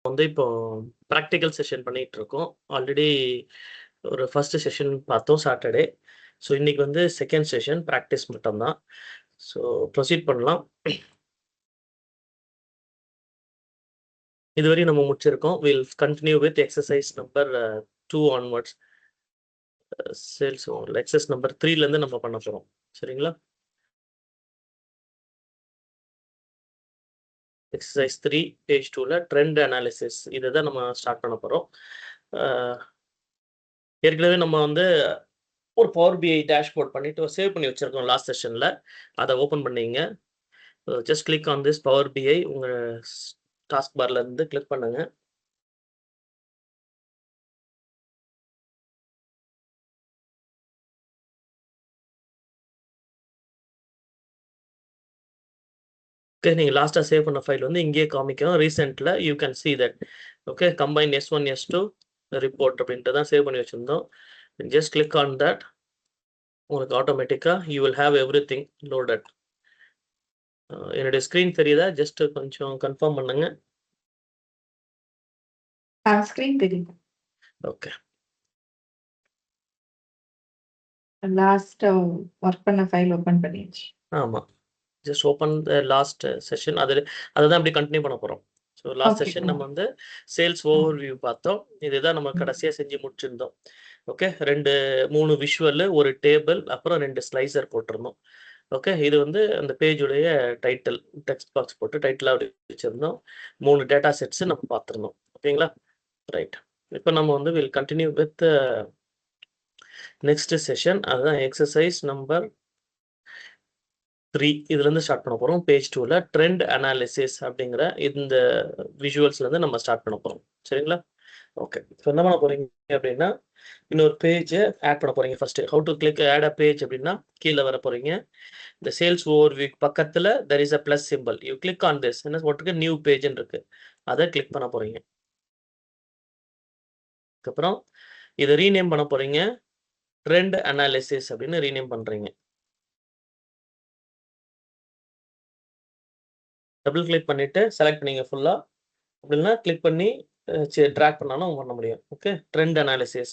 வந்து இப்போ practical session பண்ணிட்டு இருக்கோம். ஆல்ரெடி ஒரு ஃபர்ஸ்ட் செஷன் பார்த்தோம் சாட்டர்டே. ஸோ இன்னைக்கு வந்து செகண்ட் செஷன் ப்ராக்டிஸ் மட்டும் தான். ஸோ ப்ரொசீட் பண்ணலாம். இதுவரையும் நம்ம முடிச்சிருக்கோம். Will continue with exercise number 2 onwards. Sales exercise number 3ல இருந்து நம்ம பண்ண போறோம். சரிங்களா? எக்ஸர்சைஸ் 3 பேஜ் 2ல ட்ரெண்ட் அனாலிசிஸ் இதுதான் நம்ம ஸ்டார்ட் பண்ண போறோம். ஏற்கனவே நம்ம வந்து ஒரு பவர் பிஐ டேஷ்போர்ட் பண்ணிட்டு சேவ் பண்ணி வச்சிருக்கோம் லாஸ்ட் செஷன்ல. அதை ஓப்பன் பண்ணீங்க. Just click on this power BI. உங்க டாஸ்க் பார்ல இருந்து கிளிக் பண்ணுங்க. ஓகே, நீங்க லாஸ்டா சேவ் பண்ண ஃபைல் வந்து இங்கேயே காமிக்கும். ரீசென்ட்ல you can see that. Okay, combine S1 S2 report அப்படின்ட்டு தான் சேவ் பண்ணி வச்சிருந்தோம். Just click on that. உங்களுக்கு ஆட்டோமேட்டிக்கா you will have everything loaded. என்னுடைய ஸ்க்ரீன் தெரியுதா? ஜஸ்ட் கொஞ்சம் கன்ஃபார்ம் பண்ணுங்க. ஸ்க்ரீன் தெரியுது. ஓகே, லாஸ்ட் ஒர்க் பண்ண ஃபைல் ஓபன் பண்ணியாச்சு. ஆமா. Just open the last session. அதுதான் அப்படி கண்டினியூ பண்ண போறோம். ஸோ லாஸ்ட் செஷன் நம்ம வந்து சேல்ஸ் ஓவர்வியூ பார்த்தோம். இதுதான் நம்ம கடைசியா செஞ்சு முடிச்சிருந்தோம். ஓகே, 3 விஷுவல், ஒரு டேபிள், அப்புறம் 2 ஸ்லைசர் போட்டிருந்தோம். ஓகே, இது வந்து அந்த பேஜுடைய டைட்டில், டெக்ஸ்ட் பாக்ஸ் போட்டு டைட்டிலாக அப்படி வச்சிருந்தோம். 3 டேட்டா செட்ஸ் நம்ம பார்த்துருந்தோம். ஓகேங்களா? ரைட். இப்போ நம்ம வந்து will continue with next session. அதுதான் எக்ஸசைஸ் நம்பர் 3. இதுலேருந்து ஸ்டார்ட் பண்ண போகிறோம். பேஜ் 2ல ட்ரெண்ட் அனாலிசிஸ் அப்படிங்கிற இந்த விஷுவல்ஸ்லேருந்து நம்ம ஸ்டார்ட் பண்ண போகிறோம். சரிங்களா? ஓகே, ஸோ என்ன பண்ண போகிறீங்க அப்படின்னா, இன்னொரு பேஜை ஆட் பண்ண போகிறீங்க. First how to click add a page அப்படின்னா கீழே வர போகிறீங்க. இந்த சேல்ஸ் ஓவர்வியூ பக்கத்தில் there is a plus symbol. You click on this. என்ன போட்டிருக்கு? நியூ பேஜ்னு இருக்கு. அதை கிளிக் பண்ண போகிறீங்க. அதுக்கப்புறம் இதை ரீநேம் பண்ண போகிறீங்க. ட்ரெண்ட் அனாலிசிஸ் அப்படின்னு ரீநேம் பண்ணுறீங்க. டபுள் கிளிக் பண்ணிட்டு செலக்ட் பண்ணீங்க ஃபுல்லா. அப்படின்னா கிளிக் பண்ணி ட்ராக் பண்ணாலும் பண்ண முடியும். Okay, trend analysis.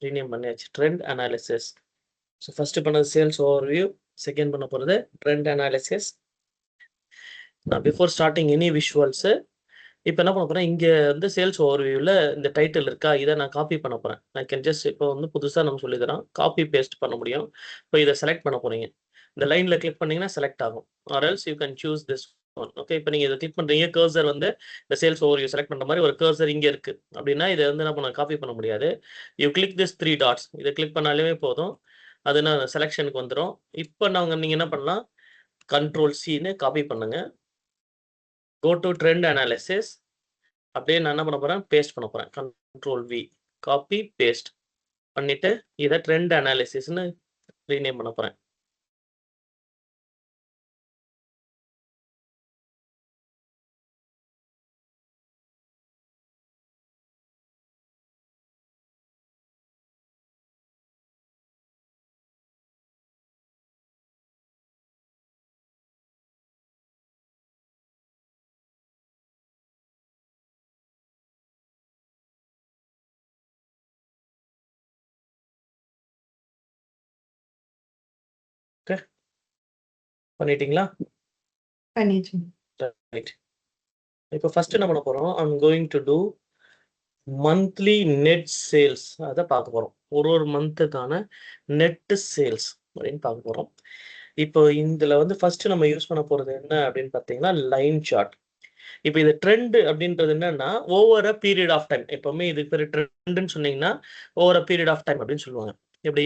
ரீநேம் பண்ணியாச்சு, ட்ரெண்ட் அனாலிசிஸ். ஸோ ஃபர்ஸ்ட் பண்ணது சேல்ஸ் ஓவர்வியூ, செகண்ட் பண்ண போகிறது ட்ரெண்ட் அனாலிசிஸ். நான் பிஃபோர் ஸ்டார்டிங் எனி விஷுவல்ஸ் இப்போ என்ன பண்ண போறேன், இங்க வந்து சேல்ஸ் ஓவர்வியூல இந்த டைட்டில் இருக்கா, இதை நான் காப்பி பண்ண போறேன். ஐ கேன் ஜஸ்ட் இப்போ வந்து புதுசா நம்ம சொல்லி தரோம், காப்பி பேஸ்ட் பண்ண முடியும். இப்போ இதை செலக்ட் பண்ண போறீங்க. இந்த லைன்ல கிளிக் பண்ணீங்கன்னா செலக்ட் ஆகும். R else you can choose this one. Okay, இப்போ நீங்க இதை கிளிக் பண்றீங்க, கர்சர் வந்து இந்த சேல்ஸ் ஓவர்வியூ செலக்ட் பண்ற மாதிரி ஒரு கர்சர் இங்க இருக்கு அப்படின்னா இதை வந்து என்ன பண்ண காப்பி பண்ண முடியாது. You click this 3 dots. இதை கிளிக் பண்ணாலே போதும், அது நான் செலெக்ஷனுக்கு வந்துடும். இப்போ நீங்க என்ன பண்ணலாம், கண்ட்ரோல் சின்னு காப்பி பண்ணுங்க. Go to trend analysis. அப்படியே நான் என்ன பண்ண போறேன், பேஸ்ட் பண்ண போறேன். கண்ட்ரோல் வி, காப்பி பேஸ்ட் பண்ணிட்டு இதை ட்ரெண்ட் அனாலிசிஸ்னு ரீநேம் பண்ண போறேன். ஓகே, பண்ணிட்டீங்களா? பண்ணியாச்சு. ரைட். இப்போ ஃபர்ஸ்ட் என்ன பண்ண போறோம், I'm going to do monthly net sales. அதை பார்க்க போறோம். ஒரு மந்த்துக்கான நெட் சேல்ஸ் அப்படின்னு பார்க்க போறோம். இப்போ இதுல வந்து ஃபர்ஸ்ட் நம்ம யூஸ் பண்ண போறது என்ன அப்படின்னு பார்த்தீங்கன்னா லைன் சார்ட். இப்போ இது ட்ரெண்ட் அப்படின்றது என்னன்னா over a period of time. எப்பவுமே இது பேர் ட்ரெண்ட்னு சொன்னீங்கன்னா over a period of time அப்படின்னு சொல்லுவாங்க. எப்படி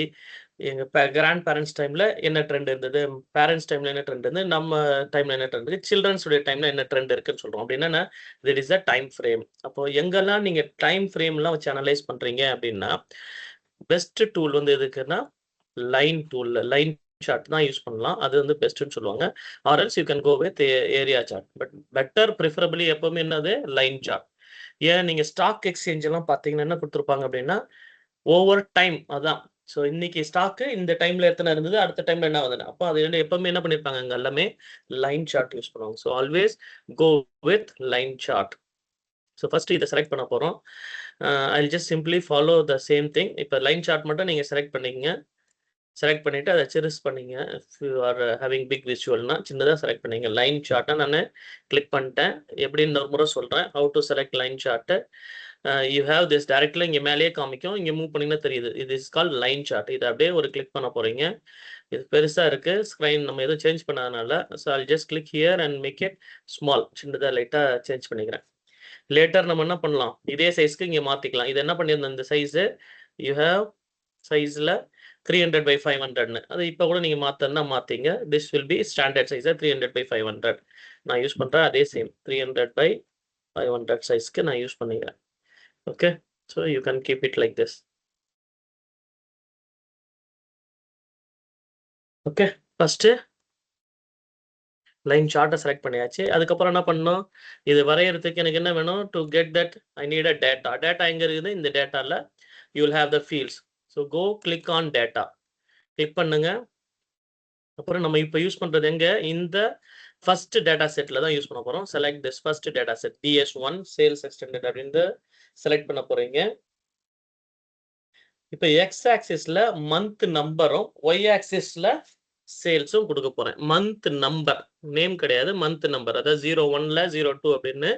எங்க கிராண்ட் பேரண்ட்ஸ் டைம்ல என்ன ட்ரெண்ட் இருந்தது, பேரண்ட்ஸ் டைம்ல என்ன ட்ரெண்ட் இருந்தது, நம்ம டைம்ல என்ன ட்ரெண்ட் இருக்கு, சில்ட்ரன்ஸ் உடைய டைம்ல என்ன ட்ரெண்ட் இருக்குன்னு சொல்றோம். அப்படின்னா there is a time frame. அப்போ எங்கெல்லாம் நீங்க டைம் ஃப்ரேம்லாம் வச்சு அனலைஸ் பண்றீங்க அப்படின்னா பெஸ்ட் டூல் வந்து எதுக்குன்னா லைன் டூல், லைன் சார்ட் தான் யூஸ் பண்ணலாம். அது வந்து பெஸ்ட்னு சொல்லுவாங்க. Or else you can go with area chart. But better preferably எப்பவுமே என்னது லைன் சார்ட். ஏன் நீங்க ஸ்டாக் எக்ஸ்சேஞ்ச் எல்லாம் பார்த்தீங்கன்னா என்ன கொடுத்துருப்பாங்க அப்படின்னா ஓவர் டைம், அதான் ஸோ இன்னைக்கு ஸ்டாக்கு இந்த டைம்ல எத்தனை இருந்தது, அடுத்த டைம்ல என்ன ஆகுதுன்னு. அப்போ அது எப்பவுமே என்ன பண்ணியிருப்பாங்க, அங்கே எல்லாமே லைன் சார்ட் யூஸ் பண்ணுவாங்க. So always go with line chart. So first இதை செலக்ட் பண்ண போகிறோம். I just simply follow the same thing. இப்போ லைன் சார்ட் மட்டும் நீங்கள் செலக்ட் பண்ணிக்கங்க. செலக்ட் பண்ணிவிட்டு அதை சிறுஸ் பண்ணிங்க. If you are having big விஷுவல்னா சின்னதாக செலக்ட் பண்ணிங்க. லைன் சார்ட்டை நான் கிளிக் பண்ணிட்டேன். எப்படின்னு ஒரு முறை சொல்கிறேன். How to select line chart. You have this டைரக்ட்ல இங்கே மேலேயே காமிக்கும். இங்கே மூவ் பண்ணிங்கன்னா தெரியுது. இது இஸ் கால் லைன் சார்ட். இதை அப்படியே ஒரு கிளிக் பண்ண போகிறீங்க. இது பெருசாக இருக்குது ஸ்க்ரீன், நம்ம எதுவும் சேஞ்ச் பண்ணாதனால. So I just click here and make it small. சின்னதாக லைட்டாக சேஞ்ச் பண்ணிக்கிறேன். லேட்டர் நம்ம என்ன பண்ணலாம், இதே சைஸ்க்கு இங்கே மாற்றிக்கலாம். இது என்ன பண்ணியிருந்தோம், இந்த சைஸு யூ ஹேவ் சைஸில் 300/500ன்னு. அது இப்போ கூட நீங்கள் மாற்றணும்னா மாற்றிங்க. திஸ் வில் பி ஸ்டாண்டர்ட் சைஸை 300/500. நான் யூஸ் பண்ணுறேன் அதே சேம் 300/500 சைஸ்க்கு நான் யூஸ் பண்ணிக்கிறேன். Okay, so you can keep it like this. Okay, first line சார்ட்டை செலக்ட் பண்ணியாச்சு. அதுக்கப்புறம் என்ன பண்ணணும், இது வரைகிறதுக்கு எனக்கு என்ன வேணும், to get that I need a data. Data எங்கே இருக்குது, இந்த டேட்டாவில் you will have the fields. So go click on data. Click பண்ணுங்க. அப்புறம் நம்ம இப்போ யூஸ் பண்ணுறது எங்கே, இந்த ஃபர்ஸ்ட் டேட்டா செட்டில் தான் யூஸ் பண்ண போகிறோம். Select this first data set DS1 sales extended அப்படின்னு செலக்ட் பண்ண போகிறீங்க. இப்போ எக்ஸ் ஆக்சிஸில் மந்த் நம்பரும் ஒய் ஆக்சிஸில் சேல்ஸும் கொடுக்க போகிறேன். மந்த் நம்பர், நேம் கிடையாது, மந்த் நம்பர். அதாவது 01ல் 02 அப்படின்னு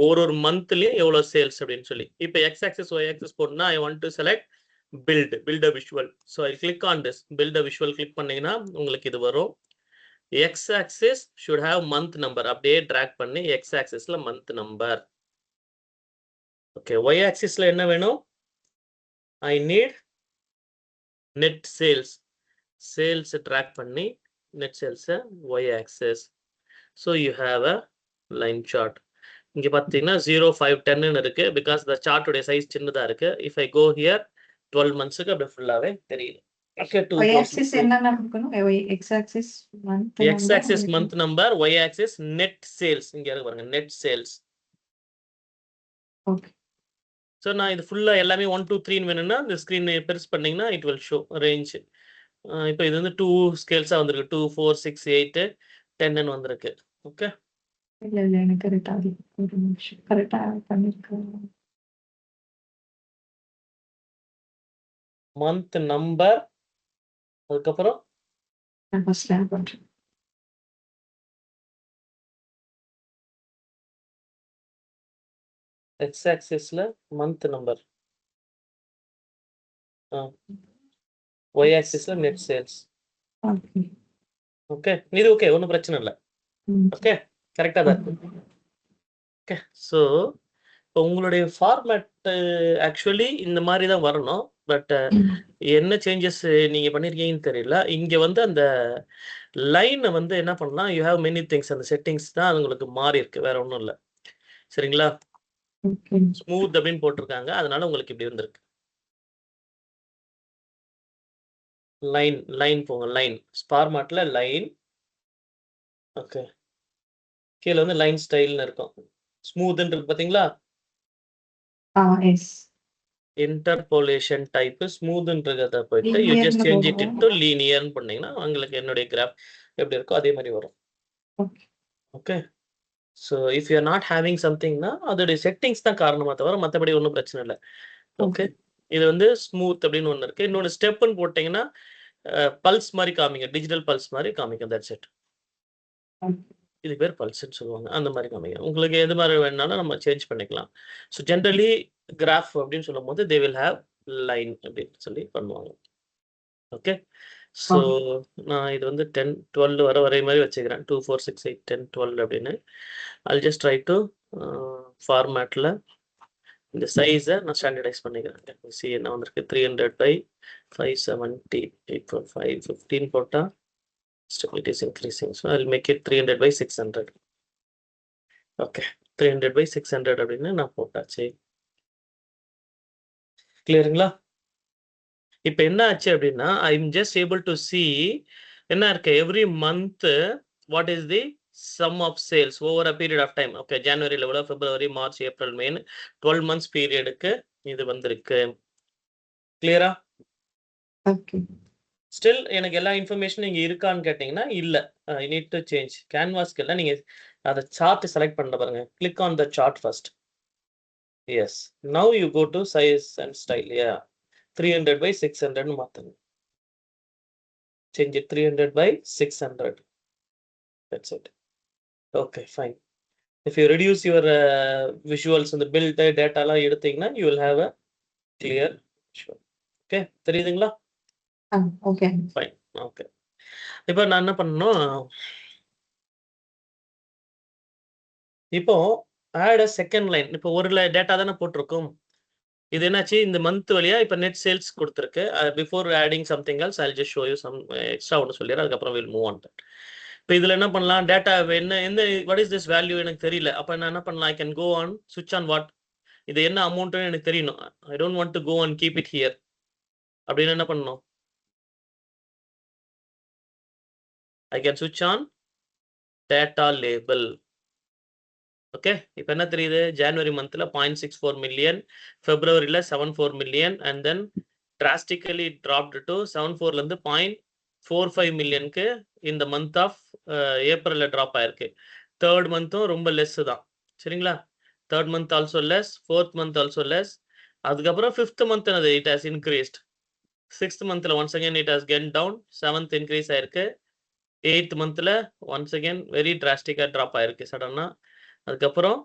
ஒரு மந்த்லேயும் எவ்வளோ சேல்ஸ் அப்படின்னு சொல்லி. இப்போ எக்ஸ் ஆக்சிஸ் ஒய் ஆக்சிஸ் போடணும்னா ஐ want to select build a visual. So I click on this build a visual. click பண்ணீங்கன்னா உங்களுக்கு இது வரும். x axis should have month number. அப்படியே drag பண்ணி x axisல month number. Okay, y axisல என்ன வேணும், I need net sales. Sales drag பண்ணி net sales y axis. So you have a line chart. இங்க பார்த்தீங்கன்னா 0, 5, 10 இருக்கு. because the chart உடைய size சின்னதா இருக்கு. if I go here 12 monthsக்கு அப்படியே ஃபுல்லாவே தெரியுது. Okay, Y axis என்னன்னா கொடுக்கணும், x axis month x axis month number, y axis net sales. இங்க இருக்கு பாருங்க, net sales. ஓகே, சோ நான் இது ஃபுல்லா எல்லாமே 1 2 3 ன்னு வேணும்னா இந்த ஸ்கிரீன் பெருசு பண்ணீங்கன்னா it will show range. இப்போ இது வந்து 2 ஸ்கேல்ஸா வந்திருக்கு. 2 4 6 8 10 ன்னு வந்திருக்கு. ஓகே, இல்ல எனக்கு கரெக்டா ஒரு நிமிஷம் கரெக்டா பண்ணிருக்கேன். month number, அதுக்கப்புறம் நான் ஃபர்ஸ்ட் லேண்ட் பண்றேன். x axisல month number, y axisல net sales. Okay, okay, இது ஓகே, ஒன்றும் பிரச்சனை இல்லை. ஓகே, கரெக்டாக தான் இருக்கு. ஓகே, ஸோ இப்போ உங்களுடைய ஃபார்மேட் ஆக்சுவலி இந்த மாதிரி தான் வரணும். பட் என்ன சேஞ்சஸ் நீங்கள் பண்ணியிருக்கீங்கன்னு தெரியல. இங்கே வந்து அந்த லைனை வந்து என்ன பண்ணலாம், யூ ஹேவ் மெனி திங்ஸ். அந்த செட்டிங்ஸ் தான் அது உங்களுக்கு மாறி இருக்கு, வேற ஒன்றும் இல்லை. சரிங்களா, ஸ்மூத் அப்படின்னு போட்டிருக்காங்க, அதனால உங்களுக்கு இப்படி வந்திருக்கு. லைன் லைன் போங்க, லைன் ஃபார்மேட்ல லைன். ஓகே, கீழே வந்து லைன் ஸ்டைல்னு இருக்கும். ஸ்மூத்ன்னு இருக்கு பார்த்தீங்களா, எஸ் இன்டர்போலேஷன் டைப் ஸ்மூத்ன்றத போயிட்டு you just change it to லீனியர்னு பண்ணீங்கன்னா உங்களுக்கு என்னுடைய கிராஃப் எப்படி இருக்கோ அதே மாதிரி வரும். Okay, so if you are not having சம்திங்னா அதோடைய செட்டிங்ஸ் தான் காரணமாக தவிர மற்றபடி ஒன்றும் பிரச்சனை இல்லை. ஓகே, இது வந்து ஸ்மூத் அப்படின்னு ஒன்று இருக்கு. இன்னொன்று ஸ்டெப்னு போட்டிங்கன்னா பல்ஸ் மாதிரி காமிங்க, டிஜிட்டல் பல்ஸ் மாதிரி காமிக்கும். That's it. இது பேர் பல்ஸ்ன்னு சொல்லுவாங்க. அந்த மாதிரி காமிங்க. உங்களுக்கு எது மாதிரி வேணாலும் நம்ம சேஞ்ச் பண்ணிக்கலாம். ஸோ ஜென்ரலி கிராஃப் அப்படின்னு சொல்லும் போது தே வில் ஹேவ் லைன் அப்படின்னு சொல்லி பண்ணுவாங்க. ஓகே, ஸோ நான் இது வந்து 10 12 வரை மாதிரி வச்சுக்கிறேன். 2 4 6 8 10 12 அப்படின்னு. I'll just try to ஃபார்மேட்டில் இந்த சைஸை நான் ஸ்டாண்டர்டைஸ் பண்ணிக்கிறேன். சி என்ன வந்திருக்கு, 300/570 845 15 போட்டால் stability is increasing. So I'll make it 300/600. Okay, 300/600 அப்படின்னு நான் போட்டாச்சு. கிளியருங்களா? இப்போ என்ன ஆச்சு அப்படின்னா I'm just able to C என்ன இருக்கு, every month what is the sum of sales over a period of time. Okay, ஜனவரியில் விட பிப்ரவரி மார்ச் ஏப்ரல் மே 12 months பீரியடுக்கு இது வந்திருக்கு. கிளியரா? ஓகே. ஸ்டில் எனக்கு எல்லா இன்ஃபர்மேஷனும் இங்க இருக்கான்னு கேட்டீங்கன்னா, இல்ல. I need to change. கேன்வாஸ்க்கு எல்லாம் நீங்க அத சார்ட் செலக்ட் பண்ண பாருங்க. Click on the chart first. Yes. Now you go to size and style. Yeah. 300 by 600 ன்னு மாத்துங்க. Change it 300 by 600. That's it. Okay, fine. If you reduce your visuals in the build data எல்லாம் எடுத்தீங்கன்னா, you will have a clear visual. Okay, தெரியுதுங்களா? Okay. Fine. Okay. இப்போ நான் என்ன பண்ணணும், இப்போ add a second line. இப்போ ஒரு டேட்டா தானே போட்டிருக்கும். இது என்னாச்சு, இந்த மந்த் வழியா இப்போ நெட் சேல்ஸ் கொடுத்துருக்கு. Before adding something else I just show you some extra ஒன்று சொல்லிடுறேன், அதுக்கப்புறம் வில் மூவ் ஆன். இப்போ இதில் என்ன பண்ணலாம், டேட்டா என்ன எந்த வாட் இஸ் திஸ் வேல்யூ எனக்கு தெரியல. அப்போ நான் என்ன பண்ணலாம், I can go on switch on what, இது என்ன அமௌண்ட்னு எனக்கு தெரியணும். I don't want to go and keep it here. அப்படின்னு என்ன பண்ணணும், I can switch on data label. Okay, இப்போ என்ன தெரியுது, ஜனவரி மந்த்ல 0.64 மில்லியன், பிப்ரவரியில் 74 million, and then drastically dropped to 74லேருந்து 0.45 மில்லியனுக்கு இந்த மந்த் ஆஃப் ஏப்ரலில் ட்ராப் ஆயிருக்கு. தேர்ட் மந்த்தும் ரொம்ப லெஸ் தான், சரிங்களா? Third month also less, fourth month also less. அதுக்கப்புறம் ஃபிஃப்த் மந்த் என்னது, இட் ஹாஸ் இன்க்ரீஸ்ட். சிக்ஸ்த் மந்த்தில் once again it has gone down. Seventh increase ஆயிருக்கு. எயித் மந்த்தில் ஒன்ஸ் அகேன் வெரி டிராஸ்டிக்காக ட்ராப் ஆயிருக்கு சடனாக. அதுக்கப்புறம்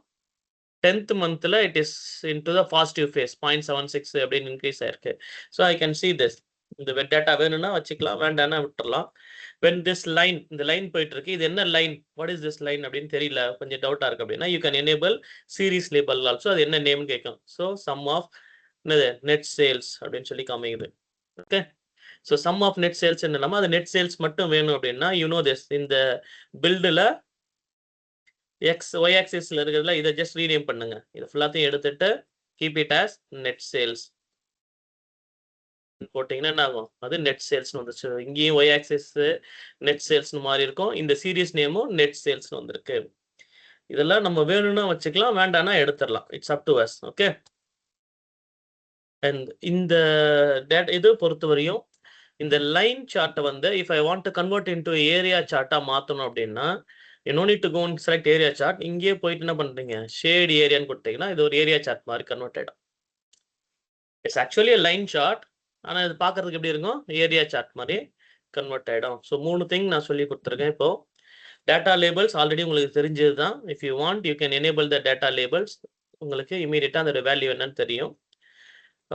10th மந்த்ல it is into the positive phase, 0.76 அப்படின்னு இன்க்ரீஸ் ஆயிருக்கு. So I can see this. இந்த டேட்டா வேணும்னா வச்சுக்கலாம், வேண்டாம்னா விட்டுறலாம். வென் திஸ் லைன், இந்த லைன் போயிட்டு இருக்கு, இது என்ன line, what is this line அப்படின்னு தெரியல, கொஞ்சம் டவுட்டா இருக்கு அப்படின்னா, you can enable series label also. அது என்ன நேம்னு கேட்கும். ஸோ சம் ஆஃப் என்னது, நெட் சேல்ஸ் அப்படின்னு சொல்லி காமிக்குது. Okay, so sum of net sales என்ன, அது நெட் சேல்ஸ் மட்டும் வேணும் அப்படின்னா, யூ நோ திஸ், இந்த பில்டில் y ஆக்சிஸ்ல இருக்கிறதுல இதை ஜஸ்ட் ரீநேம் பண்ணுங்க. இது ஃபுல்லாத்தையும் எடுத்துட்டு keep it as net sales போட்டீங்கன்னா என்ன ஆகும், அது நெட் சேல்ஸ்னு வந்துச்சு. இங்கேயும் y ஆக்சிஸ் நெட் சேல்ஸ்னு மாறி இருக்கும், இந்த சீரிஸ் நேமும் நெட் சேல்ஸ்னு வந்திருக்கு. இதெல்லாம் நம்ம வேணும்னா வச்சுக்கலாம், வேண்டாம்னா எடுத்துடலாம். It's up to us. Okay, and இந்த டேட்டா இது பொறுத்தவரையும் இந்த லைன் சார்ட்டை வந்து if I want to convert into area சார்ட்டா மாற்றணும் அப்படின்னா, you no need to go and select area chart. இங்கே போயிட்டு என்ன பண்றீங்க, ஷேட் ஏரியான்னு கொடுத்தீங்கன்னா இது ஒரு ஏரியா சார்ட் மாதிரி கன்வெர்ட் ஆயிடும். இட்ஸ் ஆக்சுவலி லைன் சார்ட், ஆனால் இது பார்க்கறதுக்கு எப்படி இருக்கும், ஏரியா சார்ட் மாதிரி கன்வெர்ட் ஆயிடும். ஸோ 3 திங் நான் சொல்லி கொடுத்துருக்கேன். இப்போ டேட்டா லேபிள்ஸ் ஆல்ரெடி உங்களுக்கு தெரிஞ்சது தான். If you want you can enable the data labels, உங்களுக்கு இமீடியட்டாக அதோட வேல்யூ என்னன்னு தெரியும்.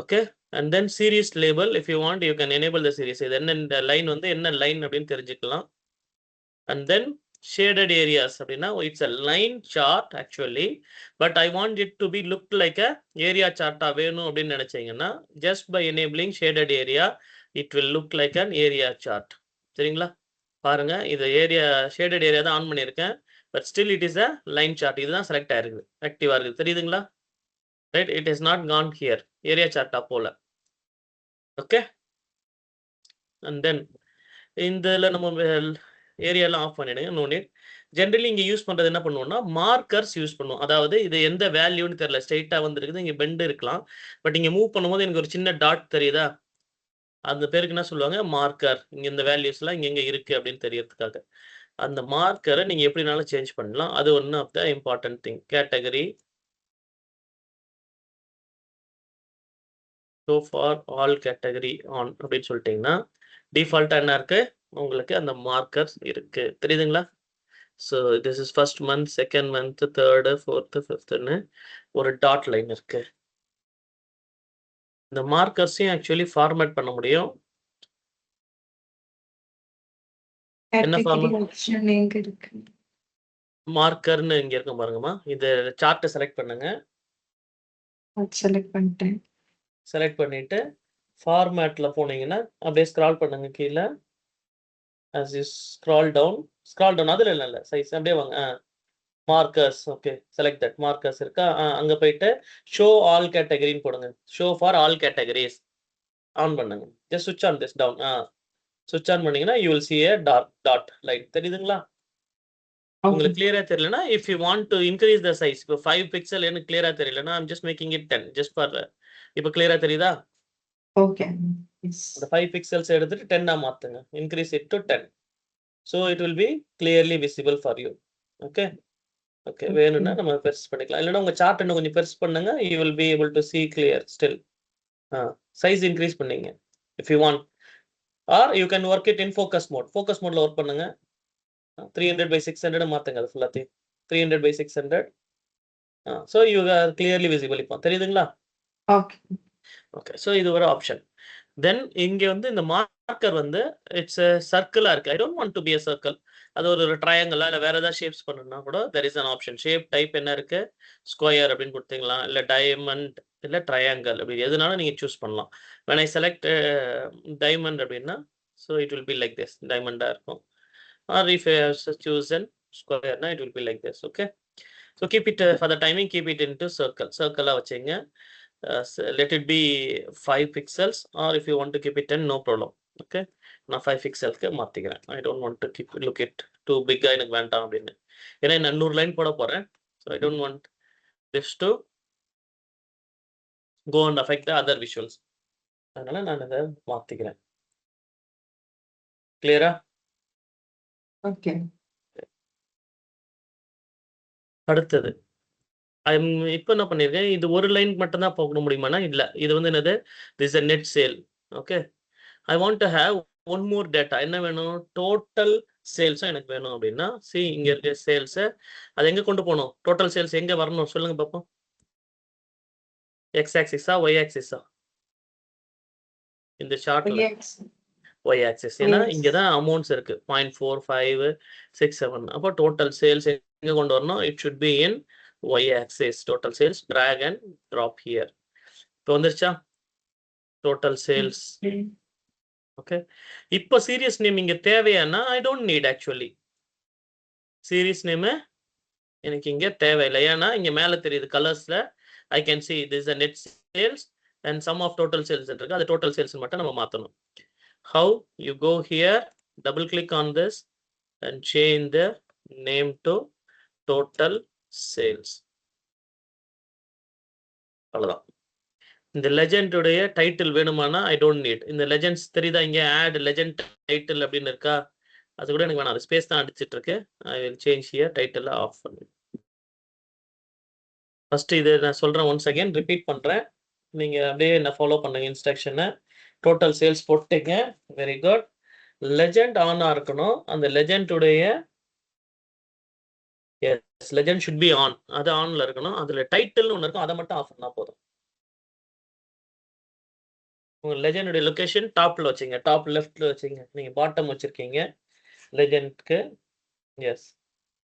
Okay, and then series label, if you want you can enable the series, இது என்ன இந்த லைன் வந்து என்ன லைன் அப்படின்னு தெரிஞ்சுக்கலாம். அண்ட் தென் shaded areas அப்படின்னா it's a line chart actually, but I want it to be look like a area chart வேணும் அப்படின்னு நினைச்சீங்கன்னா, just by enabling shaded area it will look like an area chart. சரிங்களா, பாருங்க, இது area shaded area தான் on பண்ணியிருக்கேன், but still it is a line chart. இதுதான் செலக்ட் ஆயிருக்குது, ஆக்டிவா இருக்குது, தெரியுதுங்களா? Right, it is not gone here, area சார்ட்டா போல. ஓகே, அண்ட் தென் இதில் நம்ம ஏரியாலாம் ஆஃப் பண்ணிடுங்க, நோ நீட். ஜென்ரலி இங்கே யூஸ் பண்ணுறது என்ன பண்ணுவோம்னா, மார்க்கர்ஸ் யூஸ் பண்ணுவோம். அதாவது இது எந்த வேல்யூன்னு தெரியல, ஸ்ட்ரெயிட்டாக வந்துருக்குது, இங்கே பெண்டு இருக்கலாம், பட் இங்கே மூவ் பண்ணும்போது எனக்கு ஒரு சின்ன டாட் தெரியுதா, அந்த பேருக்கு என்ன சொல்லுவாங்க, மார்க்கர். இங்கே இந்த வேல்யூஸ்லாம் இங்கே இருக்குது அப்படின்னு தெரியறதுக்காக அந்த மார்க்கரை நீங்கள் எப்படினாலும் சேஞ்ச் பண்ணலாம். அது ஒன்று of the important thing. Category so for all category on அப்படின்னு சொல்லிட்டீங்கன்னா டிஃபால்ட்டாக என்ன இருக்கு, உங்களுக்கு அந்த மார்க்கர்ஸ் இருக்கு, தெரியுதுங்களா? So this is first month, second month, third, fourth, ஃபிஃப்த்துன்னு ஒரு டாட் லைன் இருக்கு. இந்த மார்க்கர்ஸையும் ஆக்சுவலி ஃபார்மேட் பண்ண முடியும். என்ன ஃபார்மேட், மார்க்கர்னு இங்க இருக்கும் பாருங்கம்மா. இந்த சார்ட்டை செலக்ட் பண்ணுங்க, செலக்ட் பண்ணிட்டேன். செலக்ட் பண்ணிட்டு ஃபார்மேட்ல போனீங்கன்னா அப்படியே ஸ்க்ரால் பண்ணுங்க கீழே. as you scroll down அதுல இல்ல சைஸ் அப்படியே வாங்க. Markers, okay, select that. Markers இருக்கா, அங்க போயிட்டு ஷோ ஆல் கேட்டகரின்னு போடுங்க. Show for all categories on பண்ணுங்க. ஜஸ்ட் சுவிட்ச் ஆன் திஸ் டவுன். சுவிட்ச் ஆன் பண்ணீங்கன்னா you will see a dot light, தெரியுதுங்களா? உங்களுக்கு கிளியரா தெரியலனா, if you want to increase the size, இப்போ 5 பிக்சல் எனக்கு கிளியரா தெரியலனா, I'm just making it 10 just for. இப்போ கிளியரா தெரியுதா? ஓகே. Yes. The 5 pixels எடுத்துட்டு 10 மாத்துங்க. Increase it to 10. So it will be clearly visible for you. Okay. Okay. வேணும்னா நம்ம பெருசு பண்ணிக்கலாம். இல்லைன்னா உங்க சார்ட் இன்னும் கொஞ்சம் பெருசு பண்ணுங்க. You will be able to see clear still. Size increase பண்ணீங்க. If you want. Or you can work it in focus mode. Focus mode ல work பண்ணுங்க. 300 by 600 மாத்துங்க அது ஃபுல்லாத்தையும். 300 by 600. So you are clearly visible இப்போ. தெரியுதுங்களா? Okay. Okay. So இது ஒரு option. தென் இங்க வந்து இந்த மார்க்கர் வந்து இட்ஸ் சர்க்கிளா இருக்கு. I don't want to be a circle. அது ஒரு ட்ரையாங்கிளா இல்ல வேற ஏதாவது ஷேப்ஸ் பண்ணணும்னா கூட there is an option. Shape type என்ன இருக்கு? ஸ்கொயர் அப்படின்னு கொடுத்தீங்களா, இல்ல டைமண்ட், இல்ல ட்ரையாங்கிள் அப்படி எதுனாலும் நீங்க சூஸ் பண்ணலாம். when I select டைமண்ட் அப்படின்னா so it will be like this. டைமண்டா இருக்கும். or if I have chosen square na it will be like this. Okay. So keep it for the timing, keep it into circle. Circle ஆ வச்சுங்க. Let it be 5 pixels, or if you want to keep it 10, no problem. Okay. நான் 5 pixelsக்கு மாத்திக்கிறேன். I don't want to keep look it too big எனக்கு வேண்டாம் அப்படின்னு. ஏன்னா நான் 100 line போட போறேன். So I don't want this to go and affect the other visuals. அதனால நான் இதை மாத்திக்கிறேன். கிளியரா? Okay. அடுத்தது இப்போ என்ன பண்ணிருக்கேன், இது ஒரு லைன் மட்டும் தான் போக முடியுமானா இல்ல. இது வந்து என்னது, this a net sale. Okay. I want to have one more data. என்ன வேணும், டோட்டல் சேல்ஸும் எனக்கு வேணும் அப்படின்னா இங்க இருக்க சேல்ஸ் அது எங்க கொண்டு போகணும், டோட்டல் சேல்ஸ் எங்க வரணும் சொல்லுங்க பார்ப்போம். எக்ஸ் ஆக்சிஸா ஒய் ஆக்சிஸா இந்த சார்ட்ல? Y axis. ஏன்னா இங்க தான் அமௌண்ட்ஸ் இருக்கு 0.4567. அப்போ டோட்டல் சேல்ஸ் எங்க கொண்டு வரணும், it should be in y axis. Total sales, drag and drop here. இப்போ வந்துருச்சா டோட்டல் சேல்ஸ்? ஓகே. இப்போ சீரியஸ் நேம் இங்க தேவையானா I don't need. Actually series name எனக்கு இங்க தேவையில்லை. ஏன்னா இங்க மேல தெரியுது கலர்ஸ்ல I can see this is a net sales and sum of total sales இருக்கு. அது டோட்டல் சேல்ஸ் மட்டும் நம்ம மாத்தணும். How you go here, double click on this and change the name to total sales. அவ்வளவுதான். இந்த லெஜெண்ட் உடைய title வேணுமானா I don't NEET. இந்த legends தெரியுதா இங்க, ஆட் லெஜெண்ட் டைட்டில் அப்படின்னு இருக்கா, அது கூட எனக்கு வேணாம். அது ஸ்பேஸ் தான் அடிச்சிட்டு இருக்கு. I will change here, title off பண்ணு. ஃபர்ஸ்ட் இது நான் சொல்றேன், ஒன்ஸ் அகைன் ரிப்பீட் பண்றேன். நீங்க அப்படியே என்ன ஃபாலோ பண்ணுங்க இன்ஸ்ட்ரக்ஷனை. டோட்டல் சேல்ஸ் போட்டுங்க. Very good. லெஜெண்ட் ஆனா இருக்கணும். அந்த லெஜெண்ட் உடைய லெஜெண்ட் should be ஆன், அது ஆன்ல இருக்கணும். அதுல டைட்டில்னு ஒன்று இருக்கும், அதை மட்டும் ஆஃப் பண்ணா போதும். உங்க லெஜெண்டுடைய லொகேஷன் டாப்ல வச்சுங்க, டாப் லெஃப்ட்ல வச்சுங்க. நீங்க பாட்டம் வச்சிருக்கீங்க லெஜெண்ட்க்கு. Yes,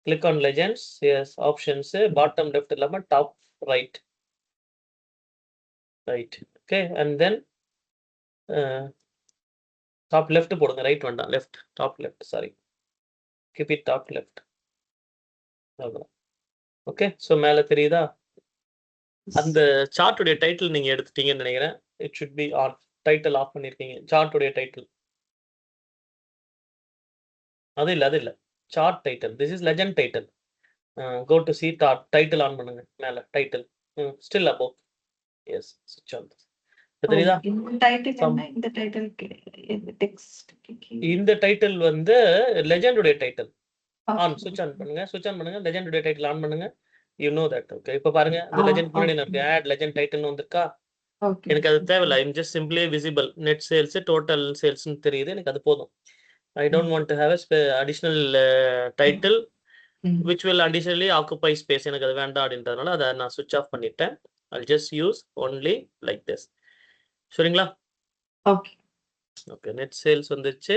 click on legends. Yes, options bottom left இல்லாம top right. Right. Okay. And then top left போடுங்க, ரைட் வேண்டாம், left. Top left, sorry. Keep it top left. அவ்வளவுதான். ஓகே. ஸோ மேல தெரியுதா, அந்த சார்ட்டுடைய டைட்டில் நீங்க எடுத்துட்டீங்கன்னு நினைக்கிறேன். It should be on. Title off பண்ணிருக்கீங்க. சார்ட்டுடைய டைட்டில் அது இல்ல chart title. This is legend title. Go to the title on பண்ணுங்க. மேல title still above. Yes, switch on. தெரியுதா? இந்த டைட்டில் என்ன, இந்த டைட்டில் இந்த டெக்ஸ்ட் இந்த டைட்டில் வந்து லெஜெண்ட் உடைய டைட்டில். ஆன், switch on பண்ணுங்க. switch on பண்ணுங்க. லெஜெண்ட் உடைய டைட்டில் ஆன் பண்ணுங்க. you know that. ஓகே. இப்போ பாருங்க, அந்த லெஜெண்ட் முன்னாடி இருக்கு, ஆட் லெஜெண்ட் டைட்டில்னு வந்திருக்கா. எனக்கு அது தேவையில்லை. I'm just simply visible. Net sales total சேல்ஸ்னு தெரியுது, எனக்கு அது போதும். I don't want to have a additional title which will additionally occupy space. எனக்கு அது வேண்டாம் அப்படின்றதுனால அதை நான் switch off பண்ணிட்டேன். I'll just use only like this. சரிங்களா? ஓகே. ஓகே. நெட் சேல்ஸ் வந்துருச்சு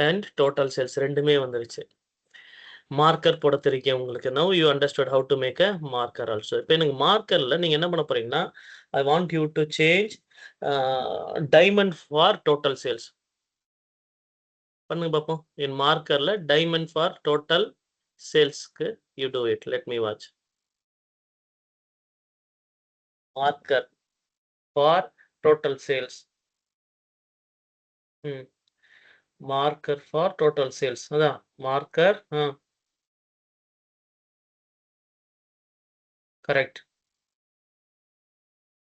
and total sales ரெண்டுமே வந்துருச்சு. மார்க்கர் போட தெரியும் உங்களுக்கு. now you understood how to make a marker also. இப்போ எனக்கு மார்க்கர்ல நீங்க என்ன பண்ண போறீங்கன்னா, I want you to change diamond for total sales. பண்ணுங்க பாப்போம். in மார்க்கர்ல diamond for total salesக்கு you do it. Let me watch. marker for total sales. marker for total sales. அதான் marker. correct.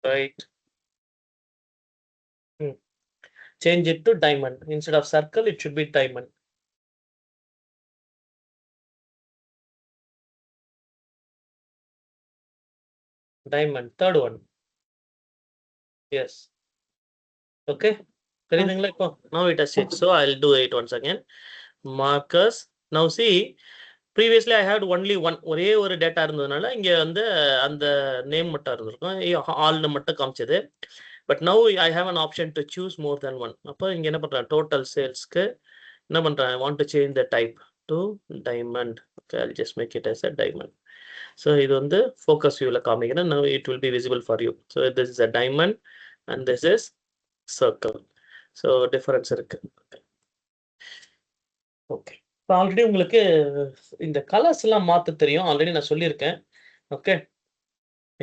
right. Change it to diamond. Instead of circle, it should be diamond. Diamond, third one. Yes. Okay. Now it has changed. So I'll do it once again. Marcus. Now see, previously I had only one ஒரே ஒரு data இருந்ததுனால இங்க வந்து அந்த name மட்டும் இருந்திருக்கும், ஆல்னு மட்டும் காமிச்சது. But now I have an option to choose more than one. அப்போ இங்க என்ன பண்றேன், டோட்டல் சேல்ஸ்க்கு என்ன பண்றேன், I want to change the type to diamond. Okay, I'll just make it as a diamond. So இது வந்து focus viewல காமிக்கிறேன். Now it will be visible for you. So this is a diamond and this is circle. So difference இருக்கு. Okay. இப்போ already உங்களுக்கு இந்த colours எல்லாம் மாத்த தெரியும், ஆல்ரெடி நான் சொல்லியிருக்கேன். ஓகே,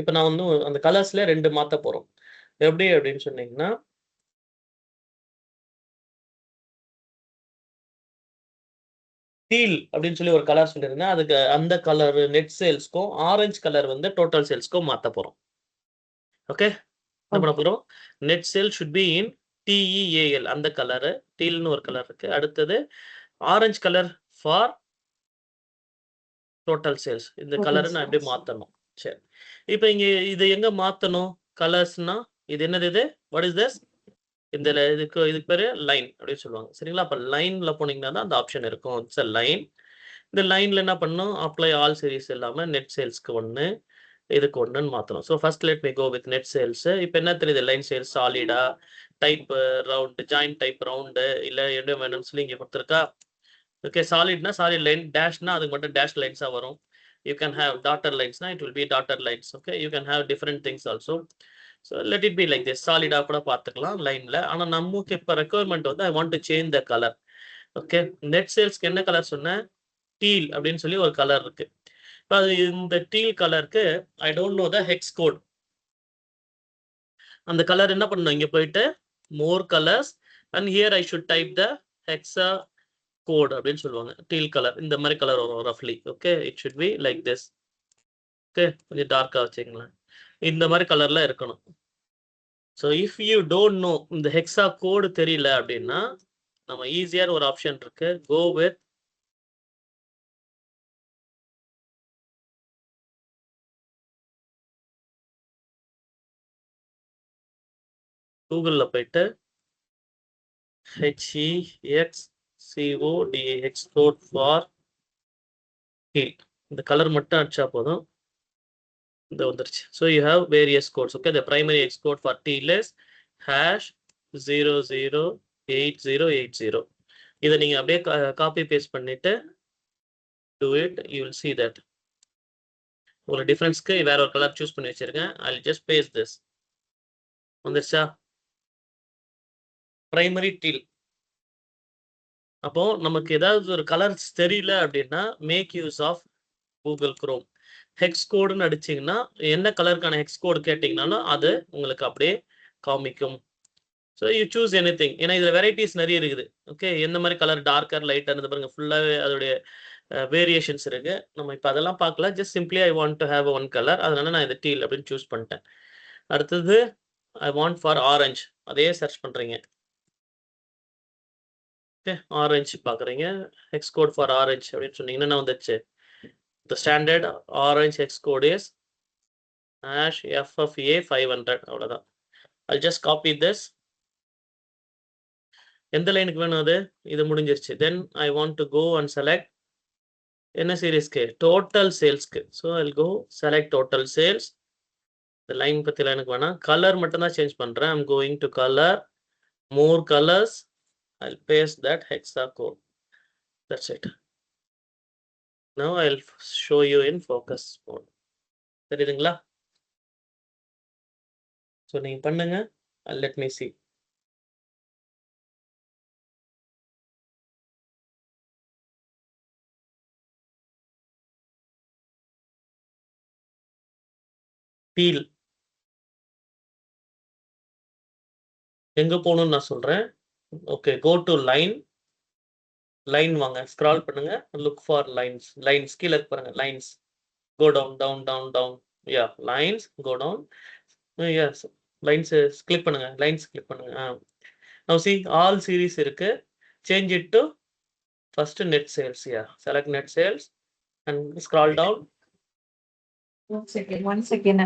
இப்போ நான் வந்து அந்த கலர்ஸ்ல 2 மாத்த போறோம். எப்படி அப்படின்னு சொன்னீங்கன்னா, டீல் அப்படின்னு சொல்லி ஒரு கலர் சொல்லியிருந்தேன். அதுக்கு அந்த கலர் நெட் சேல்ஸ்க்கும் ஆரஞ்சு கலர் வந்து டோட்டல் சேல்ஸ்க்கும் மாத்த போறோம். ஓகே, என்ன பண்ண போறோம், net sale should be in TEAL, அந்த கலர் டீல்னு ஒரு கலர் இருக்கு. அடுத்தது orange colour for total sales. இந்த கலரை நான் எப்படி மாத்தணும். சரி, இப்போ இங்க இது எங்க மாத்தணும், கலர்ஸ்னா இது என்னது, இது வாட் இஸ் திஸ், இந்த இதுக்கு பேரு லைன் அப்படின்னு சொல்லுவாங்க. சரிங்களா, அப்ப லைன்ல போனீங்கன்னா தான் அந்த ஆப்ஷன் இருக்கும். It's a line. இந்த லைன்ல என்ன பண்ணணும், அப்ளை ஆல் சீரிஸ் இல்லாம நெட் சேல்ஸ்க்கு 1, இதுக்கு 1ன்னு மாத்தணும். So first let me go with net sales. இப்போ என்ன தெரியுது, லைன் சேல்ஸ் சாலிடா, type round, joint type round, இல்ல என்ன வேணும்னு சொல்லி இங்க கொடுத்துருக்கா. ஓகே, சாலிட்னா சாலிட் லைன், டேஷ்னா அதுக்கு மட்டும் டேஷ் லைன்ஸா வரும். You can have dotted lines, na it will be dotted lines. Okay, you can have different things also. So let it be like this, solid கூட பார்த்துக்கலாம் லைன்ல. ஆனா நமக்கு இப்ப ரெக்குயர்மெண்ட் வந்து I want to change the color. Okay, net சேல்ஸ்க்கு என்ன colour சொன்னேன், டீல் அப்படின்னு சொல்லி ஒரு கலர் இருக்கு. இப்போ இந்த டீல் கலருக்கு I don't know the hex code. அந்த கலர் என்ன பண்ணணும், இங்க போயிட்டு more colors and here I should type the hexa code அப்படின்னு சொல்லுவாங்க. டீல் கலர் இந்த மாதிரி கலர் வரும் ரஃப்லி. Okay, it should be like this. Okay, கொஞ்சம் டார்க்கா வச்சுங்களேன், இந்த மாதிரி கலர்ல இருக்கணும். So if you don't know, இந்த ஹெக்ஸா கோடு தெரியல அப்படின்னா நம்ம ஈஸியான ஒரு ஆப்ஷன் இருக்கு, கோ வித் கூகுள்ல போயிட்டு HEXCODE code ஃபார் டீல், இந்த கலர் மட்டும் அடிச்சா போதும், இந்த வந்துருச்சு. So you have various codes. Okay, the primary hex code for teal is #008080. இதை நீங்க அப்படியே காப்பி பேஸ்ட் பண்ணிட்டு do it, you will see that. ஒரு டிஃபரன்ஸ்க்கு வேற ஒரு கலர் சூஸ் பண்ணி வச்சிருக்கேன். I'll just paste this. வந்துருச்சா, பிரைமரி டீல். அப்போ நமக்கு ஏதாவது ஒரு கலர்ஸ் தெரியல அப்படின்னா make use of Google Chrome. Hex கோடுன்னு அடிச்சிங்கன்னா என்ன கலருக்கான ஹெக்ஸ் கோடு கேட்டிங்கனாலும் அது உங்களுக்கு அப்படியே காமிக்கும். So you choose any thing, ஏன்னா இதில் வெரைட்டிஸ் நிறைய இருக்குது. ஓகே, எந்த மாதிரி கலர் டார்க்கர் லைட்டர் இருந்து பாருங்க, ஃபுல்லாகவே அதோடைய வேரியேஷன்ஸ் இருக்கு. நம்ம இப்போ அதெல்லாம் பார்க்கல, just simply I want to have one colour, அதனால நான் இந்த டீல் அப்படின்னு சூஸ் பண்ணிட்டேன். அடுத்தது ஐ வாண்ட் ஃபார் ஆரஞ்ச், அதே சர்ச் பண்ணுறீங்க. ஓகே, ஆரஞ்சு பார்க்குறீங்க, ஹெக்ஸ் கோட் ஃபார் ஆரஞ்ச் அப்படின்னு சொன்னீங்கன்னா என்ன வந்துச்சு, the standard orange hex code is #FFA 500. அவ்வளவுதான். I'll just copy this. எந்த லைனுக்கு வேணும் அது, இது முடிஞ்சிருச்சு. Then I want to go and select என்ன சீரிஸ்க்கு, டோட்டல் சேல்ஸ்க்கு. So I'll go select total sales. இந்த லைன் பத்திலாம் எனக்கு வேணாம், கலர் மட்டும் தான் சேஞ்ச் பண்றேன். I'm going to color, more colors. I'll paste that hexa code. That's it. Now I'll show you in focus mode. தெரியுதுங்களா? ஸோ நீங்க பண்ணுங்க, let me see. டீல் எங்க போகணும்னு நான் சொல்றேன். Okay, go to line, line வாங்க, scroll பண்ணுங்க, look for lines. Lines கீழே பாருங்க, lines, go down down down down, yeah lines, go down, yes lines click பண்ணுங்க, லைன்ஸ் கிளிக் பண்ணுங்க. Now see all series இருக்கு. Change it to first net sales. Yeah, select net sales and scroll down. 1 second, 1 second.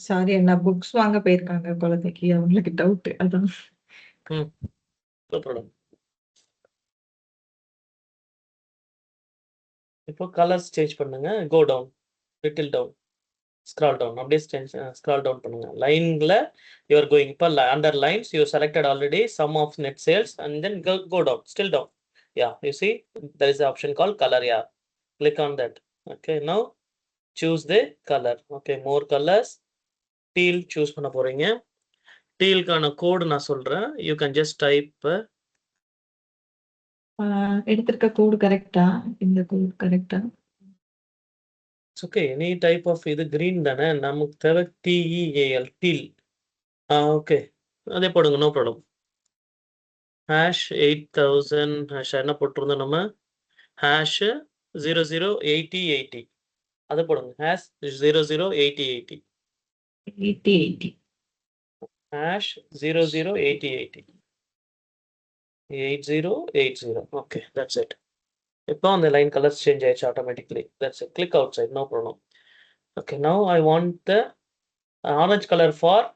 Sorry அண்ணா, books வாங்க போயிருக்காங்க குழந்தைக்கு. அவங்களுக்கு doubt அதான். No problem. இப்போ கலர்ஸ் சேஞ்ச் பண்ணுங்க. Go down, little down, scroll down. அப்படியே ஸ்க்ரால் டவுன் பண்ணுங்க. லைன்ல யூ ஆர் கோயிங். இப்போ under lines you selected already sum of net sales and then go down, still down. Yeah, you see there is an option called color. Yeah, click on that. Okay, now choose the color. Okay, more colors. teal choose பண்ண போறீங்க. டீல்கான code நான் சொல்றேன். You can just type. எடுத்திருக்க code கரெக்டா? இந்த code கரெக்டா? It's okay, any type of. இது green தானே, நமக்கு தேவை TEAL, டீல். ஓகே, அதே போடுங்க, நோ ப்ராப்ளம். ஹேஷ் 8000 ஹேஷ் என்ன போட்டிருந்தோம் நம்ம? ஹேஷ் 008080 அதை போடுங்க. Hash 008080 8080. Hash 008080 8080. Okay, that's it. இப்போ அந்த லைன் கலர்ஸ் சேஞ்ச் ஆயிடுச்சு automatically. That's it. Click outside, no problem. Okay, now I want the orange color for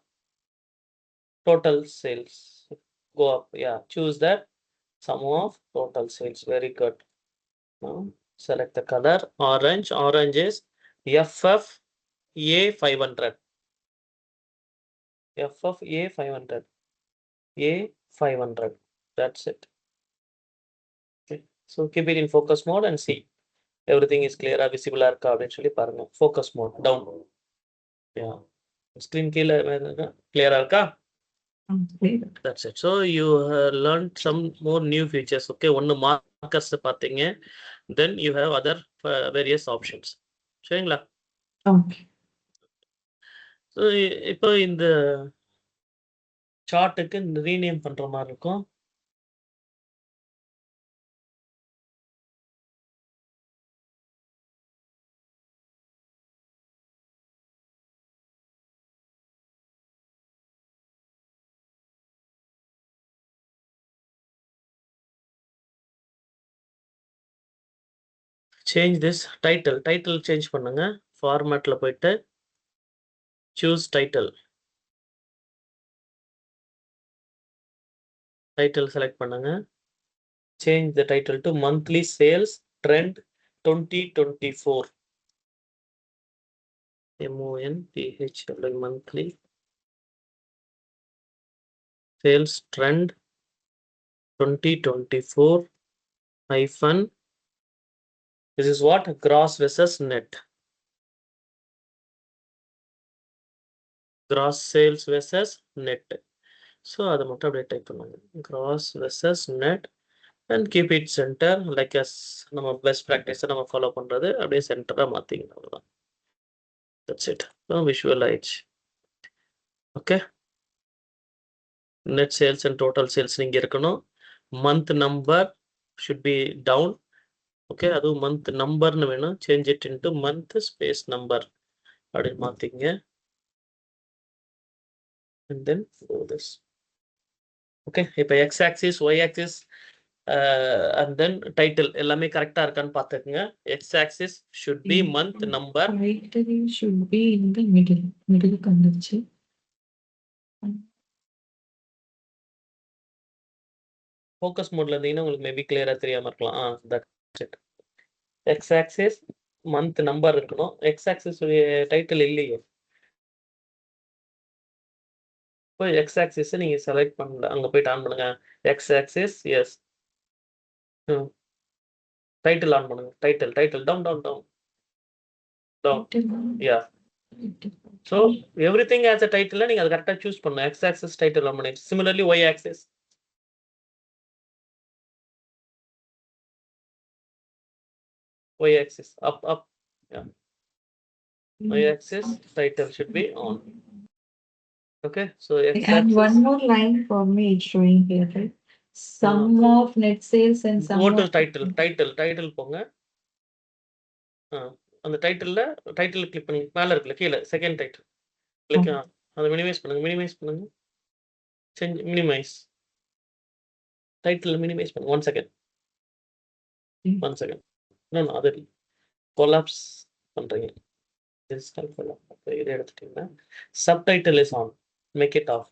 total sales. Go up. Yeah, choose that sum of total sales. Very good. Now select the color orange. Orange is FFA500. FFA500. A500. That's it. Okay. So keep it in focus mode and see everything is clear. Visible இருக்கா அப்படின்னு சொல்லி பாருங்க. Focus mode down. Yeah. Screen clear இருக்கா? That's it. So you learned some more new features. Okay, one markers பாத்தீங்க. Then you have other various options. சரிங்களா? Okay. So இப்போ இந்த சார்ட்டுக்கு rename பண்ற மாதிரி இருக்கும். Change this title. Title change பண்ணுங்க. ஃபார்மேட்ல போயிட்டு சூஸ் டைட்டில். டைட்டில் செலக்ட் பண்ணுங்க. Change the title to monthly sales trend 2024. MONTH monthly sales trend 2024 hyphen. This is what? Gross versus net. Gross sales versus net. So அதை மட்டும் அப்படியே type பண்ணுங்க. Gross versus net and keep it center like as நம்ம best ப்ராக்டிஸை நம்ம follow பண்றது அப்படியே சென்டரா மாத்திக்கணும். அவ்வளவுதான். That's it. Now visualize. Okay. Net sales and total sales நீங்க இருக்கணும். Month number should be down. Okay, அது month number னு வேணும். Change it into month space number. அப்படின்னு மாத்திங்க. And then do this. Okay, இப்போ x axis, y axis and then title எல்லாமே கரெக்டா இருக்கான்னு பார்த்துக்கங்க. X axis should be month number. Title should be in the middle. Middle வந்துருச்சு. Focus mode ல இருந்தீங்கன்னா உங்களுக்கு மேபி கிளியரா தெரியாம இருக்கலாம். That's it. X axis month number இருக்கணும். X axis டைட்டில் இல்லையே. இப்போ X axis நீங்க செலக்ட் பண்ணல. அங்க போயிட்டு ஆன் பண்ணுங்க. X axis yes. Title on பண்ணுங்க. டைட்டில் down. Yeah. So everything has a title நீங்க அது கரெக்ட்டா சூஸ் பண்ணனும். X axis title ஆன் பண்ணி. Similarly Y axis. Y axis up. Yeah. Y axis title should be on. Okay, so X And axis. one more line for me it's showing here, right? Sum of net sales and sum Go to of title போங்க. அந்த டைட்டில்ல click பண்ணி மேல இருக்குல கீழ second title click அதை minimise பண்ணுங்க. Change minimise title minimise பண்ணுங்க. 1 second. No அது கொலாப்ஸ் பண்றீங்க. This கொலாப் இதை எடுத்துட்டீங்கன்னா subtitle is on. Make it off.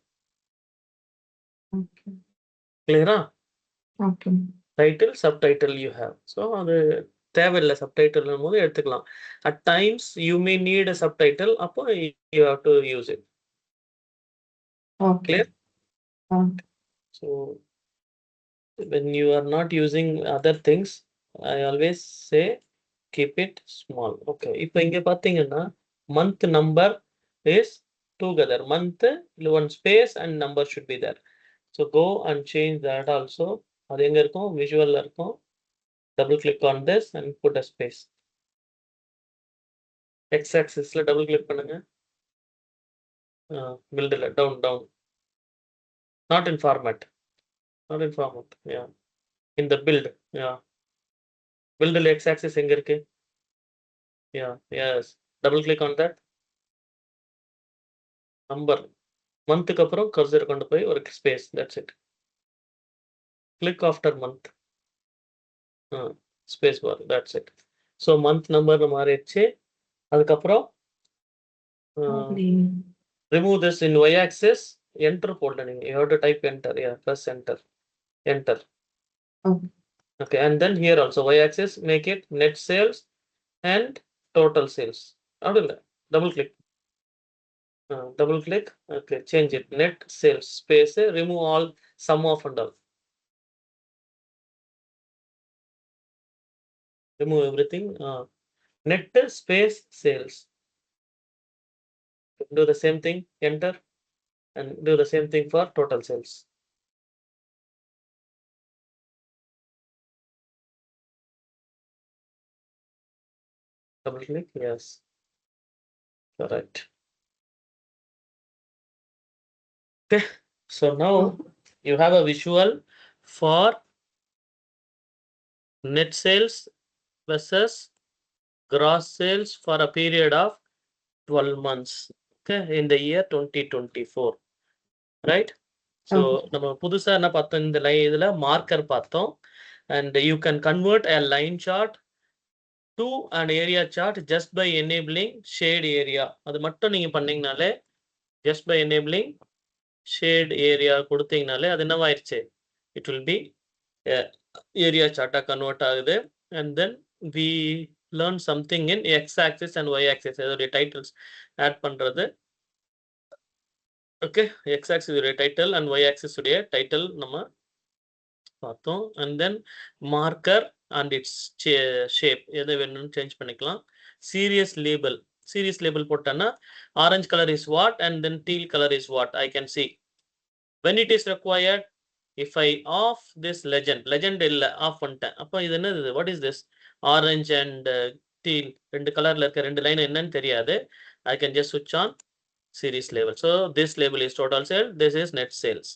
Okay. கிளியரா? Okay. Title subtitle you have. So அது தேவையில்லை சப்டைட்டில் போது எடுத்துக்கலாம். At times you may need a subtitle. அப்போ you have to use it. Okay. Clear? Okay. So when you are not using other things, I always say keep it small. Okay, இப்போ இங்க பாத்தீங்கன்னா month number is together. Month one space and number should be there. So go and change that also. அது எங்க இருக்கும்? Visual இருக்கும். Double click on this and put a space. X axis ல double click பண்ணுங்க. Build down. Not in format. Yeah. In the build. Yeah. Build X axis எங்க இருக்கு? Yeah. Yes. Double click on that. Number. Month க்கு அப்புறம் cursor கொண்டு போய் ஒரு space. That's it. Click after month. Space bar. That's it. So month number மாறிடுச்சு. அதுக்கப்புறம் remove this in Y axis. Enter போடணும் நீங்க. You have to type enter. Yeah. Press enter. Okay. And then here also Y axis make it net sales and total sales. அப்படில்ல. Double click. Okay, change it. Net sales space. Remove all sum of and all. Remove everything. Net space sales. Do the same thing. Enter and do the same thing for total sales. Double click. Yes. Correct. Okay. So now you have a visual for net sales versus gross sales for a period of 12 months. Okay, in the year 2024. Right? So நம்ம புதுசா என்ன பார்த்தோம்? இந்த இதுல marker பார்த்தோம். And you can convert a line chart to an area chart just by enabling shade area. அது மட்டும் நீங்க பண்ணீங்கனாலே just by enabling shade area கொடுத்தீங்கனாலே அது என்னவாயிருச்சு? It will be area chart convert ஆகுது. And then we learn something in X axis and Y axis. அதோட titles add பண்றது. Okay, X axis உடைய title and Y axis உடைய title நம்ம பார்த்தோம். And then marker and its shape எதை வேணும்னு change பண்ணிக்கலாம். Series label போட்டேன்னா orange color is what and then teal color is what I can see. When it is required, if I off this legend இல்ல of பண்ணிட்டேன். அப்போ இது என்னது? What is this? Orange and teal ரெண்டு கலர்ல இருக்க ரெண்டு லைன் என்னன்னு தெரியாது. I can just switch on series label. So this label is total sale, this is net sales.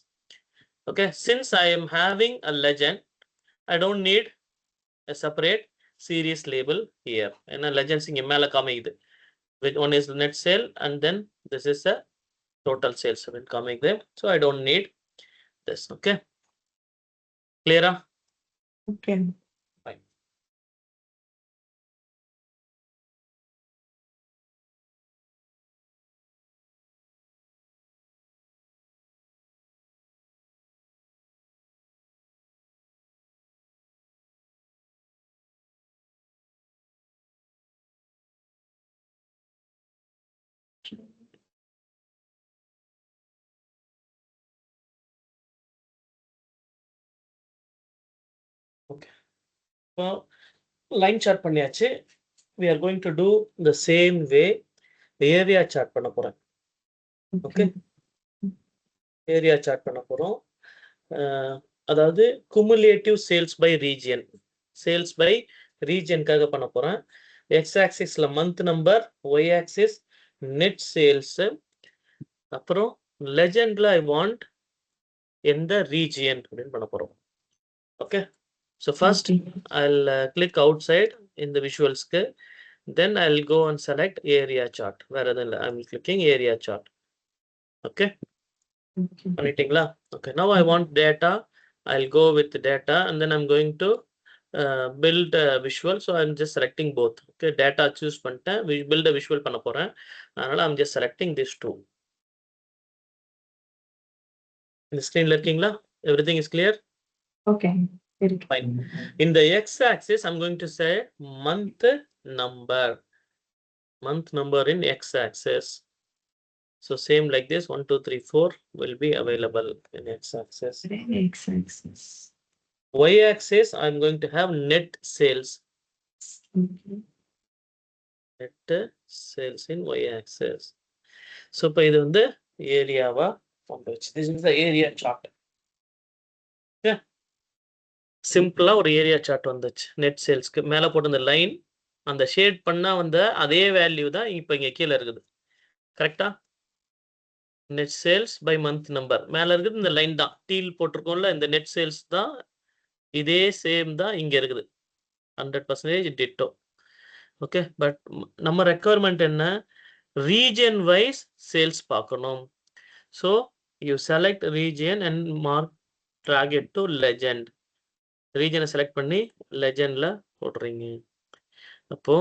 Okay, since I am having a legend, I don't need a separate series label here. And a legend இங்க மேல காமிக்குது. Which one is the net sale and then this is a total sales when coming there. So I don't need this. Okay, clear? Okay. Fine. Okay. Well, line chart பண்ணியாச்சு. We are going to do the same way area chart பண்ண போறேன். Okay. Area chart பண்ண போறோம். அதாவது cumulative sales by region. Sales by region காக பண்ண போறேன். X axisல month number, Y axis net sales. அப்புறம் legendல I want எந்த region அப்படின்னு பண்ண போறோம். Okay. So first I'll click outside in the visuals. Then I'll go and select area chart. Rather than I'm clicking area chart. Okay. பண்ணிட்டீங்களா? Okay. Now I want data. I'll go with data and then I'm going to build a visual. So I'm just selecting both. Okay. Data choose பண்ணிட்டேன். Build a visual பண்ண போறேன். அதனால I'm just selecting this two. இந்த screenல இருக்கீங்களா? Everything is clear? Okay. Fine. In the x-axis, I'm going to say month number. Month number in x-axis. So same like this, 1, 2, 3, 4 will be available in x-axis. X-axis. Y-axis, I'm going to have net sales. Okay. Net sales in y-axis. So இப்போ இது வந்து ஏரியாவா வந்துருச்சு. This is the area chart. Okay. சிம்பிளா ஒரு area chart வந்துச்சு net சேல்ஸ்க்கு. மேல போட்டு இந்த லைன் அந்த ஷேட் பண்ணா வந்த அதே வேல்யூ தான் இப்போ இங்க கீழே இருக்குது. கரெக்டா? Net sales by month number மேல இருக்குது இந்த லைன் தான். டீல் போட்டிருக்கோம்ல இந்த நெட் சேல்ஸ் தான் இதே சேம் தான் இங்க இருக்குது. 100% டிட்டோ. ஓகே, பட் நம்ம ரெக்குவயர்மெண்ட் என்ன? ரீஜன் வைஸ் சேல்ஸ் பார்க்கணும். So you select region and mark drag it to legend. ரீஜனை செலக்ட் பண்ணி லெஜெண்ட்ல போடுறீங்க. அப்போ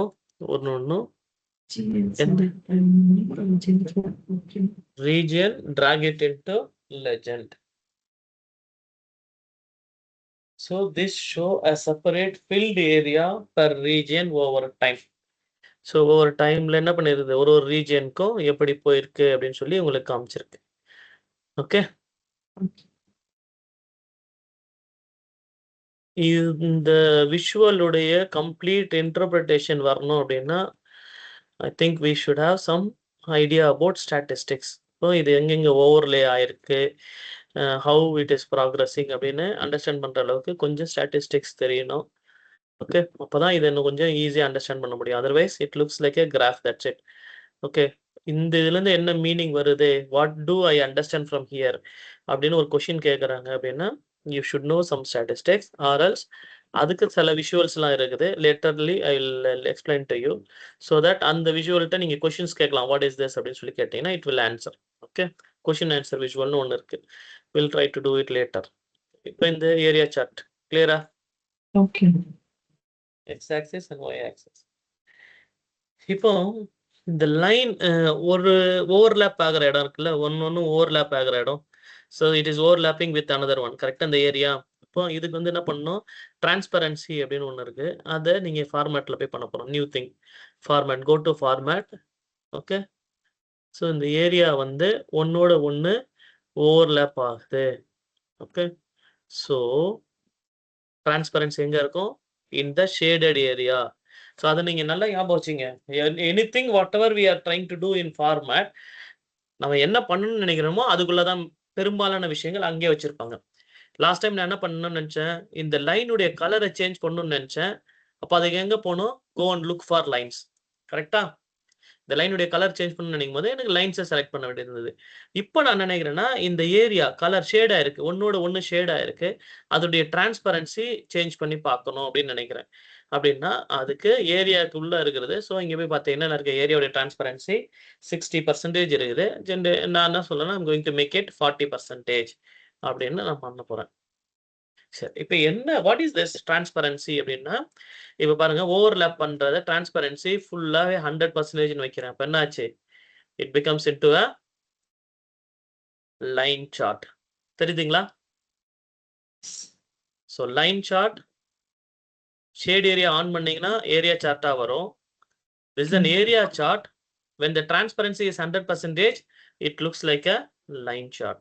ஒன்னு region, drag it into legend. So this show a separate filled area per region over time. So over time என்ன பண்ணிருது ஒரு ஒரு ரீஜனுக்கும் எப்படி போயிருக்கு அப்படின்னு சொல்லி உங்களுக்கு காமிச்சிருக்கு. ஓகே, இந்த விஷுவலுடைய கம்ப்ளீட் இன்டர்பிரிட்டேஷன் வரணும் அப்படின்னா I think we should have some idea about statistics. So இது எங்கெங்க ஓவர்லே ஆயிருக்கு, ஹவு இட் இஸ் ப்ராக்ரஸிங் அப்படின்னு அண்டர்ஸ்டாண்ட் பண்ணுற அளவுக்கு கொஞ்சம் ஸ்டாட்டிஸ்டிக்ஸ் தெரியணும். ஓகே, அப்போ தான் இதை இன்னும் கொஞ்சம் ஈஸியாக அண்டர்ஸ்டாண்ட் பண்ண முடியும். Otherwise it looks like a graph, that's it. Okay, இந்த இதுலேருந்து என்ன மீனிங் வருது, what do I understand from here அப்படின்னு ஒரு கொஷின் கேட்குறாங்க அப்படின்னா you should know some statistics or else அதுக்கு சில விஷுவல்ஸ்லாம் இருக்குது. Latterly I will explain to you so that அந்த விஷுவல்கிட்ட நீங்கள் கொஷின்ஸ் கேட்கலாம், வாட் இஸ் திஸ் அப்படின்னு சொல்லி கேட்டிங்கன்னா it will answer. Okay, question answer விஷுவல்னு ஒன்று இருக்குது. Will try to do it later. இப்போ இந்த ஏரியா சார்ட் கிளியரா? Okay. X axis and Y axis. இப்போ இந்த லைன் ஒரு ஓவர்லேப் ஆகிற இடம் இருக்குல்ல, ஒன்று ஓவர்லேப் ஆகிற இடம். So it is overlapping with another one. கரெக்டாக இந்த ஏரியா. இப்போ இதுக்கு வந்து என்ன பண்ணணும், டிரான்ஸ்பரன்சி அப்படின்னு ஒன்று இருக்குது. அதை நீங்கள் ஃபார்மேட்டில் போய் பண்ண போகிறோம். New thing, format, go to format. Okay, so இந்த ஏரியா வந்து ஒன்னோட ஒன்று ஓவர்லேப் ஆகுது. ஓகே, ஸோ டிரான்ஸ்பரன்சி எங்கே இருக்கும்? In the shaded area. So அதை நீங்கள் நல்லா ஞாபகம் வச்சுங்க. Anything whatever we are trying to do in format, நம்ம என்ன பண்ணணும்னு நினைக்கிறோமோ அதுக்குள்ளதான் பெரும்பாலான விஷயங்கள் அங்கே வச்சிருப்பாங்க. லாஸ்ட் டைம் நான் என்ன பண்ணணும்னு நினைச்சேன், இந்த லைனுடைய கலரை சேஞ்ச் பண்ணணும்னு நினைச்சேன். அப்போ அதுக்கு எங்கே போகணும்? Go and look for lines. கரெக்டா? இந்த லைனுடைய கலர் சேஞ்ச் பண்ண நினைக்கும் போது எனக்கு லைன்ஸை செலக்ட் பண்ண வேண்டியது இருந்தது. இப்போ நான் நினைக்கிறேன்னா இந்த ஏரியா கலர் ஷேட் ஆயிருக்கு, ஒன்னோட ஒன்று ஷேட் ஆயிருக்கு, அதோடைய டிரான்ஸ்பரன்சி சேஞ்ச் பண்ணி பார்க்கணும் அப்படின்னு நினைக்கிறேன். அப்படின்னா அதுக்கு ஏரியாவுக்கு உள்ள இருக்கிறது. ஸோ இங்கே போய் பார்த்தீங்கன்னா இருக்க ஏரியாவுடைய டிரான்ஸ்பரன்சி 60% இருக்குது. நான் என்ன சொல்லணும்னா I'm going to make it 40% அப்படின்னு நான் பண்ண போறேன். சரி, இப்போ என்ன வாட் இஸ் திஸ் டிரான்ஸ்பரன்சி அப்படின்னா, இப்போ பாருங்க ஓவர்லேப் பண்றத டிரான்ஸ்பரன்சி ஃபுல்லாவே 100% வைக்கிறேன். அப்ப என்னாச்சு, it becomes into a line chart. தெரியுதுங்களா? So line chart shade area on பண்ணீங்கன்னா ஏரியா சார்ட்டா வரும். This an area chart when the transparency is 100%, it looks like a line chart.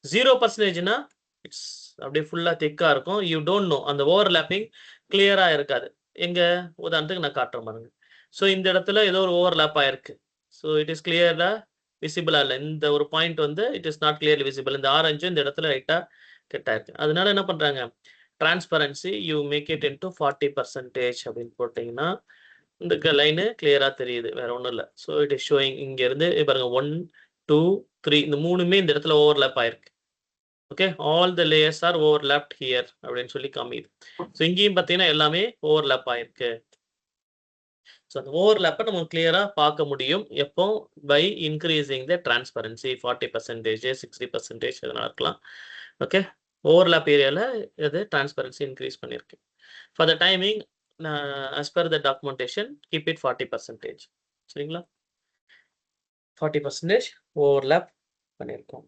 0% னா இட்ஸ் அப்படியே ஃபுல்லா திக்கா இருக்கும். யூ டோன்ட் நோ, அந்த ஓவர்லேப்பிங் கிளியரா இருக்காது. எங்க உதாரணத்துக்கு நான் காட்டுறேன் பாருங்க. ஸோ இந்த இடத்துல ஏதோ ஒரு ஓவர்லேப் ஆயிருக்கு. ஸோ இட் இஸ் கிளியரா விசிபிளா இல்லை. இந்த ஒரு பாயிண்ட் வந்து it is not clearly visible. இந்த ஆரஞ்சு இந்த இடத்துல ரைட்டா கட் ஆயிருக்கு. அதனால என்ன பண்றாங்க, transparency you make it into 40% அப்படின்னு போட்டீங்கன்னா இந்த லைனு கிளியரா தெரியுது, வேற ஒன்றும் இல்லை. ஸோ இட் இஸ் ஷோயிங் இங்க இருந்து பாருங்க 1 2 3 இந்த மூணுமே இந்த இடத்துல ஓவர்லேப் ஆயிருக்கு. Okay, all the layers are overlapped here அப்படின்னு சொல்லி காமிக்குது. ஸோ இங்கேயும் பார்த்தீங்கன்னா எல்லாமே ஓவர்லேப் ஆயிருக்கு. ஸோ அந்த ஓவர்லேப்பை நம்ம கிளியரா பார்க்க முடியும் எப்போ, பை இன்க்ரீசிங் த டிரான்ஸ்பரன்சி 40% 60% எதனா இருக்கலாம். ஓகே, ஓவர்லேப் ஏரியாவில் இது டிரான்ஸ்பரன்சி இன்க்ரீஸ் பண்ணியிருக்கு. For the timing as per the documentation keep it 40%. சரிங்களா? 40% ஓவர்லேப் பண்ணியிருக்கோம்.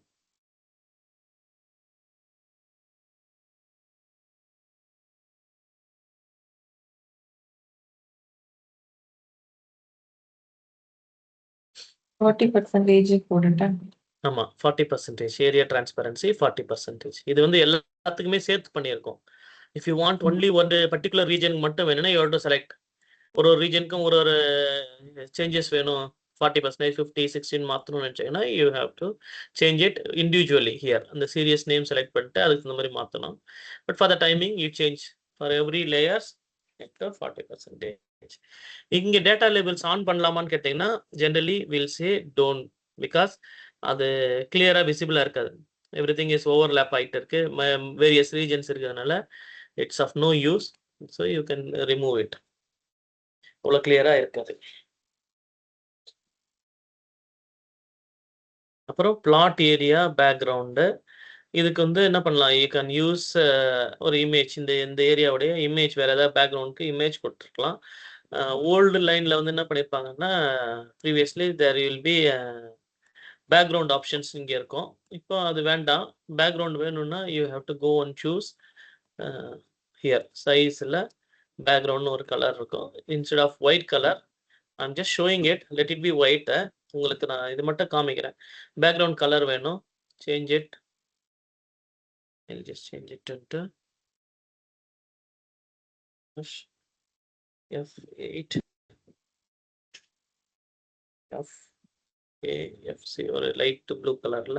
போட்டுட்டேன். ஆமா, 40% ஏரியா டிரான்ஸ்பரன்சி 40%. இது வந்து எல்லாத்துக்குமே சேர்த்து பண்ணியிருக்கோம். இஃப் யூ வாண்ட் ஒன்லி ஒரு பர்டிகுலர் ரீஜனுக்கு மட்டும் வேணும்னா யூ ஹேவ் டு செலக்ட். ஒரு ரீஜனுக்கும் ஒரு சேஞ்சஸ் வேணும், 40% 50 16 மாற்றணும்னு நினச்சிங்கன்னா you have to change it individually here. அந்த சீரியஸ் நேம் செலக்ட் பண்ணிட்டு அதுக்கு இந்த மாதிரி மாற்றணும். But for the timing you change for every layers 40%. இங்கே டேட்டா லேபிள்ஸ் ஆன் பண்ணலாமான்னு கேட்டிங்கன்னா generally will say don't, because அது கிளியரா விசிபிளா இருக்காது. எவ்ரி திங் இஸ் ஓவர்லேப் ஆகிட்டு இருக்கு, வேரியஸ் ரீஜன்ஸ் இருக்கிறதுனால it's of no use. So you can remove it. அவ்வளோ கிளியரா இருக்காது. அப்புறம் பிளாட் ஏரியா பேக்ரவுண்டு, இதுக்கு வந்து என்ன பண்ணலாம், யூ கேன் யூஸ் ஒரு இமேஜ். இந்த ஏரியாவுடைய இமேஜ் வேறு ஏதாவது பேக்ரவுண்டுக்கு இமேஜ் கொடுத்துருக்கலாம். ஓல்டு லைனில் வந்து என்ன பண்ணியிருப்பாங்கன்னா previously there will be background options இங்கே இருக்கும். இப்போ அது வேண்டாம், பேக்ரவுண்ட் வேணும்னா you have to go and choose here. சைஸில் பேக்ரவுண்ட்னு ஒரு கலர் இருக்கும். Instead of white colour I'm just showing it, let it be white. உங்களுக்கு நான் இது மட்டும் காமிக்கிறேன். பேக்ரவுண்ட் கலர் வேணும், change it. I'll just change it into F8 FAFC ஒரு லைட் ப்ளூ கலர்ல.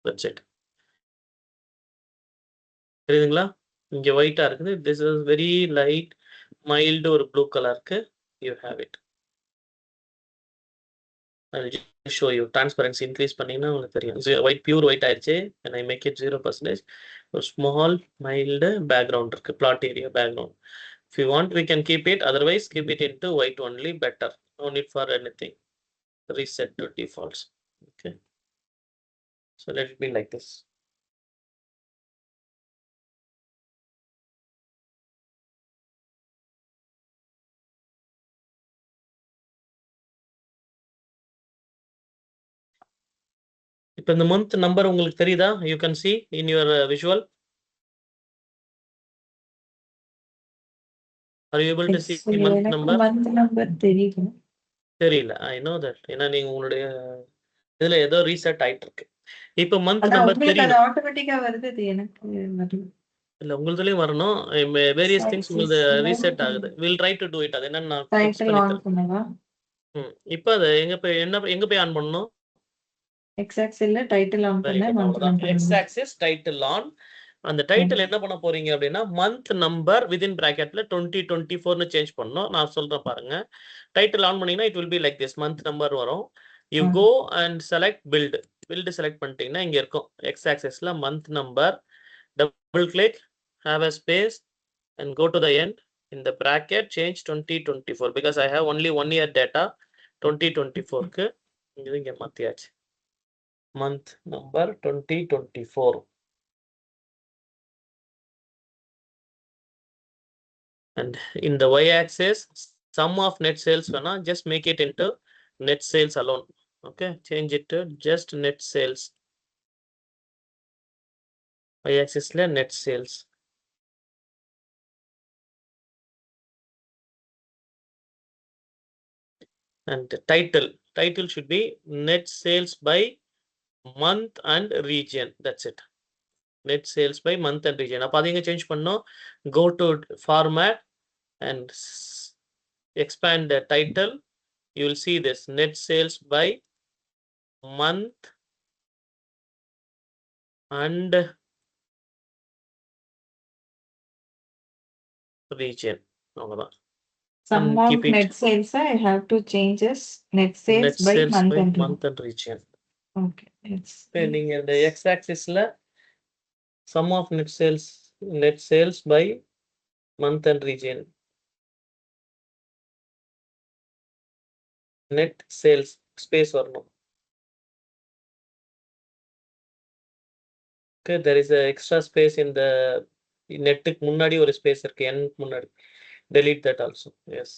That's it. தெரியுதுங்களா? இங்க ஒயிட்டா இருக்குது. This is very light mild ஒரு ப்ளூ கலருக்கு. You have it. I'll just show you. Transparency increase பண்ணீங்கன்னா உங்களுக்கு தெரியும். ஒயிட் பியூர் ஒயிட் ஆயிடுச்சு. and I make it 0%. ஒரு ஸ்மால் மைல்டு பேக்ரவுண்ட் இருக்கு, flat area background. If you want we can keep it, otherwise keep it into white only, better. No need for anything. Reset to defaults. Okay, so let it be like this. இப்போ இந்த month number உங்களுக்கு தெரியுதா? You can see in your visual. Are you able to see month number? month number தெரியல. I know that. ஏன்னா நீங்க உங்களுடைய இதுல ஏதோ ரீசெட் ஆயிட்டு இருக்கு. இப்போ month number தெரியும். அது ஆட்டோமேட்டிக்கா வருது, அது எனக்கு வரல. இல்ல உங்களுதுலயும் வரணும். வேரியஸ் திங்ஸ் உங்களுக்கு ரீசெட் ஆகுது. Will try to to it. அது என்னன்னு நான் டைட்டில் ஆன் பண்ணவா? இப்போ அது எங்க போய் ஆன் பண்ணனும்? எக்ஸ் ஆக்சிஸ்ல டைட்டில் ஆன் பண்ண, எக்ஸ் ஆக்சிஸ் டைட்டில் ஆன். அந்த டைட்டில் என்ன பண்ண போறீங்க அப்படின்னா மந்த் நம்பர் விதின் பிராக்கெட்ல 2024ன்னு சேஞ்ச் பண்ணணும். நான் சொல்றேன் பாருங்க. டைட்டில் ஆன் பண்ணீங்கன்னா it will be like this. Month number வரும். You go and select field. Field select பண்ணிட்டீங்கன்னா இங்க இருக்கும் எக்ஸ் ஆக்சஸ்ல month number. Double click, have a space and go to the end. In the bracket change 2024 because I have only 1 year data. 2024 க்கு இது இங்க மாத்தியாச்சு. month number 2024. And in the y axis sum of net sales வேணா just make it into net sales alone. Okay, change it to just net sales. Y axis ல net sales. And the title should be net sales by month and region. That's it. Net sales by month and region. அப்ப அதிங்க change பண்ணோம். Go to format and expand the title. You will see this net sales by month and region. அவ்வளவுதான். Sum And of keep it net sales, I have to change as net sales net by sales month by and month and region. Okay, it's இப்ப நீங்க இந்த x axis ல sum of net sales by month and region. Net sales space வரணும். Okay, there is a extra space in the நெட்டுக்கு முன்னாடி ஒரு space இருக்கு n முன்னாடி. Delete that also. Yes.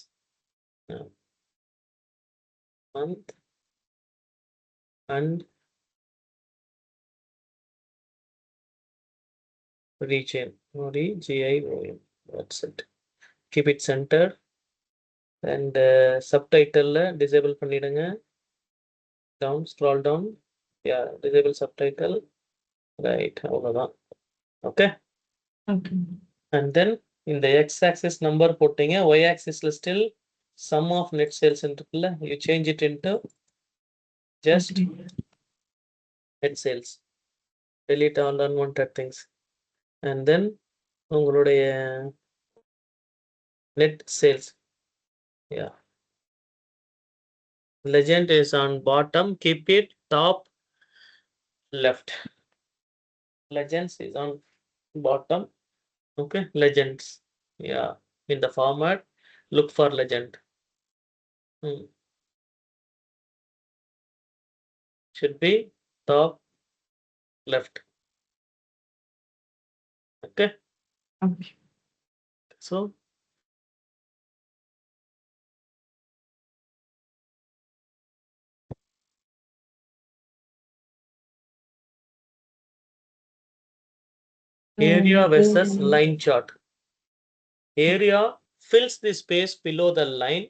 Month and region. region. That's it. Keep it centered. And subtitle disable பண்ணிடுங்க. Down, scroll down. Yeah, disable subtitle. Right, அவ்வளவுதான். Okay. okay. And then in the x-axis number போட்டீங்க, y-axisல still sum of net sales இருக்குல்ல, you change it into just Okay. net sales. Delete all unwanted things. And then உங்களுடைய net sales. Yeah. Legend is on bottom, keep it top left. Legends is on bottom. Okay, legends. Yeah, in the format, look for legend. Should be top left. Okay, Okay. so area versus line chart. Area fills the space below the line.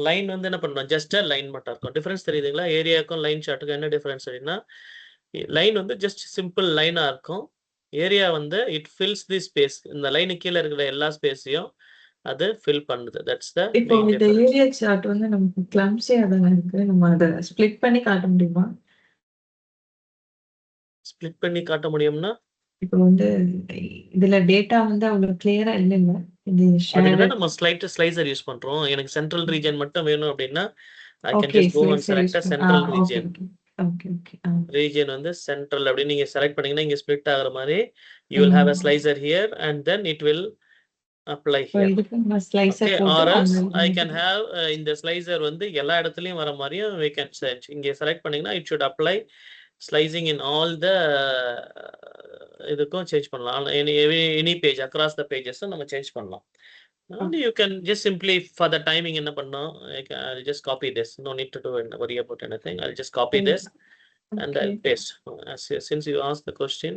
Line வந்து என்ன பண்ணணும், just line மட்டும் இருக்கும். Difference தெரியுதுங்களா? ஏரியாவுக்கும் line சார்ட்டுக்கும் என்ன difference அப்படின்னா, line வந்து just simple லைனா இருக்கும். ஏரியா வந்து இட் ஃபில்ஸ் தி ஸ்பேஸ். இந்த லைனுக்கு கீழே இருக்கிற எல்லா ஸ்பேஸையும் அது ஃபில் பண்ணுது. தட்ஸ் த இப்போ இந்த ஏரியா சார்ட் வந்து நமக்கு கிளம்ஸியா தானே இருக்கு. நம்ம அதை ஸ்ப்ளிட் பண்ணி காட்ட முடியுமா? ஸ்ப்ளிட் பண்ணி காட்ட முடியும்னா, இப்போ வந்து இதுல டேட்டா வந்து அவ்வளவு கிளியரா இல்லைங்க. அதுக்கு தான் நம்ம ஸ்லைசர் யூஸ் பண்றோம். எனக்கு சென்ட்ரல் ரீஜன் மட்டும் வேணும் அப்படின்னா I can Okay, just go and slicer select a use central okay, region. okay. Region வந்து central அப்படின்னு நீங்க செலக்ட் பண்ணீங்கன்னா இங்க ஸ்ப்ளிட் ஆகுற மாதிரி you will have a slicer here and then it will apply இப்போ here. இதுக்கு நம்ம ஸ்லைசர் Okay, போட்டு or else அந்த I can have இந்த slicer வந்து எல்லா இடத்துலயும் வர மாதிரியும் we can search. இங்க செலக்ட் பண்ணீங்கன்னா it should apply slicing in all the இதுக்கும் சேஞ்ச் பண்ணலாம். any page across the pages நம்ம சேஞ்ச் பண்ணலாம். And you can just simply for the timing என்ன பண்ணோம், I'll just copy this. No need to do worry about anything. I'll just copy this and I'll paste. Since you asked the question,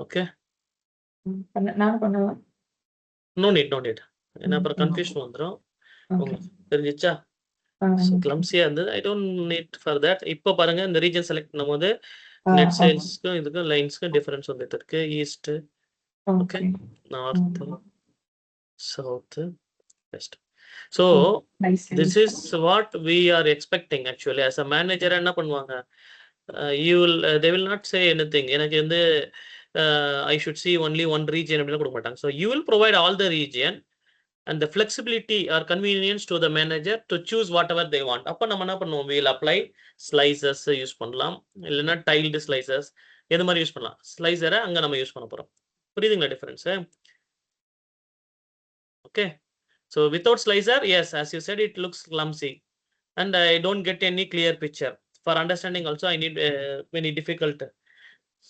okay. நான் பண்ணலாம். No need. ஏன்னா அப்புறம் confusion வந்துரும். உங்களுக்கு தெரிஞ்சிச்சா? கிளம்ஸியா இருந்தது. I don't need for that. இப்போ பாருங்க இந்த ரீஜன் செலக்ட் பண்ணும்போது நெட் சேல்ஸ்க்கும் இதுக்கும் லைன்ஸ்க்கும் டிஃபரன்ஸ் வந்துட்டு இருக்கு. East, okay, north, south, west. So this is what we are expecting actually as a manager. என்ன பண்ணுவாங்க, they will not say anything. எனக்கு வந்து I should see only one region அப்படிலாம் கொடுக்க மாட்டாங்க. So you will provide all the region and the flexibility or convenience to the manager to choose whatever they want. அப்ப நம்ம என்ன பண்ணுவோம், we will apply slices use பண்ணலாம், இல்லைன்னா tiled slices எது மாதிரி யூஸ் பண்ணலாம். ஸ்லைசரை அங்க நம்ம யூஸ் பண்ண போறோம். புரியுதுங்களா difference? Okay. So without slicer, yes, as you said, it looks clumsy and I don't get any clear picture. For understanding also, I need very difficult.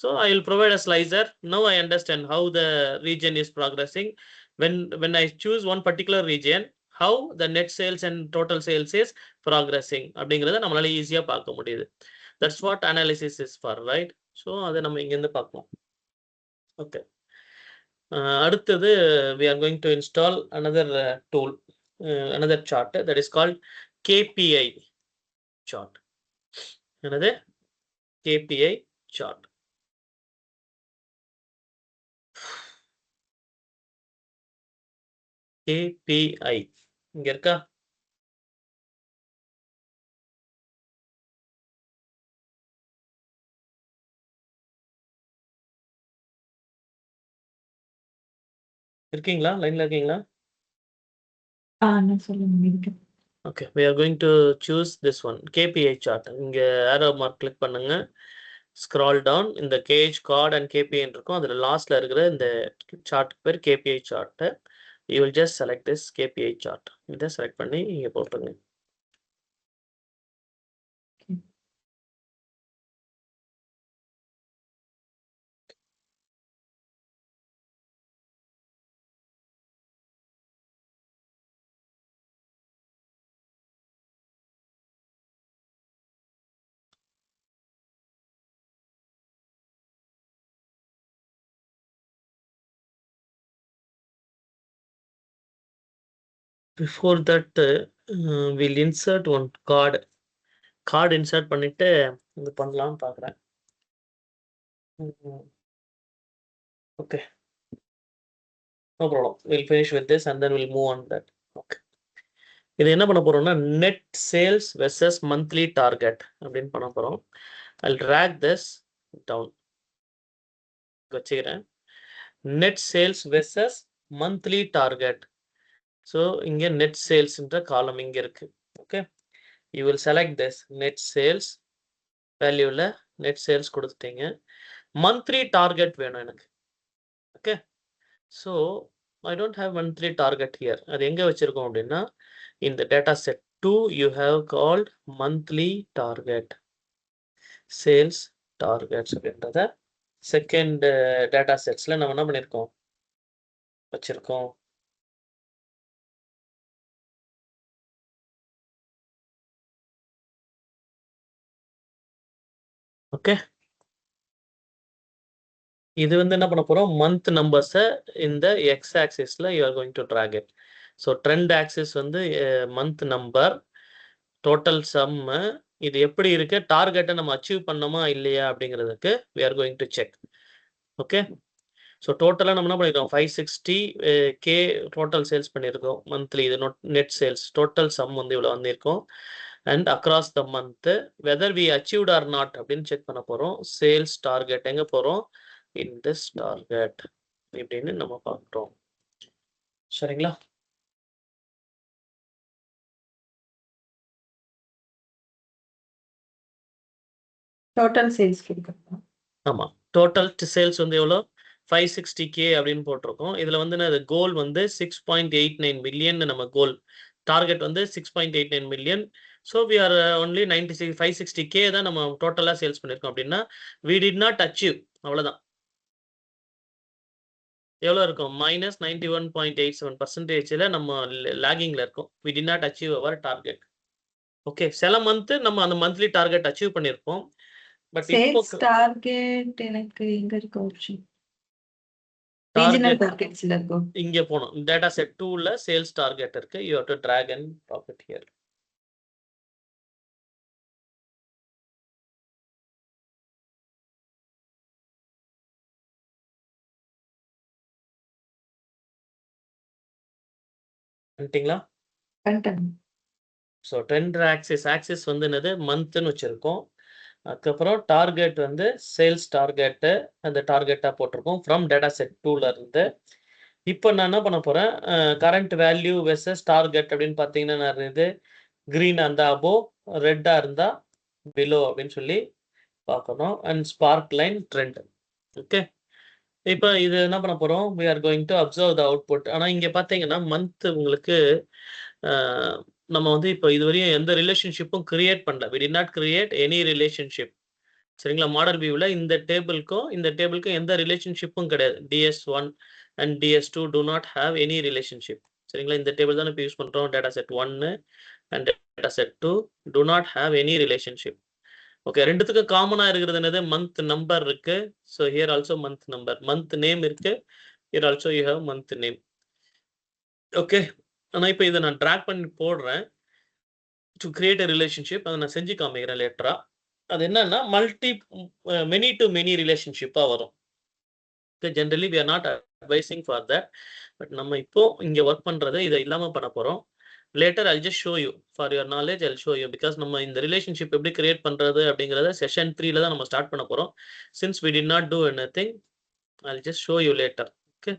So I will provide a slicer. Now I understand how the region is progressing. When I choose one particular region, how the net sales and total sales is progressing. அப்படிங்கறத நம்மளால ஈஸியா பார்க்க முடியுது. That's what analysis is for, right? So அதை நம்ம இங்க இருந்து பார்க்கலாம். Okay. அடுத்தது we are going to install another tool, another chart that is called KPI chart. என்னது? KPI chart. KPI இங்க இருக்கா? இருக்கீங்களா? லைன்ல இருக்கீங்களா? நான் சொல்லுங்க இருக்கேன். Okay, we are going to choose this one, KPI chart. இங்க arrow mark click பண்ணுங்க, scroll down, இந்த KH card and KPI இருக்கும், அதுல லாஸ்ட்ல இருக்கிற இந்த சார்ட் பேர் KPI chart. You will just select this KPI chart. இதை செலக்ட் பண்ணி இங்க போட்டுருங்க. Before that, we'll insert one card. Card insert பண்ணிட்டு இது பண்ணலாம்னு பார்க்குறேன். Okay. No problem. We'll finish with this and then we'll move on that. Okay. இது என்ன பண்ண போறோம்னா net sales versus monthly target அப்படின்னு பண்ண போறோம். I'll drag this down. வச்சுக்கிறேன். Net sales versus monthly target. So இங்க net sales என்ற காலம் இங்க இருக்கு. Okay. You will select this net sales வேல்யூல net sales கொடுத்துட்டீங்க. Monthly target வேணும் எனக்கு. Okay. So I don't have monthly target here. அது எங்க வச்சிருக்கோம் அப்படின்னா in the data set 2 you have called monthly target, sales targets அப்படின்றத செகண்ட் டேட்டா செட்ஸ்ல நம்ம என்ன பண்ணிருக்கோம் வச்சிருக்கோம். ஓகே, இது வந்து என்ன பண்ண போறோம், மந்த் நம்பர்ஸை இந்த எக்ஸ் ஆக்சிஸ்ல you are going to drag it. So trend axis வந்து மந்த் நம்பர், டோட்டல் சம், இது எப்படி இருக்கு, டார்கெட்டை நம்ம அச்சீவ் பண்ணோமா இல்லையா அப்படிங்கிறதுக்கு we are going to check. Okay, so டோட்டலாக நம்ம என்ன பண்ணிருக்கோம் 560K டோட்டல் சேல்ஸ் பண்ணியிருக்கோம் மந்த்லி. இது நெட் சேல்ஸ் டோட்டல் சம் வந்து இவ்வளோ வந்திருக்கோம். And across the month whether we achieved or not அப்படின்னு செக் பண்ண போகிறோம். சேல்ஸ் டார்கெட் எங்கே போகிறோம், இன் திஸ் டார்கெட் இப்படின்னு நம்ம பார்க்குறோம். சரிங்களா? டோட்டல் சேல்ஸ் கொடுக்கணும். ஆமாம், டோட்டல் சேல்ஸ் வந்து எவ்வளோ 560K அப்படின்னு போட்டிருக்கோம். இதில் வந்து கோல் வந்து 6.89 மில்லியன் நம்ம கோல், டார்கெட் வந்து 6.89 million. So we are only 560K தான் நம்ம டோட்டலாக சேல்ஸ் பண்ணியிருக்கோம். அப்படின்னா வி டிட் நாட் அச்சீவ், அவ்வளோதான். எவ்வளோ இருக்கும், -91.87% நம்ம லேகிங்ல இருக்கும். We did not achieve our target. Okay, சில மந்த் நம்ம அந்த மந்த்லி டார்கெட் அச்சீவ் பண்ணியிருப்போம். பட் சேல்ஸ் டார்கெட் எனக்கு எங்க இருக்கு ஆப்ஷன், ரீஜனல் டார்கெட்ஸ்ல இருக்கும். இங்க போணும், டேட்டா செட் 2ல சேல்ஸ் டார்கெட் இருக்கு. You have to drag and drop it here. பண்ணிட்டீங்களா? ஸோ ட்ரெண்ட் ஆக்சிஸ் வந்து என்னது மந்த்னு வச்சிருக்கோம். அதுக்கப்புறம் டார்கெட் வந்து சேல்ஸ் டார்கெட்டு அந்த டார்கெட்டாக போட்டிருக்கோம் ஃப்ரம் டேட்டா செட் 2ல இருந்து. இப்போ நான் என்ன பண்ண போகிறேன், கரண்ட் வேல்யூ வெர்சஸ் டார்கெட் அப்படின்னு பார்த்தீங்கன்னா நான் இது க்ரீனாக இருந்தால் அபோவ், ரெட்டாக இருந்தால் பிலோ அப்படின்னு சொல்லி பார்க்கணும். And spark line trend. Okay, இப்போ இது என்ன பண்ண போகிறோம், we are going to observe the output. ஆனால் இங்கே பார்த்தீங்கன்னா மந்த் உங்களுக்கு நம்ம வந்து இப்போ இதுவரையும் எந்த ரிலேஷன்ஷிப்பும் கிரியேட் பண்ணல. we did not create any relationship. சரிங்களா, மாடல் வியூவில் இந்த டேபிளுக்கும் எந்த ரிலேஷன்ஷிப்பும் கிடையாது. DS1 and DS2 do not have any relationship. சரிங்களா, இந்த டேபிள் தான் இப்போ யூஸ் பண்ணுறோம். Data set 1 and data set 2 do not have any relationship. Okay, ரெண்டுத்துக்கும் காமனாக இருக்கிறது என்னது, மந்த் நம்பர் இருக்கு. So here also month number, month name இருக்கு. Here also you have month name. Okay, ஆனால் இப்போ இதை நான் ட்ராக் பண்ணி போடுறேன் டு கிரியேட் அ ரிலேஷன்ஷிப். அதை நான் செஞ்சு காமிக்கிறேன் லேட்டரா. அது என்னன்னா மெனி டு மெனி ரிலேஷன்ஷிப்பாக வரும். Okay, generally we are not advising for that. But நம்ம இப்போ இங்கே ஒர்க் பண்ணுறதை இதை இல்லாமல் பண்ண போகிறோம். Later I'll just show you for your knowledge. I'll show you because நம்ம இந்த ரிலேஷன்ஷிப் எப்படி கிரியேட் பண்ணுறது அப்படிங்கிறத செஷன் 3ல தான் நம்ம ஸ்டார்ட் பண்ண போகிறோம். Since we did not do anything, I'll just show you later. Okay,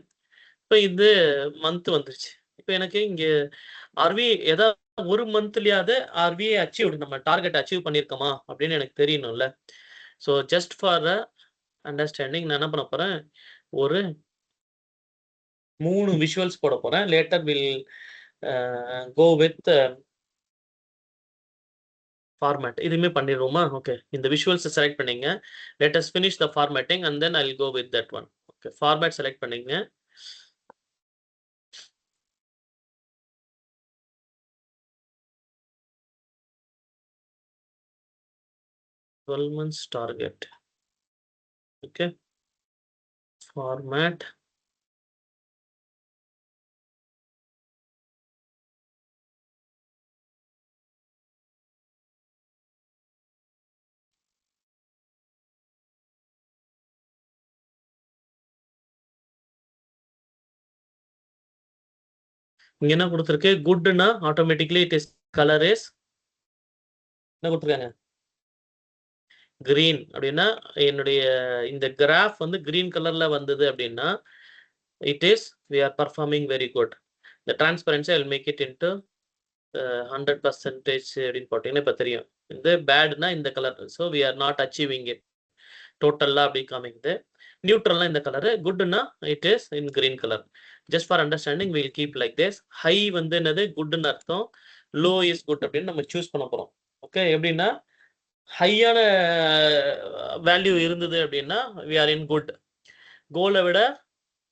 இப்போ இது மந்த் வந்துருச்சு. இப்போ எனக்கு இங்கே ஆர்வி ஏதாவது ஒரு மந்த்லயாவது ஆர்வி அச்சீவ், நம்ம டார்கெட் அச்சீவ் பண்ணியிருக்கோமா அப்படின்னு எனக்கு தெரியணும்ல. ஸோ ஜஸ்ட் ஃபார் அண்டர்ஸ்டாண்டிங் நான் என்ன பண்ண போகிறேன், ஒரு 3 விஷுவல்ஸ் போட போகிறேன். Later will go with format. இதுவுமே பண்ணிடுவோமா? ஓகே, இந்த விஷுவல்ஸை செலக்ட் பண்ணிங்க. Let us finish the formatting and then I will go with that one. Okay, format select பண்ணிங்க. Twelve months target. Okay, format. இங்க என்ன கொடுத்துருக்கு, குட்னா automatically it is colour is என்ன கொடுத்துருக்காங்க, கிரீன். அப்படின்னா என்னுடைய இந்த கிராஃப் வந்து கிரீன் கலர்ல வந்தது அப்படின்னா it is we are performing very good. The transparency I will make it into 100% அப்படின்னு போட்டீங்கன்னா இப்போ தெரியும். இந்த பேட்னா இந்த colour, so we are not achieving it. டோட்டலாக அப்படி காமிக்குது. நியூட்ரல்னா இந்த கலரு, குட்னா it is in green colour. Just for understanding will keep like this. High வந்து என்னது, குட்னு அர்த்தம். லோ இஸ் குட் அப்படின்னு நம்ம சூஸ் பண்ண போகிறோம். ஓகே, எப்படின்னா ஹையான வேல்யூ இருந்தது அப்படின்னா வி ஆர் இன் குட். கோலை விட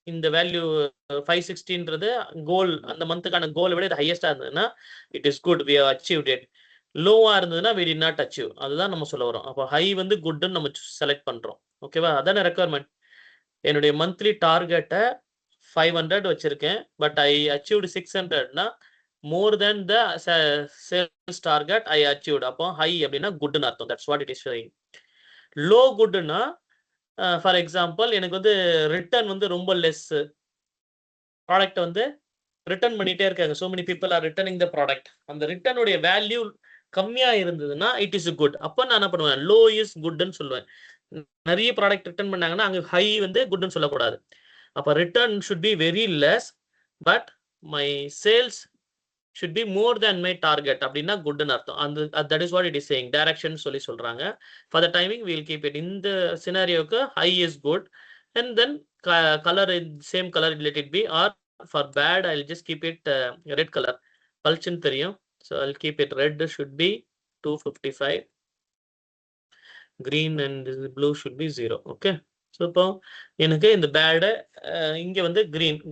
இந்த வேல்யூ 560ன்றது கோல், அந்த மந்த்துக்கான கோலை விட இது ஹையஸ்டாக இருந்ததுன்னா it is good, we have achieved it. லோவாக இருந்ததுன்னா வி டிட் நாட் அச்சீவ். அதுதான் நம்ம சொல்ல வரோம். அப்போ ஹை வந்து குட்னு நம்ம செலக்ட் பண்ணுறோம். ஓகேவா, அதான ரெக்குவயர்மெண்ட். என்னுடைய மந்த்லி டார்கெட்டை 500 வச்சிருக்கேன், பட் ஐ அச்சீவ்டு 600னா more than the sales target I achieved. அப்போ ஹை அப்படின்னா குட்னு அர்த்தம். That's what it is showing. Low குட்னா ஃபார் எக்ஸாம்பிள் எனக்கு வந்து ரிட்டர்ன் வந்து ரொம்ப லெஸ், ப்ராடக்ட் வந்து ரிட்டர்ன் பண்ணிட்டே இருக்காங்க, so many people are returning the product. அந்த ரிட்டர்னுடைய வேல்யூ கம்மியா இருந்ததுன்னா இட் இஸ் குட். அப்போ நான் என்ன பண்ணுவேன், லோ இஸ் குட்னு சொல்லுவேன். நிறைய ப்ராடக்ட் ரிட்டர்ன் பண்ணாங்கன்னா அங்கே ஹை வந்து குட்னு சொல்லக்கூடாது. அப்போ return should be very less but my sales should be more than my target அப்படின்னா குட்னு அர்த்தம். அந்த that is what it is saying. Direction சொல்லி சொல்றாங்க. For the timing will keep it. இந்த சினாரியோக்கு high is good and then colour same colour let it be, or for bad I'll just keep it red color. பல்ச்சுன்னு தெரியும், so I'll keep it red should be 255, green and blue should be 0. okay, so இப்போ எனக்கு இந்த bad இங்க வந்து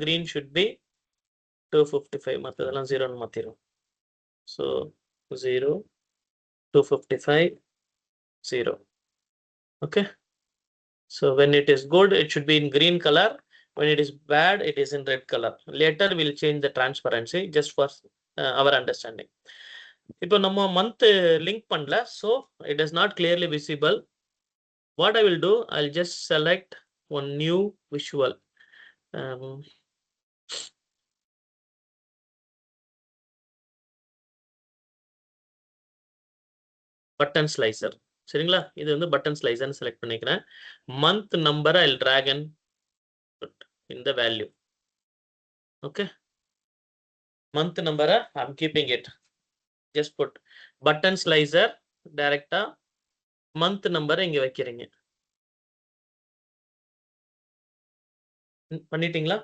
green should be 255, மற்றதெல்லாம் 0ன்னு மாத்திரும். so 0 255 0. okay, so when it is good it should be in green color, when it is bad it is in red color. Later we'll change the transparency just for our understanding. இப்போ நம்ம month link பண்ணல, so it is not clearly visible. What I will do, I'll just select one new visual. Button slicer. சரிங்களா? இது வந்து button ஸ்லைசர்னு select பண்ணிக்கிறேன். Month number I will drag and put in the value. Okay. Month number I'm keeping it. Just put button slicer direct month number இங்க வைக்கிறீங்க. பண்ணிட்டீங்களா?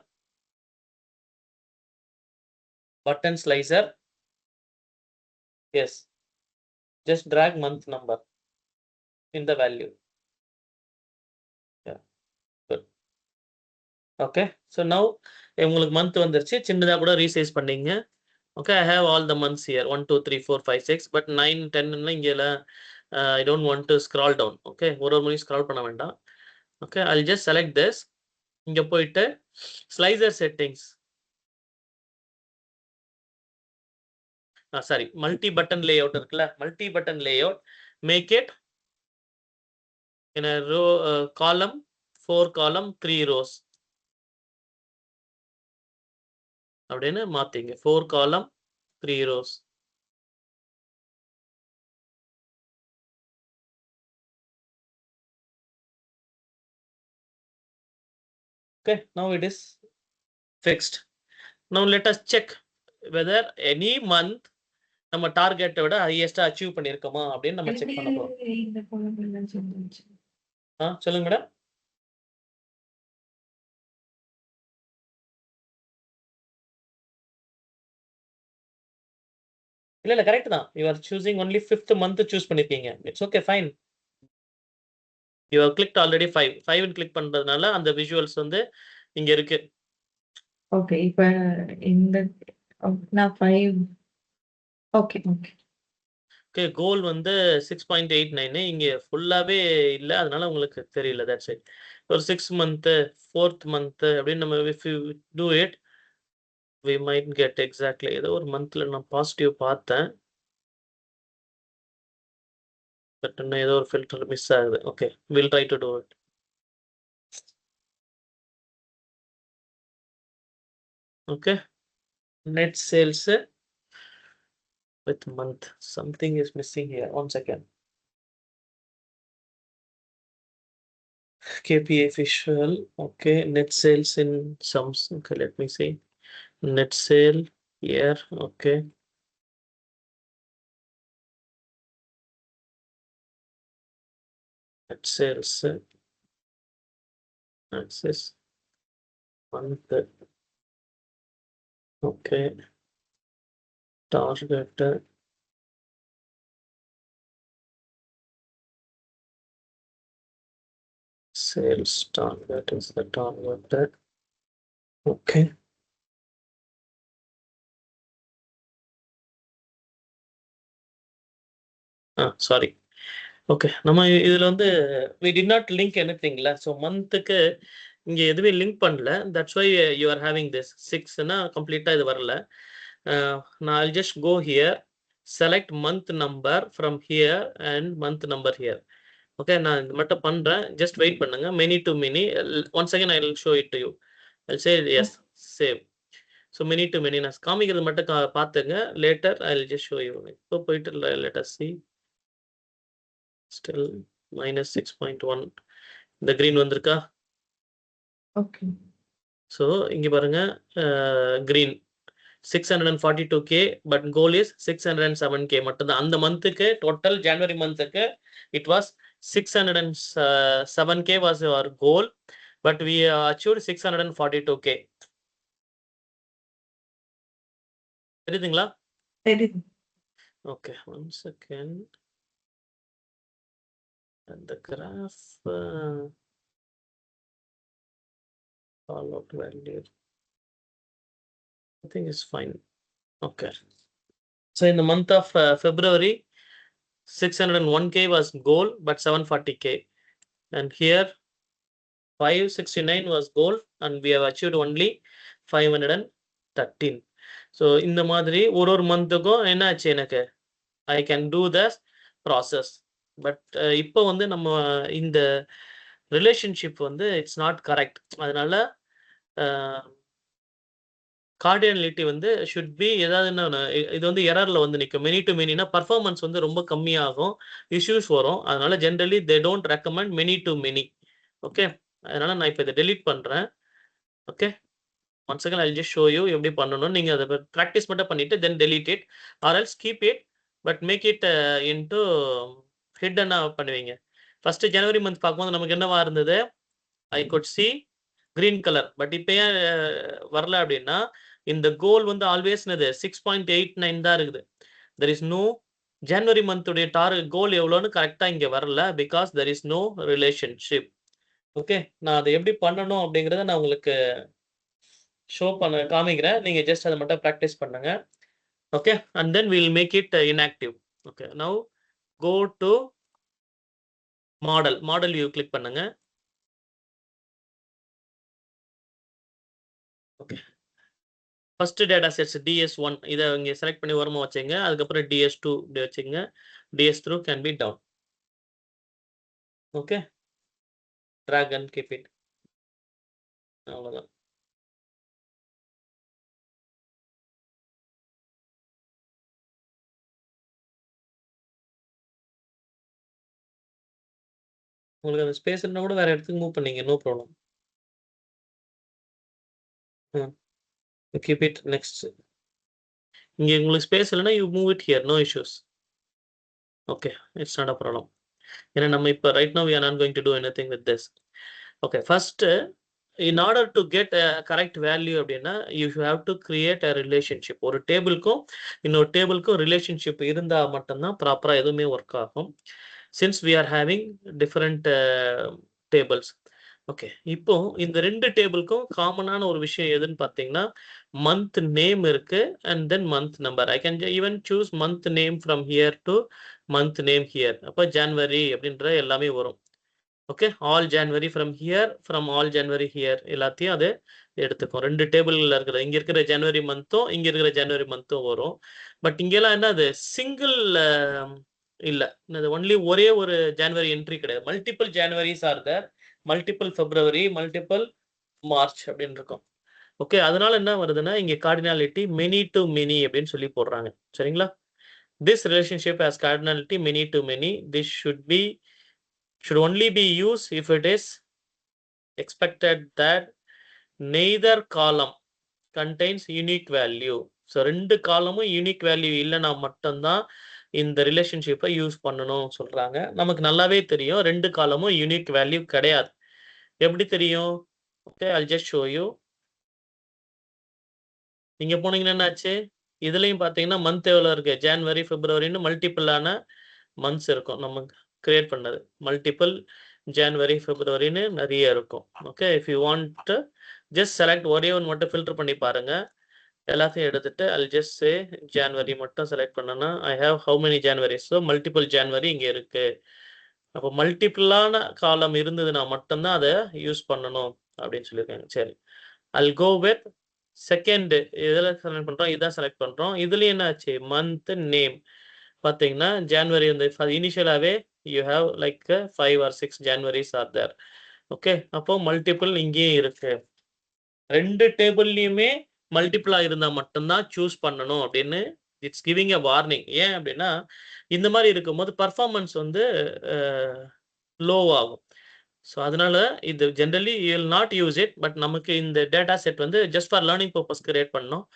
Button slicer. Yes. Just drag month number in the value. Yeah. Good. Okay. So now உங்களுக்கு month வந்துருச்சு. சின்னதா கூட resize பண்ணீங்க. Okay, I have all the months here 1 2 3 4 5 6 but 9 10 ன்னு இங்கல I don't want to scroll down. Okay, ஒரு முறை scroll பண்ண வேண்டாம். Okay, I'll just select this. இங்க போயிட்டு slicer settings. Sorry, multi button layout இருக்குல, multi button layout, make it in a row column 4 column 3 rows. அப்படினு மாத்திங்க 4 column 3 rows. Okay, now it is fixed. Now let us check whether any month நம்ம டார்கெட்டை விட ஹையஸ்டா achieve பண்ணிருக்கோமா அப்படின்னு நம்ம check பண்ண போறோம். இந்த column எல்லாம் சொல்லுங்க. சொல்லுங்க மேடம். இல்ல கரெக்ட் தான். you are choosing only 5th month choose பண்ணிருக்கீங்க. It's okay, fine. You have clicked already 5 ன்னு கிளிக் பண்றதுனால அந்த விஷுவல்ஸ் வந்து இங்க இருக்கு. ஓகே, இப்போ இந்த நான் 5 ஓகே ஓகே. ஓகே, கோல் வந்து 6.89 இங்க ஃபுல்லாவே இல்ல, அதனால உங்களுக்கு தெரியல. That's it. ஒரு 6 மந்த் 4th மந்த் அப்படின்னு நம்ம if you do it we might get exactly ஏதோ ஒரு மந்த்ல நான் பாசிட்டிவ் பார்த்தேன், பட் இன்னும் ஏதோ ஒரு ஃபில்டர் மிஸ் ஆகுது. Okay, we'll try to do it. Okay, net sales with month, something is missing here. One second. KPI visual. Okay, net sales in sums. Okay, let me see. Net sale here. Okay, net sales access month. Okay, target sales target is the target. Okay, sorry. Okay, நம்ம இதுல வந்து we did not link anything இல்ல. So மந்த்துக்கு இங்க எதுவுமே link பண்ணல. That's why you are having this 6னா கம்ப்ளீட்டா இது வரல. நான் I'll just go here, select month number from here and month number here. Okay, நான் இது மட்டும் பண்றேன். ஜஸ்ட் வெயிட் பண்ணுங்க. many to many. Once again I will show it to you. I'll say yes, save. So many to many நான் காமிக்கிறது மட்டும் பார்த்துங்க. later I'll just show you. இப்போ போயிட்டு let us see. Still minus 6.1. இந்த green வந்திருக்கா? Okay. So இங்க பாருங்க, green 642k but goal is 607k மட்டும்தான். அந்த மந்த்துக்கு டோட்டல் ஜனவரி மந்த்துக்கு it was 607k was our goal, but we achieved 642k. தெரியுதுங்களா? தெரியுது. Okay, one second. அந்த graph all out value I think is fine. Okay, so in the month of February 601k was goal but 740k, and here 569 was goal and we have achieved only 513. so இந்த மாதிரி ஒரு மந்த்துக்கும் என்ன ஆச்சு, எனக்கு I can do this process. But இப்போ வந்து நம்ம இந்த ரிலேஷன்ஷிப் வந்து இட்ஸ் நாட் கரெக்ட். அதனால கார்டினாலிட்டி வந்து ஷுட் பி ஏதாவதுன்னா இது வந்து எரர்ல வந்து நிற்கும். மெனி டு மெனினா பர்ஃபார்மன்ஸ் வந்து ரொம்ப கம்மியாகும், இஷ்யூஸ் வரும். அதனால generally they don't recommend many to many. Okay, அதனால நான் இப்போ இதை டெலீட் பண்றேன். Okay, once again I just show you எப்படி பண்ணணும். நீங்க அதை ப்ராக்டிஸ் மட்டும் பண்ணிட்டு then delete it or else keep it, but make it into ஹிட்டனா பண்ணுவீங்க. ஃபர்ஸ்ட் ஜனவரி மந்த் பார்க்கும்போது நமக்கு என்னவா இருந்தது, I could see green colour. But இப்போ ஏன் வரல அப்படின்னா, இந்த கோல் வந்து ஆல்வேஸ் 6.89 தான் இருக்குது. தெர் இஸ் நோ ஜனவரி மந்த்துடைய டார்கெட் கோல் எவ்வளோன்னு கரெக்டாக இங்கே வரல, because there is no relationship. Okay, நான் அதை எப்படி பண்ணணும் அப்படிங்கிறத நான் உங்களுக்கு காமிக்கிறேன். நீங்க ஜஸ்ட் அதை மட்டும் ப்ராக்டிஸ் பண்ணுங்க. Okay, and then will make it inactive. Okay, now go to model view click பண்ணுங்க. Okay, first data sets DS1 இதை இங்கே செலக்ட் பண்ணி ஓரமாக வச்சுங்க. அதுக்கப்புறம் DS2 இப்படி வச்சுங்க. DS3 can be down. Okay, drag and keep it. அவ்வளோதான். உங்களுக்கு அந்த ஸ்பேஸ் இருந்தால் கூட வேற இடத்துக்கு மூவ் பண்ணீங்க, no problem. Keep it next. இங்கே உங்களுக்கு ஸ்பேஸ் இல்லைன்னா you move it here, no issues. Okay, it's not a problem. ஏன்னா நம்ம இப்போ right now we are not going to do anything with this. Okay, first in order to get correct value அப்படின்னா you have to create a relationship. ஒரு டேபிளுக்கும் இன்னொரு டேபிளுக்கும் relationship இருந்தால் மட்டும்தான் ப்ராப்பராக எதுவுமே ஒர்க் ஆகும். Since we are having different tables. Okay, இப்போ இந்த ரெண்டு டேபிளுக்கும் காமனான ஒரு விஷயம் எதுன்னு பார்த்தீங்கன்னா, மந்த் நேம் இருக்கு and then month number. I can even choose month name from here to month name here. அப்போ ஜான்வரி அப்படின்ற எல்லாமே வரும். ஓகே, all January from here, from all January here எல்லாத்தையும் அது எடுத்துக்கும். ரெண்டு டேபிள்ல இருக்கிற இங்க இருக்கிற ஜனவரி மந்த்தும் இங்க இருக்கிற ஜனவரி மந்த்தும் வரும். பட் இங்கெல்லாம் என்ன அது சிங்கிள் இல்ல, ஒன்லி ஒரே ஒரு ஜான்வரி என்ட்ரி கிடையாது. Multiple Januaries are there, multiple February, multiple March அப்படின்னு இருக்கும். ஓகே, அதனால என்ன வருதுன்னா இங்க கார்டினாலிட்டி மெனி டு மெனி அப்படின்னு சொல்லி போடுறாங்க. சரிங்களா? This relationship has cardinality many to many. This should only be used if it is expected that neither column contains unique value. So ரெண்டு காலமும் யூனிக் வேல்யூ இல்லைன்னா மட்டும்தான் இந்த ரிலேஷன்ஷிப்பை யூஸ் பண்ணணும் சொல்றாங்க. நமக்கு நல்லாவே தெரியும் ரெண்டு காலமும் யூனிக் வேல்யூ கிடையாது. எப்படி தெரியும்? Okay, I'll just show you. நீங்க போனீங்கன்னா என்னாச்சு, இதுலயும் பாத்தீங்கன்னா மந்த் எவ்வளவு இருக்கு, ஜான்வரி பிப்ரவரின்னு மல்டிபிளான மந்த்ஸ் இருக்கும். நம்ம கிரியேட் பண்ணது மல்டிபிள் ஜான்வரி பிப்ரவரின்னு நிறைய இருக்கும். Okay, if you want just select ஒரே ஒன்று மட்டும் ஃபில்டர் பண்ணி பாருங்க. எல்லாத்தையும் எடுத்துட்டு I'll just say ஜான்வரி மட்டும் செலக்ட் பண்ணனா I have how many Januaries? So multiple January இங்க இருக்கு. அப்போ மல்டிபிளான காலம் இருந்ததுன்னா மட்டும்தான் அதை யூஸ் பண்ணணும் அப்படின்னு சொல்லியிருக்காங்க. சரி, I'll go with செகண்ட். இதில் செலக்ட் பண்ணுறோம், இதான் செலக்ட் பண்ணுறோம். இதுலேயும் என்ன ஆச்சு, மந்த் நேம் பார்த்தீங்கன்னா ஜான்வரி வந்து இனிஷியலாகவே you have like 5 or 6 Januaries are there. Okay, அப்போ மல்டிபிள் இங்கேயும் இருக்கு. ரெண்டு டேபிள்லையுமே மல்டிபிளா இருந்தால் மட்டும்தான் சூஸ் பண்ணணும் அப்படின்னு இட்ஸ் கிவிங் எ வார்னிங். ஏன் அப்படின்னா இந்த மாதிரி இருக்கும்போது பர்ஃபார்மன்ஸ் வந்து லோ ஆகும். ஸோ அதனால இது generally you will not use it. But நமக்கு இந்த டேட்டா செட் வந்து just for learning purpose create பண்ணோம்.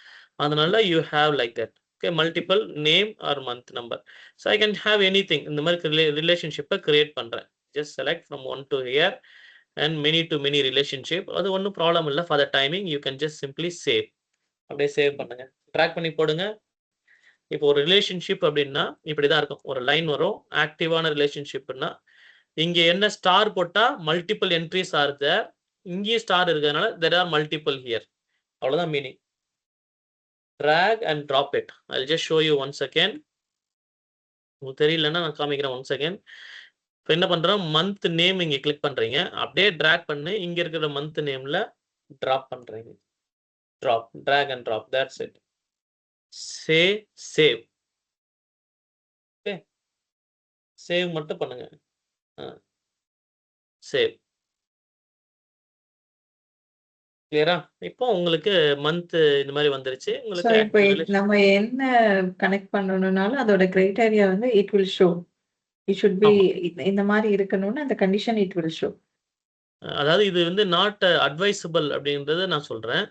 அதனால you have like that. Okay, multiple name R month number. So I can have any thing. இந்த மாதிரி ரிலேஷன்ஷிப்பை கிரியேட் பண்ணுறேன். Just select from 1 to here and many to many relationship. அது ஒன்றும் problem இல்லை. For the timing you can just simply save. அப்படியே save பண்ணுங்க, track பண்ணி போடுங்க. இப்போ ஒரு ரிலேஷன்ஷிப் அப்படின்னா இப்படிதான் இருக்கும். ஒரு லைன் வரும், ஆக்டிவான ரிலேஷன்ஷிப்னா இங்க என்ன ஸ்டார் போட்டா மல்டிபிள் என்ட்ரிஸ் ஆர் தேர், இங்கேயும் ஸ்டார் இருக்கிறதுனால there are multiple here. அவ்வளவுதான் meaning. drag and drop it. I'll just show you once again. உங்களுக்கு தெரியலன்னா நான் காமிக்கிறேன் once again. இப்போ என்ன பண்றோம், மந்த் நேம் இங்க கிளிக் பண்றீங்க, அப்படியே drag பண்ணி இங்க இருக்கிற மந்த் நேம்ல drop பண்றீங்க. drop, drag and drop, that's it. say save. Okay, save மட்டும் பண்ணுங்க. சேவ். கிளியரா? இப்போ உங்களுக்கு மந்த் இந்த மாதிரி வந்துருச்சு. ஸோ உங்களுக்கு இப்போ ஆக்டிவ் ரிலேஷன். நம்ம என்ன கனெக்ட் பண்ணணும்னாலும் அதோட கிரைட்டீரியா வந்து it will show. It should B ஆமா. இந்த மாரி இருக்கணும்னு அந்த கண்டிஷன் இட் வில் ஷோ. அதாவது இது வந்து நாட் அட்வைசபிள் அப்படின்றத நான் சொல்றேன்.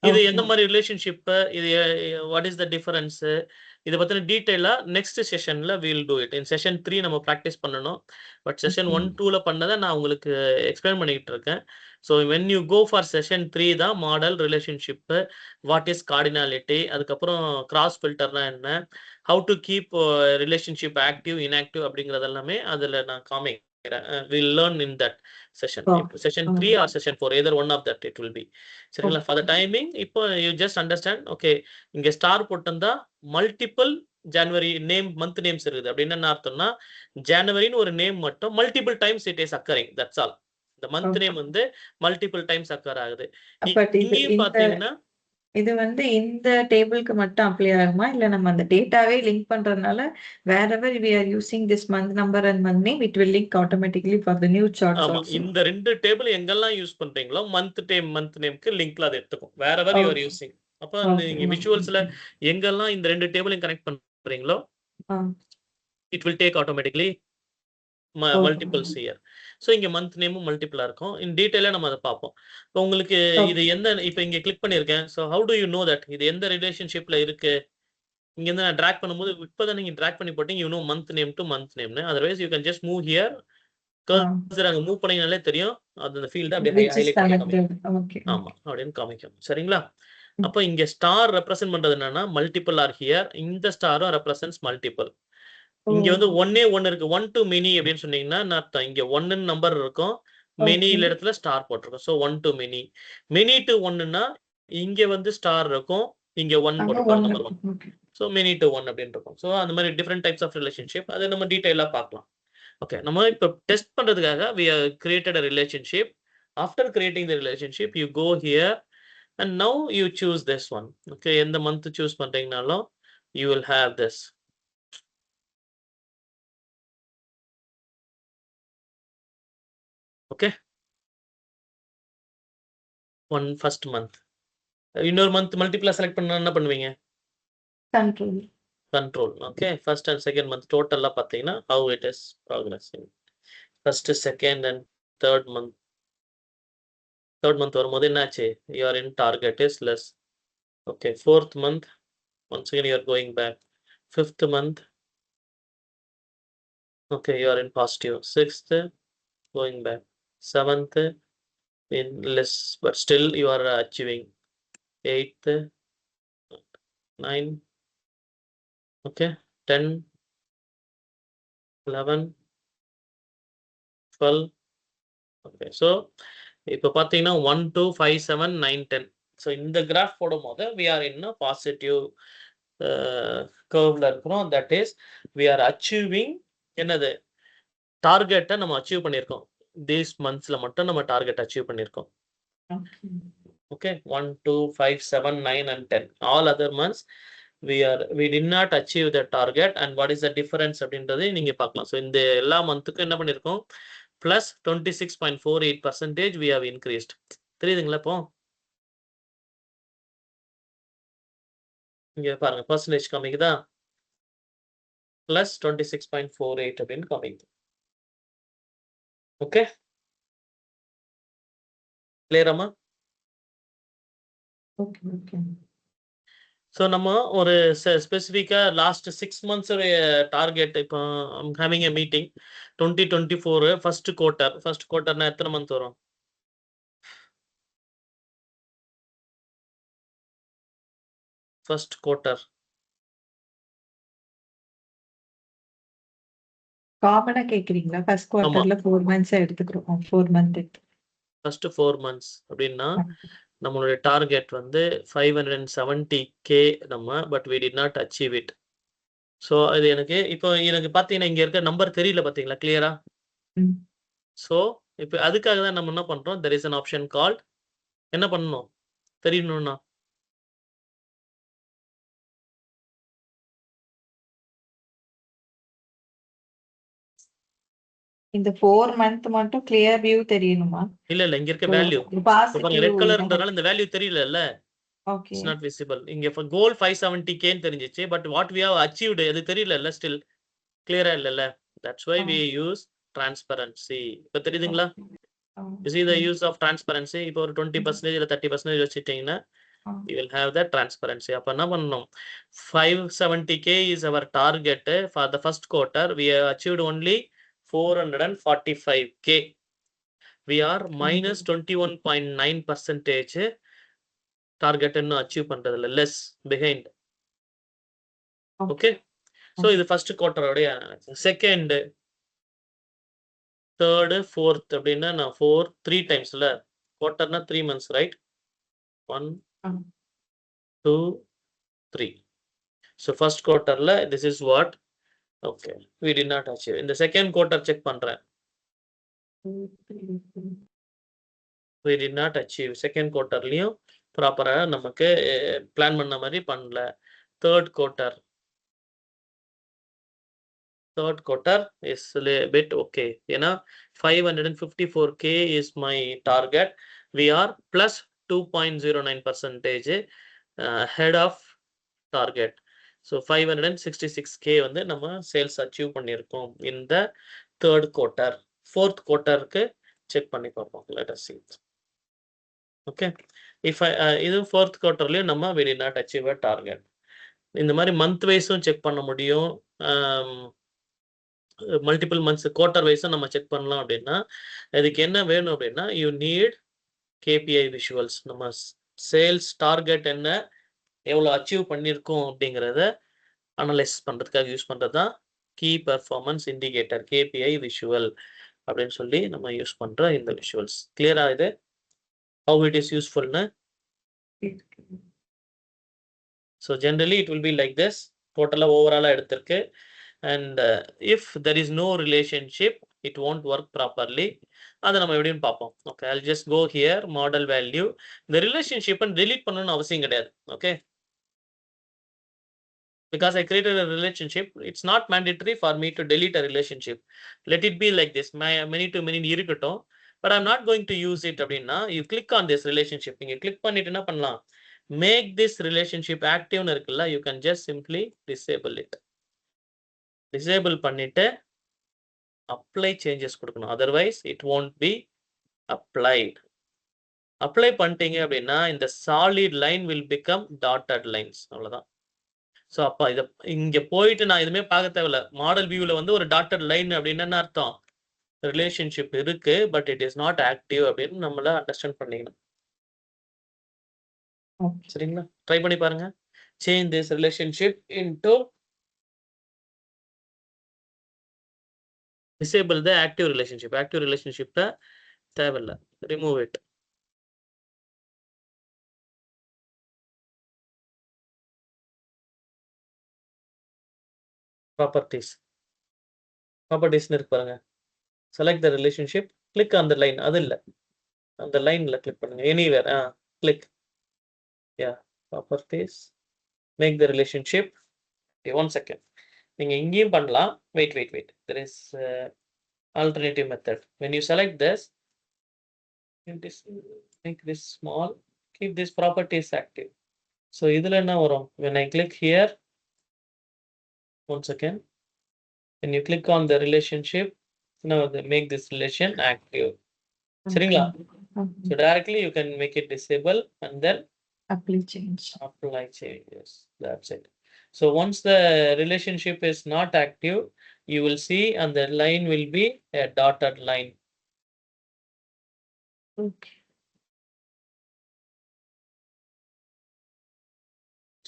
இது ஓகே. எந்த மாதிரி ரிலேஷன்ஷிப், இது வாட் இஸ் த டிஃபரன்ஸ், இதை பத்தின டீடைலா நெக்ஸ்ட் செஷன்ல we'll do it. In session 3 நம்ம ப்ராக்டிஸ் பண்ணணும். But session okay. 1 2ல பண்ணதை நான் உங்களுக்கு எக்ஸ்பிளைன் பண்ணிட்டு இருக்கேன். So when you go for session 3 தான் model relationship, what is cardinality, அதுக்கப்புறம் கிராஸ் ஃபில்டர்னா என்ன, how to keep relationship active inactive அப்படிங்கிறது எல்லாமே அதில் நான் காமிக்கிறேன். Will learn in that session. Oh. இப்போ session 3 okay. Or session 4 either one of that it will be. சரிங்களா? For the okay. டைமிங் இப்போ யூ ஜஸ்ட் அண்டர்ஸ்டாண்ட். ஓகே, இங்க star போட்டிருந்தா மல்டிபிள் ஜனவரி நேம் மந்த் நேம்ஸ் இருக்குது அப்படின்னு என்ன அர்த்தம்னா, ஜனவரின்னு ஒரு நேம் மட்டும் multiple times it is occurring, that's all. இந்த மந்த் நேம் ஓகே. வந்து மல்டிபிள் டைம்ஸ் அக்கர் ஆகுது. பட் இங்கேயும் பாத்தீங்கன்னா இது வந்து இந்த டேபிள்க்கு மட்டும் அப்ளை ஆகுமா? இல்ல நம்ம அந்த டேட்டாவே லிங்க் பண்றதுனால wherever we are using this month number and month name it will link automatically for the new charts ஆமா, ஆல்சோ. இந்த 2 டேபிள் எங்கெல்லாம் யூஸ் பண்றீங்களோ மந்த் நேம்க்கு லிங்க்ல அதை எடுத்துக்கும், wherever you are okay. Using. அப்ப அந்த ஓகே. நீங்க விஷுவல்ஸ்ல எங்கெல்லாம் இந்த 2 டேபிளையும் கனெக்ட் பண்றீங்களோ ah. It will take automatically okay. Multiples here. So இங்க மந்த் நேமும் மல்டிபிளா இருக்கும். இன் டீடைலா நம்ம அதை பார்ப்போம். இப்போ உங்களுக்கு இது ஓகே. எந்த, இப்போ இங்க கிளிக் பண்ணியிருக்கேன். So how to you know that இது எந்த ரிலேஷன்ஷிப்ல இருக்கு? இங்க இருந்து நான் டிராக் பண்ணும்போது இப்பதான் நீங்க டிராக் பண்ணி போட்டீங்க, you know month name to month நேம்னு. Otherwise you can just move here. Ah. Cursor அங்க மூவ் பண்ணீங்கனாலே தெரியும். அது அந்த ஃபீல்ட அப்படியே விச் இஸ் ஹைலைட் பண்ணி காமிக்கும். கனெக்டட். ஓகே. ஆமா, அப்படின்னு காமிக்கும். சரிங்களா? ம். அப்ப இங்க ஸ்டார் ரெப்ரசென்ட் பண்றது என்னன்னா மல்டிபிள் ஆர் ஹியர். இந்த ஸ்டாரும் ரெப்ரசென்ட்ஸ் மல்டிபிள். ஓ. இங்க வந்து ஒன்னே ஒன்னு இருக்கு. ஒன் டு மெனி அப்படின்னு சொன்னீங்கன்னா என்ன அர்த்தம்? இங்க ஒன்னு நம்பர் இருக்கும், மெனி ஓகே. இடத்துல ஸ்டார் போட்டிருக்கும். So one to many. Many to ஒன்னுன்னா இங்க வந்து ஸ்டார் இருக்கும், இங்க ஒன் அங்க போட்டிருப்பாங்க, 1. Number one. Okay. So many to one அப்படின்னு இருக்கும். ஸோ அந்த மாதிரி டிஃப்ரெண்ட் டைப்ஸ் ஆஃப் ரிலேஷன்ஷிப் அதை நம்ம டீடைலா பார்க்கலாம். ஓகே, நம்ம இப்போ டெஸ்ட் பண்றதுக்காக we have created a relationship. After creating the relationship you go here and now you choose this one. Okay, எந்த month choose பண்றீங்கனாலும் you will have this. Okay, one first month. இன்னொரு month multiply select பண்ணா என்ன பண்ணுவீங்க? Control. Control. Okay, first and second month total பார்த்தீங்கன்னா how it is progressing. First, second and third month. Third month வரும்போது என்னாச்சு? You are in target is less. Okay, fourth month once again you are going back. Fifth month, okay, you are in positive. Sixth, going back. Seventh, in less, but still you are achieving. Eighth, 9, okay, 10, 11, 12, okay. So இப்போ பார்த்தீங்கன்னா 1 2 5 7 9 10. So இந்த graph போடும்போது we are in a positive கர்வ்ல இருக்கிறோம். That is we are achieving என்னது டார்கெட்டை நம்ம achieve பண்ணியிருக்கோம். These மந்த்ஸ்ல மட்டும் நம்ம டார்கெட் அச்சீவ் பண்ணியிருக்கோம். Okay. Okay, 1 2 5 7 9 and 10. All other months we did not achieve the target. And what is the difference அப்படின்றதை நீங்க பார்க்கலாம். ஸோ இந்த எல்லா மந்த்துக்கும் என்ன பண்ணியிருக்கோம்? plus 26.48% we have increased. தெரியுதுங்களா? இப்போ இங்க பாருங்க, பர்சன்டேஜ் காமிக்குதா? plus 26.48 அப்படின்னு காமிக்குது. ஓகே, கிளியராமா? ஓகே. ஓகே. ஸோ நம்ம ஒரு ஸ்பெசிஃபிக்கா லாஸ்ட் 6 months டார்கெட் இப்போ I'm having a meeting 2024 first குவார்ட்டர்னா எத்தனை மந்த் வரும்? ஃபர்ஸ்ட் குவார்ட்டர் காமனா கேக்குறீங்களா? ஃபர்ஸ்ட் ஆமா, குவார்ட்டர்ல 4 மந்த்ஸ் எடுத்துக்கிறோம். 4 மந்த் எடுத்து. ஃபர்ஸ்ட் 4 months அப்படின்னா நம்மளுடைய டார்கெட் வந்து 570K நம்ம, but we did not achieve it. So அது இப்போ எனக்கு பார்த்தீங்கன்னா இங்க இருக்க நம்பர் தெரியல, பார்த்தீங்களா கிளியரா? ம். ஸோ இப்போ அதுக்காக தான் நம்ம என்ன பண்றோம், there is an option called என்ன பண்ணணும் தெரியணும்னா இந்த 4 மந்த் மட்டும் கிளியர் வியூ தெரியணுமா? இல்ல இங்க இருக்க வேல்யூ பாருங்க, பாசிட்டிவ் ரெட் கலர்ன்றனால இந்த வேல்யூ தெரியல. ஓகே. It's not visible. இங்க கோல் 570k ன்னு தெரிஞ்சிச்சு, but what we have achieved அது தெரியல. ஸ்டில் கிளியரா இல்ல. That's why we use transparency. இப்ப தெரியுதுங்களா? You see the use of transparency. இப்போ ஒரு 20% இல்ல 30% வச்சிட்டீங்கன்னா you will have that transparency. அப்ப என்ன பண்ணணும், 570k is our target for the first quarter. We have achieved only 445k. We are minus 21.9% target இன்னும் achieve பண்றது இல்ல, லெஸ் பிஹைண்ட். ஓகே, சோ இது ஃபர்ஸ்ட் குவார்ட்டரோட செகண்ட், தேர்ட், ஃபோர்த் அப்படின்னா நான் 4 3 டைம்ஸ்ல குவார்ட்டர்னா 3 months, right? 1 2 3. So first quarterல this is what, okay, we did not achieve. In the second quarter check பண்றேன், we did not achieve. second quarterலயும் ப்ராப்பரா நமக்கு plan பண்ண மாதிரி பண்ணல. third quarter is a bit okay. ஏன்னா 554k is my target. We are plus 2.09% ahead of target. So 566k வந்து நம்ம sales achieve பண்ணியிருக்கோம் இந்த தேர்ட் குவார்ட்டர். ஃபோர்த் குவார்ட்டருக்கு செக் பண்ணி பார்ப்போம். Let us see. Okay, if இது ஃபோர்த் குவார்ட்டர்லயும் நம்ம we did not achieve a target. இந்த மாதிரி மந்த் வைஸும் செக் பண்ண முடியும், மல்டிபிள் மந்த்ஸ் குவார்ட்டர் வைஸும் நம்ம செக் பண்ணலாம். அப்படின்னா இதுக்கு என்ன வேணும் அப்படின்னா, யூ நீட் கேபிஐ விஷுவல்ஸ். நம்ம சேல்ஸ் டார்கெட் என்ன, எவ்வளோ அச்சீவ் பண்ணியிருக்கோம் அப்படிங்கிறத அனலைஸ் பண்ணுறதுக்காக யூஸ் பண்ணுறது தான் key performance indicator, KPI visual அப்படின்னு சொல்லி நம்ம யூஸ் பண்ணுற இந்த விஷுவல்ஸ். கிளியரா இது ஹவு இட் இஸ் யூஸ்ஃபுல்னு? So generally it will be like this. டோட்டலாக ஓவராலாக எடுத்திருக்கு. And if there is no relationship, it won't work properly. அதை நம்ம எப்படின்னு பார்ப்போம். Okay, I'll just go here, model value. இந்த ரிலேஷன்ஷிப் delete பண்ணணும்னு அவசியம் கிடையாது. Okay, because I created a relationship, it's not mandatory for me to delete a relationship. Let it be like this, many to many இருக்கட்டும், but I'm not going to use it. அப்படின்னா you click on this relationship. நீங்க click பண்ணிட்டு என்ன பண்ணலாம், make this relationship active னு இருக்குல்ல, you can just simply disable it. Disable பண்ணிட்டு apply changes கொடுக்கணும், otherwise it won't be applied. Apply பண்ணிட்டீங்க அப்படின்னா இந்த solid line will become dotted lines. அவ்வளவுதான். ஸோ அப்போ இதை இங்க போயிட்டு நான் எதுவுமே பார்க்க தேவையில்ல. மாடல் வியூல வந்து ஒரு டாட்டட் லைன் அப்படின்னு என்ன அர்த்தம், ரிலேஷன்ஷிப் இருக்கு but it is not active அப்படின்னு நம்மள அண்டர்ஸ்டாண்ட் பண்ணிக்கணும். சரிங்களா, ட்ரை பண்ணி பாருங்க. Change this relationship into disable the active relationship. Active relationship தேவையில்ல, remove it. properties இருக்கு பாருங்க. select the relationship, click on the line. அது இல்ல, அந்த லைன்ல click பண்ணுங்க, anywhere click. yeah, properties, make the relationship. okay, 1 second. நீங்க இங்கேயும் பண்ணலாம். wait, there is alternative method. when you select this, make this small, keep this properties active. so இதுல என்ன வரும், when I click here, 1 second, when you click on the relationship, now make this relation active. சரிங்களா, so directly you can make it disable and then apply changes. That's it. so once the relationship is not active, you will see and the line will be a dotted line. Okay.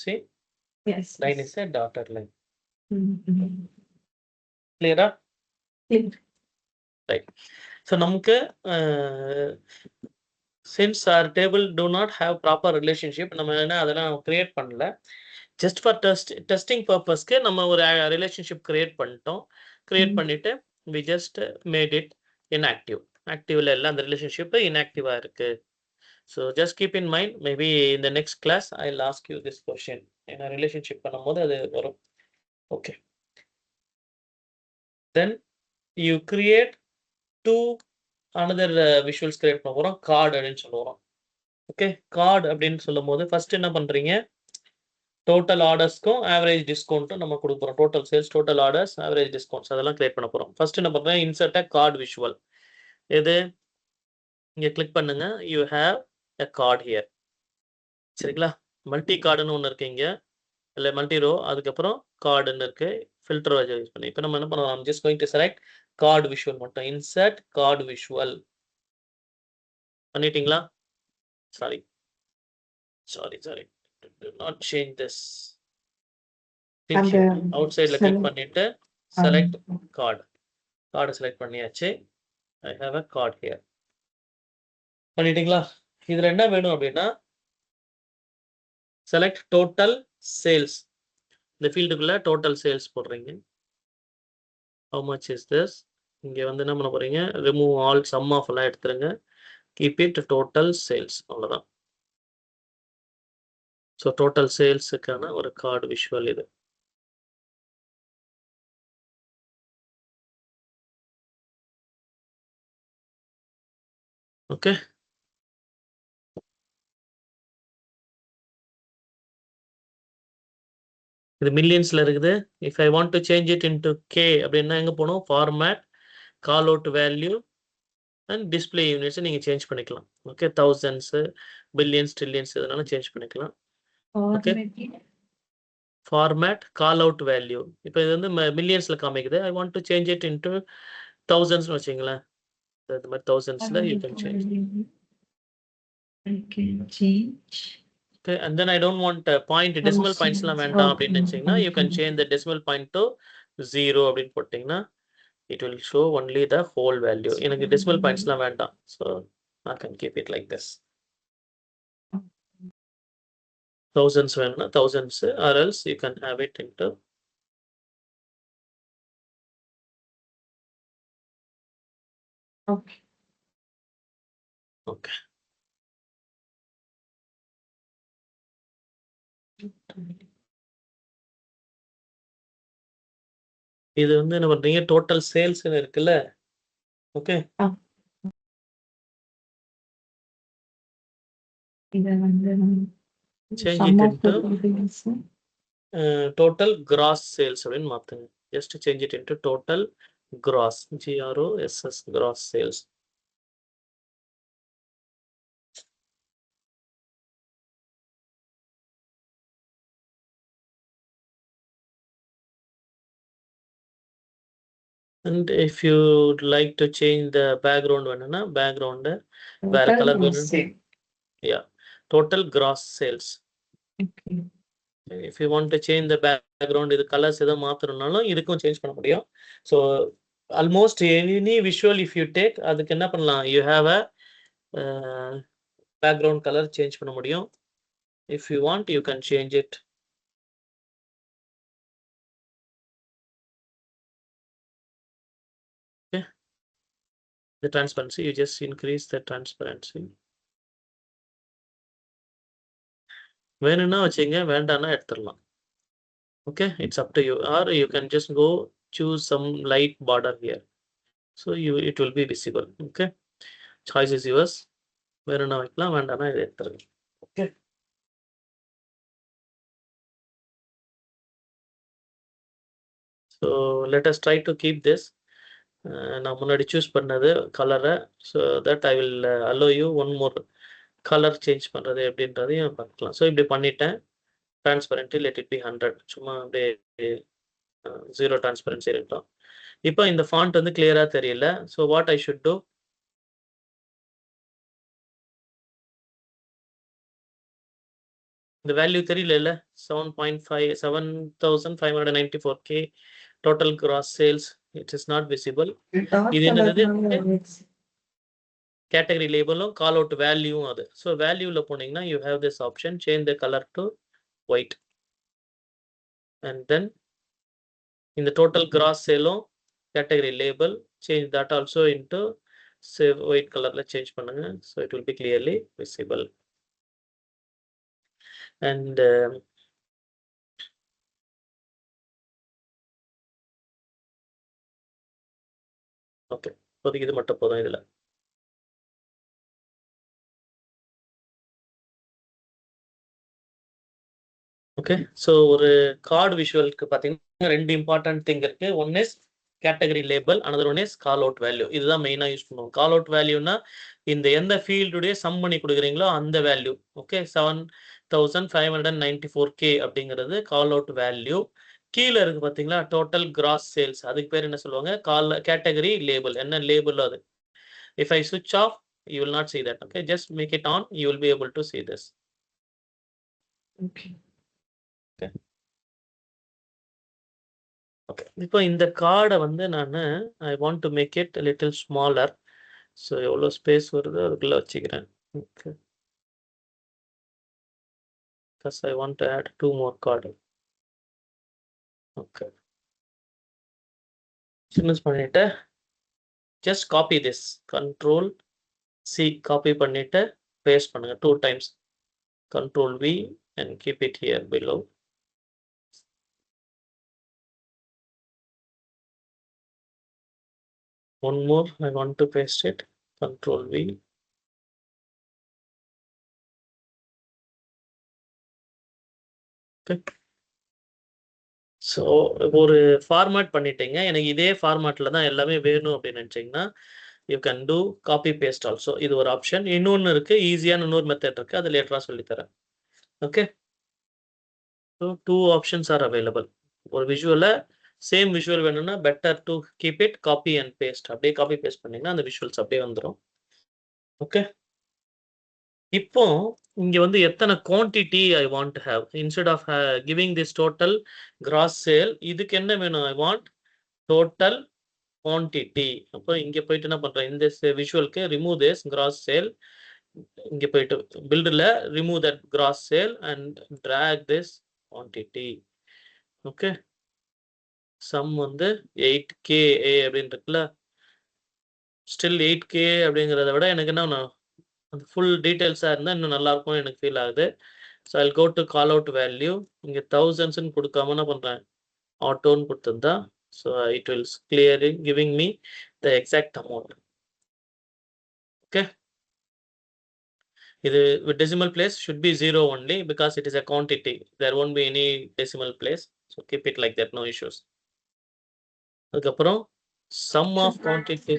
see, Yes. line is a dotted line. Clear? Clear. right. so நமக்கு since our table do not have proper relationship, நம்ம என்ன அதெல்லாம் create பண்ணல. Just for testing பர்பஸ்க்கு நம்ம ஒரு relationship create பண்ணிட்டோம். Create பண்ணிட்டு we just made it inactive. ஆக்டிவ்ல எல்லாம் அந்த ரிலேஷன்ஷிப் inactive இருக்கு. so just keep in mind, maybe in the next class I'll ask you this question. ஏன்னா ரிலேஷன்ஷிப் பண்ணும்போது அது வரும். okay, then you create two another visuals create பண்ண போறோம். card அப்படின்னு சொல்லுவோம். ஓகே, கார்டு அப்படின்னு சொல்லும்போது ஃபர்ஸ்ட் என்ன பண்றீங்க, டோட்டல் ஆர்டர்ஸ்க்கும் ஆவரேஜ் டிஸ்கவுண்ட்டும் நம்ம கொடுக்குறோம். Total sales, total orders, average discounts அதெல்லாம் கிரியேட் பண்ண போறோம். ஃபர்ஸ்ட் என்ன பண்றேன், இன்சர்ட் அ கார்டு விஷுவல். எது இங்க கிளிக் பண்ணுங்க, you have a card here. சரிங்களா, மல்டி கார்டுன்னு ஒன்று இருக்கு இங்க, இல்லை மல்டி ரோ, அதுக்கப்புறம் கார்டுன்னு இருக்கு, ஃபில்டர் யூஸ் பண்ணி. இப்போ நம்ம என்ன பண்ணலாம், I'm just going to select card visual மட்டும். இன்சர்ட் கார்டு விஷுவல் பண்ணிட்டீங்களா? Sorry do not change this. Click அந்த here. outsideல click select பண்ணிட்டு select card. கார்டு செலக்ட் பண்ணியாச்சு. I have a card here. பண்ணிட்டீங்களா? இதுல என்ன வேணும் அப்படின்னா select total sales. இந்த ஃபீல்டுக்குள்ள total sales போடுறீங்க. How much is this? இங்க வந்து என்ன பண்ண போறீங்க, remove all sum of எல்லாம் எடுத்துருங்க. Keep it total sales. அவ்வளவுதான். ஸோ டோட்டல் சேல்ஸுக்கான ஒரு கார்டு விஷுவல் இது. ஓகே, இது மில்லியன்ஸ்ல இருக்குது. If I want to change it into K அப்படின்னா எங்க போகணும், format, call out value and display units நீங்க சேஞ்ச் பண்ணிக்கலாம். ஓகே, தௌசண்ட்ஸ், பில்லியன்ஸ், ட்ரில்லியன்ஸ் இதனால சேஞ்ச் பண்ணிக்கலாம். Okay, format, call out value. இப்போ இது வந்து மில்லியன்ஸ்ல காமிக்குது. I want to change it into தௌசண்ட்ஸ்னு வச்சுங்களேன். இந்த மாதிரி தௌசண்ட்ஸ்ல you can change. I can change. Okay, and then I don't want point decimal points எல்லாம் வேண்டாம் அப்படின்னு நினைச்சீங்கன்னா you can change the decimal point to 0 அப்படின்னு போட்டீங்கன்னா it will show only the whole value. எனக்கு decimal points எல்லாம் வேண்டாம், so I can keep it like this. Thousands வேணும்னா thousands, or else you can have it into Okay. okay. இது வந்து என்ன பண்றீங்க, டோட்டல் சேல்ஸ் இருக்குல்ல. ஓகே, இத வந்து change sum it of the into bills. total gross sales அப்படின்னு மாத்துங்க. just change it into total gross, GROSS, gross sales. And if you would like to change the background வேணும்னா background வேற Total colour gross வேணும். sale. Yeah, total gross sales. Okay. If you want to change the background, இது colours எதை மாத்தணும்னாலும் இதுக்கும் change பண்ண முடியும். So almost any visual if you take, அதுக்கு என்ன பண்ணலாம், you have a background color change பண்ண முடியும். If you want, you can change it. Okay, the transparency, you just increase the transparency. வேணும்னா வச்சுங்க, வேண்டாம்னா எடுத்துடலாம். Okay, it's up to you, or you can just go choose some light border here, so it will be visible. Okay, choice is yours. வேணும்னா வைக்கலாம், வேண்டாம்னா இதை எடுத்துருங்க. Okay, so let us try to keep this. நான் முன்னாடி choose பண்ணது கலரை, so that I will allow you one more colour change பண்றது எப்படின்றதையும் பார்க்கலாம். ஸோ இப்படி பண்ணிட்டேன். டிரான்ஸ்பரண்ட்டி let it be 100, சும்மா அப்படியே 0 டிரான்ஸ்பரன்சி இருக்கட்டும். இப்போ இந்த ஃபாண்ட் வந்து கிளியரா தெரியல. So what I should do, இந்த வேல்யூ தெரியல, 7594K total cross sales, it is not visible. இது என்னது, கேட்டகரி லேபிளும் கால் அவுட் வேல்யூவும் அது. ஸோ வேல்யூவில் போனீங்கன்னா you have this option, change the colour to white. And then இந்த டோட்டல் கிராஸ் சேலும் category label, change that also into white கலர்ல change பண்ணுங்க. So it will be clearly visible. And okay, இப்போதைக்கு இது மட்டும் போதும் இதுல. ஓகே, ஸோ ஒரு கார்டு விஷுவலுக்கு பார்த்தீங்கன்னா 2 இம்பார்ட்டன்ட் திங் இருக்கு. One is category label, another one is call out value. இதுதான் மெயினாக யூஸ் பண்ணுவோம். கால் அவுட் வேல்யூனா இந்த எந்த ஃபீல்டுடைய சம் பண்ணி கொடுக்குறீங்களோ அந்த வேல்யூ. ஓகே, 7594K அப்படிங்கிறது கால் அவுட் வேல்யூ. கீழே இருக்கு பார்த்தீங்களா டோட்டல் கிராஸ் சேல்ஸ், அதுக்கு பேர் என்ன சொல்லுவாங்க? Category label. என்ன லேபிளோ அது. If I switch off, you will not see that. Okay, just make it on, you will be able to see this. Okay. Okay, இப்போ இந்த கார்டை வந்து நான் I want to make it little smaller. So எவ்வளோ space வருதோ அதுக்குள்ளே வச்சுக்கிறேன். Okay, because I want to add 2 more card. Okay, சின்னஸ் பண்ணிட்டு just copy this, control C copy பண்ணிட்டு பேஸ்ட் பண்ணுங்க 2 times. Control V and keep it here below. One more, I want to paste it. Control V. Okay. So ஒரு format பண்ணிட்டீங்க. எனக்கு இதே ஃபார்மேட்டில் தான் எல்லாமே வேணும் அப்படின்னு நினச்சிங்கன்னா you can do copy paste also. இது ஒரு ஆப்ஷன். இன்னொன்று இருக்குது, ஈஸியான இன்னொரு மெத்தட் இருக்குது, அது லேட்டராக சொல்லித்தரேன். Okay, so 2 options are available. ஒரு விஷுவலை சேம் விஷுவல் வேணும்னா better to keep it copy and paste. அப்படியே காப்பி பேஸ்ட் பண்ணிங்கன்னா அந்த விஷுவல்ஸ் அப்படியே வந்துடும். ஓகே, இப்போ இங்க வந்து எத்தனை quantity I want to have instead of giving this total gross sale, இதுக்கு என்ன வேணும்? I want total quantity. அப்போ இங்க போயிட்டு என்ன பண்றேன்? இந்த விஷுவலுக்கு ரிமூவ் திஸ் கிராஸ் சேல். இங்க போயிட்டு பில்டர்ல remove that gross sale and track this quantity. Okay, sum வந்து 8K அப்படின்னு இருக்குல்ல, ஸ்டில் 8K அப்படிங்கிறத விட எனக்கு என்ன அந்த ஃபுல் டீட்டெயில்ஸாக இருந்தால் இன்னும் நல்லா இருக்கும் எனக்கு ஃபீல் ஆகுது. So I go to call out value. இங்கே தௌசண்ட்ஸ்ன்னு கொடுக்காம என்ன பண்ணுறேன்? ஆட்டோன்னு கொடுத்துருந்தா so it will clearing giving me the exact amount. Okay, இது decimal place should be 0 only because it is a quantity. There won't be any decimal place. So keep it like that, no issues. அதுக்கப்புறம் sum of quantity,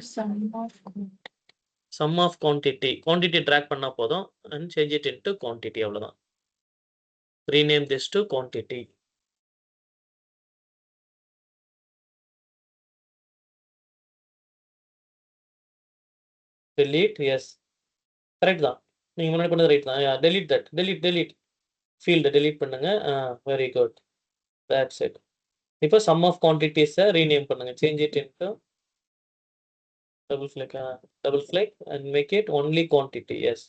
sum of quantity, quantity track பண்ணால் போதும் and change it into quantity, அவ்வளோதான். Rename this to quantity. Delete, yes, correct தான். நீங்க முன்னாடி பண்ணது right தான். delete that, delete field delete பண்ணுங்க. Very good, that's it. இப்போ sum of quantities rename பண்ணுங்க, change it into double click and make it only quantity. Yes,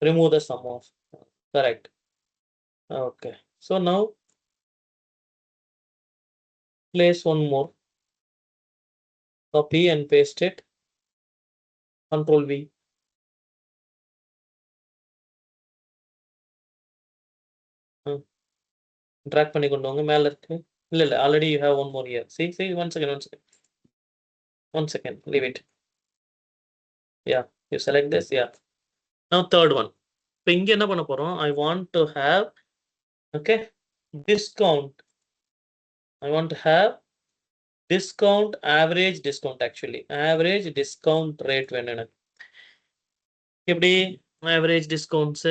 remove the sum of, correct. Okay, so now place one more, copy and paste it, control V. Drag பண்ணி கொண்டு வாங்க, மேல இருக்கு. இல்ல already you have one more here. see one second, leave it. Yeah, you select this. Yeah, now third one. இப்போ இங்க என்ன பண்ண போறோம்? I want to have, okay, discount. I want to have discount, average discount. Actually average discount rate வேணும் எனக்கு. எப்படி average discounts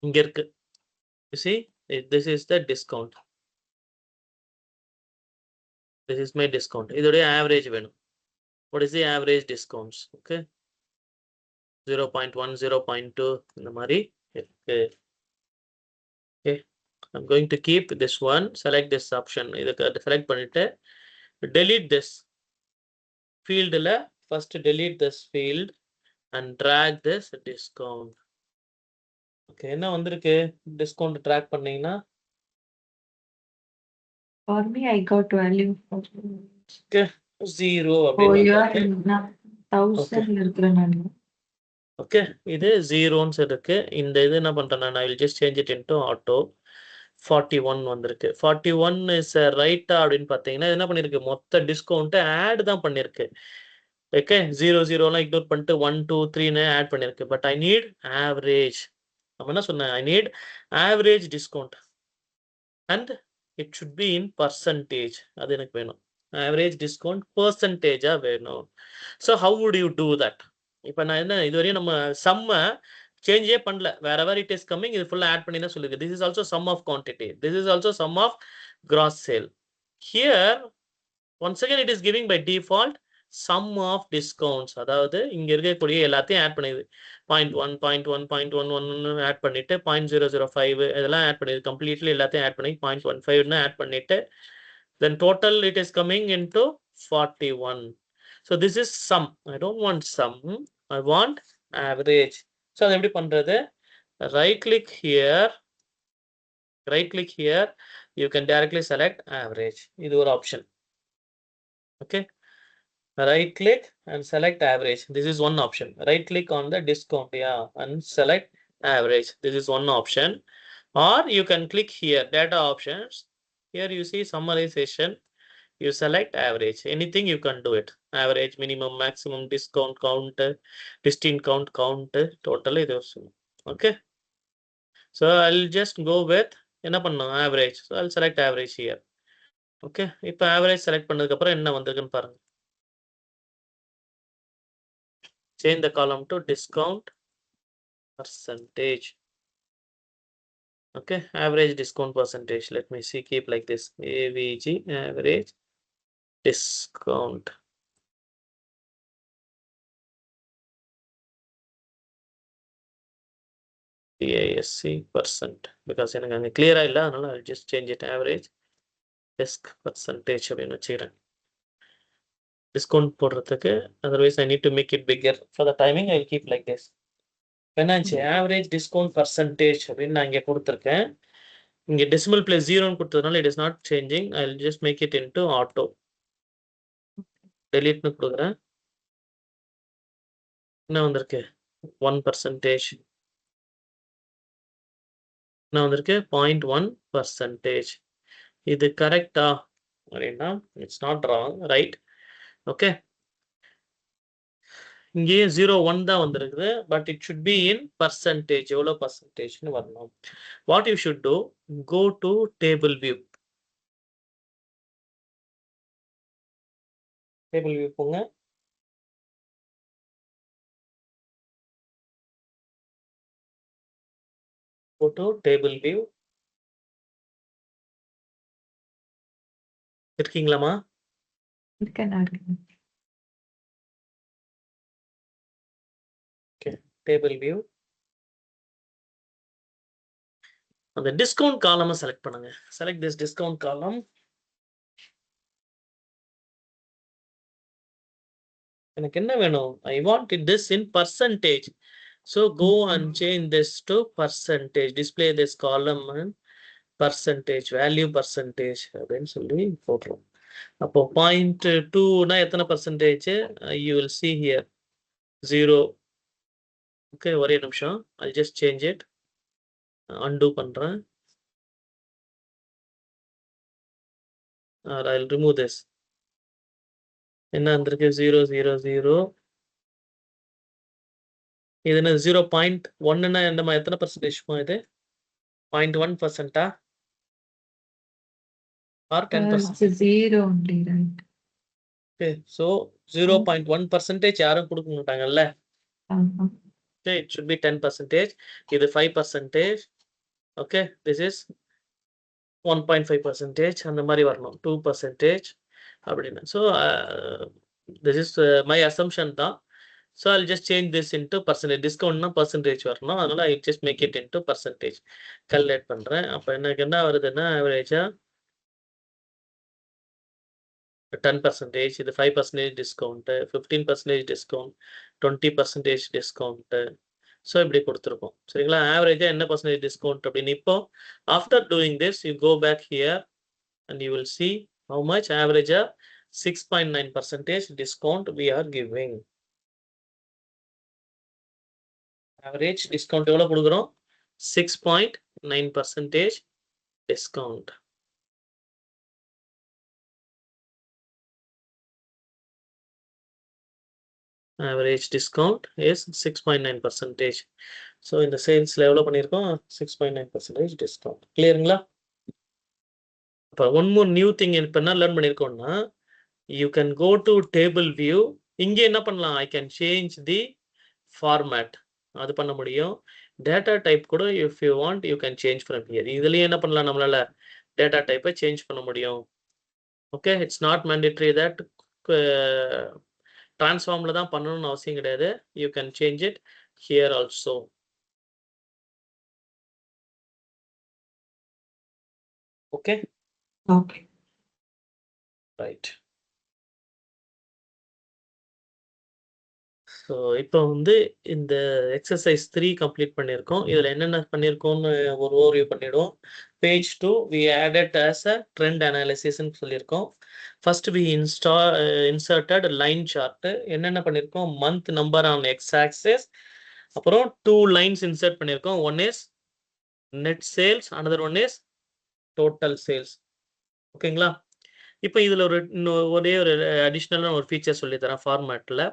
இங்க இருக்கு. You see, this is the discount. This is my discount. இதோடைய average வேணும். What is the average discounts? Okay, 0.1, 0.2 இந்த மாதிரி இருக்கு. Okay, I'm going to keep this one, select this option. இதுக்கு select பண்ணிட்டு delete this field ல first delete this field and drag this discount. Okay, என்ன வந்திருக்கு? discount drag பண்ணீங்கன்னா For me, I got value. okay, 0 Oh, அப்படின்னு you are வந்திருக்கு. in 1000 இருக்கிறேன் நான். ஓகே, இது 0ன்னு இருக்கு. இந்த இது என்ன பண்றேன் நான்? I will just change it into auto. 41 வந்திருக்கு. 41 is ரைட்டா அப்படின்னு பார்த்தீங்கன்னா என்ன பண்ணிருக்கு? மொத்த டிஸ்கவுண்ட் ஆட் தான் பண்ணிருக்கு. ஓகே 0 0லாம் இக்னோர் பண்ணிட்டு 1 2 3ன்னு ஆட் பண்ணிருக்கு. But I need average. நம்ம என்ன சொன்னேன்? I need average discount and it should be in percentage. அது எனக்கு வேணும். ஆவரேஜ் டிஸ்கவுண்ட் பெர்சன்டேஜா வேணும். So how would you do that? இப்போ நான் என்ன இதுவரையும் நம்ம சம்ம சேஞ்சே பண்ணல. wherever it is coming இது ஃபுல்லா ஆட் பண்ணி தான் சொல்லிருக்கு. this is also sum of quantity. this is also sum of gross sale. Here once again it is giving by default sum of discounts. அதாவது இங்க இருக்கக்கூடிய எல்லாத்தையும் ஆட் பண்ணிடுது. 0.1 0.1 0.11 ஆட் பண்ணிட்டு 0.005 இதெல்லாம் ஆட் பண்ணிடுது. கம்ப்ளீட்லி எல்லாத்தையும் ஆட் பண்ணி 0.15 ஆட் பண்ணிட்டு then total it is coming into 41. So this is sum. I don't want sum. I want average. So அது எப்படி பண்றது? Right click here. You can directly select average. இது ஒரு option. Okay. Right click and select average. This is one option. Right click on the discount, yeah, and select average. This is one option. Or you can click here, data options. Here you see summarization. You select average. Anything you can do it. Average, minimum, maximum, discount, count, distinct count, total. Okay. So I'll just go with என்ன பண்ணோம் average. So I'll select average here. Okay. இப்போ average select பண்ணதுக்கு அப்புறம் என்ன வந்திருக்குன்னு பாருங்க. Change the column to discount percentage. Okay, average discount percentage. Let me see, keep like this. AVG average discount. DISC percent. Because எனக்கு அங்க clear இல்ல, அதனால I'll just change it. Average disc percentage அப்படின்னு வச்சுக்கிறேன். Discount போடுறதுக்கு, otherwise I need to make it bigger. For the timing, I'll keep like this. என்னாச்சு? Average discount percentage அப்படின்னு நான் இங்க கொடுத்திருக்கேன். இங்க decimal place 0 கொடுத்ததுனால it is not changing. I'll just make it into auto. delete னு கொடுக்குறேன். என்ன வந்திருக்கு? 1%. என்ன வந்திருக்கு? 0.1%. இது கரெக்டா அப்படின்னா it's not wrong, right? Okay, இங்கேயே 0.1 தான் வந்திருக்குது. But it should be in percentage. எவ்வளோ பர்சன்டேஜ்னு வரணும். What you should do, go to table view. Table view போங்க. Go to table view. இருக்கீங்களாமா? இருக்கேன். ஓகே, டேபிள் வியூ. அந்த டிஸ்கவுண்ட் காலமை செலக்ட் பண்ணுங்க. Select this discount column. எனக்கு என்ன வேணும்? I want it this in percentage. So go and change this to percentage. Display this column and percentage, value percentage அப்படின்னு சொல்லி போட்டுரும். அப்போ 0.2னா எத்தனை percentage? You will see here 0. Okay, ஒரே நிமிஷம். I'll just change it. undo பண்றேன். or I'll remove this. என்ன வந்திருக்கு? 0 0 0. இது என்ன 0.1ன்னா என்னமா எத்தனை பர்சன்டேஜ்மா இது? 0.1%ஆ or 10%? It's 0 only, right? Okay, so 0.1% யாரும் கொடுக்க மாட்டாங்கல்ல. Okay, it should be 10%. இது 5%. Okay, this is 1.5%. அந்த மாதிரி வரணும். 2% அப்படின்னு. So this is my assumption தான். So I'll just change this into percentage. Discountனா percentage வரணும். அதனால I just make it into percentage. calculate பண்றேன். அப்ப எனக்கு என்ன வருதுன்னா ஆவரேஜா 10%, இது 5% discount, 15% discount, 20% discount. ஸோ இப்படி கொடுத்துருக்கோம். சரிங்களா? ஆவரேஜா என்ன பர்சன்டேஜ் டிஸ்கவுண்ட் அப்படின்னு. இப்போ after doing this you go back here and you will see how much ஆவரேஜா 6.9% discount we are giving. Average discount எவ்வளவு கொடுக்குறோம்? 6.9% discount. average discount is 6.9%. So இந்த சேல்ஸ்ல எவ்வளவு பண்ணிருக்கோம் 6.9% டிஸ்கவுண்ட். கிளியருங்களா? அப்ப ஒன் மோர் நியூ திங் இப்ப என்ன learn பண்ணிருக்கோம்னா you can go to table view. இங்க என்ன பண்ணலாம், I can change the format. அது பண்ண முடியும். data type கூட if you want you can change from here. இதுலயே என்ன பண்ணலாம், நம்மளால data type சேஞ்ச் பண்ண முடியும். Okay, it's not mandatory that transformல தான் பண்ணணும்னு அவசியம் கிடையாது. you can change it here also. Okay okay right. So இப்போ வந்து இந்த எக்ஸசைஸ் 3 கம்ப்ளீட் பண்ணியிருக்கோம். இதில் என்னென்ன பண்ணியிருக்கோம்னு ஒரு ஓவர்வியூ பண்ணிடுவோம். Page 2 we added as a trend அனாலிசிஸ்ன்னு சொல்லியிருக்கோம். First we inserted line chart. என்னென்ன பண்ணியிருக்கோம், month number on X axis, அப்புறம் 2 லைன்ஸ் இன்சர்ட் பண்ணியிருக்கோம். One is net sales, another one is total sales. ஓகேங்களா? இப்போ இதில் ஒரே ஒரு அடிஷ்னலான ஒரு ஃபீச்சர் சொல்லித்தரேன் ஃபார்மேட்டில்.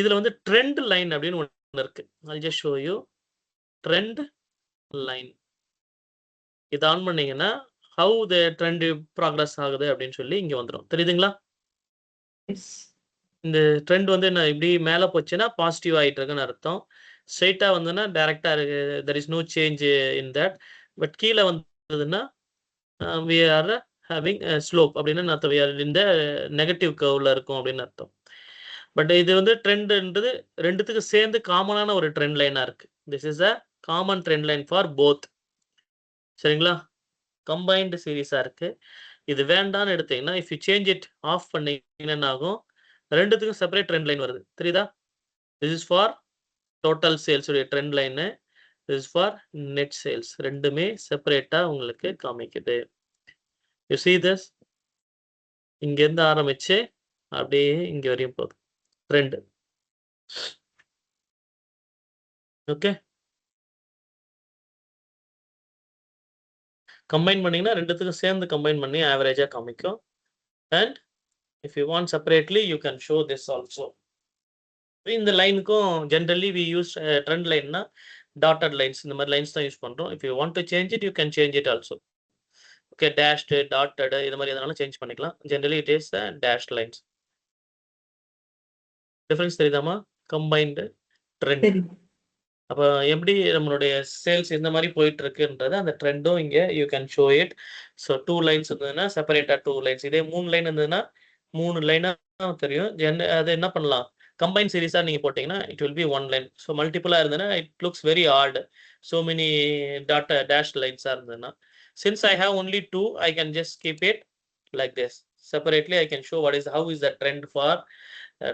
இதுல வந்து ட்ரெண்ட் லைன் அப்படின்னு ஒன்று இருக்கு. I'll just show you trend line. இது ஆன் பண்ணீங்கன்னா how the trend progress ஆகுது அப்படின்னு சொல்லி இங்க வந்துடும். தெரியுதுங்களா? இந்த ட்ரெண்ட் வந்து என்ன இப்படி மேல போச்சுன்னா பாசிட்டிவ் ஆயிட்டு இருக்குன்னு அர்த்தம். ஸ்ட்ரைட்டா வந்துன்னா டைரக்டா இருக்கு, there is no change in that. But கீழே வந்ததுன்னா we are having a slope அப்படின்னு அர்த்தம். we are in the negative கர்வ்ல இருக்கும் அப்படின்னு அர்த்தம். பட் இது வந்து ட்ரெண்ட்ன்றது ரெண்டுத்துக்கு சேர்ந்து காமனான ஒரு ட்ரெண்ட் லைனா இருக்கு. This is a common trend line for both. சரிங்களா? கம்பைன்டு சீரீஸா இருக்கு. இது வேண்டான்னு எடுத்தீங்கன்னா if you change it off பண்ணீங்கன்னா என்ன ஆகும், ரெண்டுத்துக்கும் செப்பரேட் ட்ரெண்ட் லைன் வருது. தெரியுதா? This is for total sales உடைய trend line, this is for net sales. ரெண்டுமே செப்பரேட்டா உங்களுக்கு காமிக்குது. You see this? இங்க இருந்து ஆரம்பிச்சு அப்படியே இங்க வரையும் போகுது ட்ரெண்ட். ஓகே, கம்பைன் பண்ணீங்கன்னா ரெண்டுத்துக்கும் சேர்ந்து கம்பைன் பண்ணி ஆவரேஜா காமிக்கும். And if you want separately you can show this also. இந்த லைனுக்கும் ஜென்ரலி வி யூஸ் ட்ரெண்ட் லைன்னா டாட்டட் லைன்ஸ், இந்த மாதிரி லைன்ஸ் தான் யூஸ் பண்றோம். If you want to change it you can change it also. Okay, dashed, dotted இது மாதிரி எதனாலும் சேஞ்ச் பண்ணிக்கலாம். Generally it is dashed lines. Difference தெரியுதாமா? Combined trend. அப்போ எப்படி நம்மளுடைய சேல்ஸ் இந்த மாதிரி போயிட்டு இருக்குன்றது அந்த ட்ரெண்டும் இங்க you can show it. So 2 lines இருந்ததுன்னா செப்பரேட்டா 2 லைன்ஸ், இதே 3 லைன் இருந்ததுன்னா 3 லைனா தெரியும். அது என்ன பண்ணலாம், கம்பைன் சீரீஸா நீங்க போட்டீங்கன்னா it will be 1 line. So மல்டிபிளா இருந்ததுன்னா it looks very odd. So many dash லைன்ஸா இருந்ததுன்னா, since I have only 2 I can just keep it like this. Separately I can show what is how is the trend for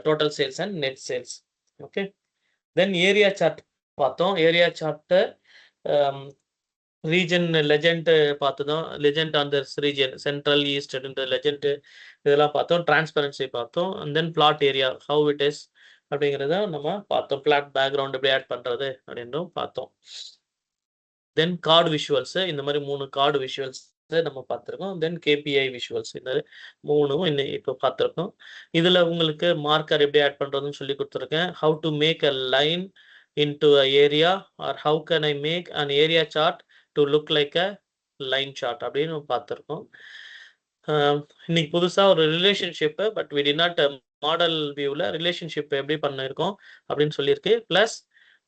total sales and net sales. Okay, then area chart பார்த்தோம். Area chart region legend பார்த்தோம். Legend on this region central east legend இதெல்லாம் பார்த்தோம். Transparency பார்த்தோம். And then flat area how it is அப்படிங்கிறத நம்ம பார்த்தோம். Plot background எப்படி add பண்றது அப்படின்னும் பார்த்தோம். தென் கார்டு விஷுவல்ஸ், இந்த மாதிரி 3 கார்டு விஷுவல்ஸ் நம்ம பார்த்துருக்கோம். தென் கேபிஐ விஷுவல்ஸ், இந்த 3ம் இன்னும் இப்போ பார்த்துருக்கோம். இதுல உங்களுக்கு மார்க்கர் எப்படி ஆட் பண்றதுன்னு சொல்லி கொடுத்துருக்கேன். How to make a line into a area or how can I make an area chart to look like a line chart அப்படின்னு பார்த்துருக்கோம். இன்னைக்கு புதுசா ஒரு relationship, but we did not model வியூவில் ரிலேஷன்ஷிப் எப்படி பண்ணிருக்கோம் அப்படின்னு சொல்லியிருக்கு. பிளஸ்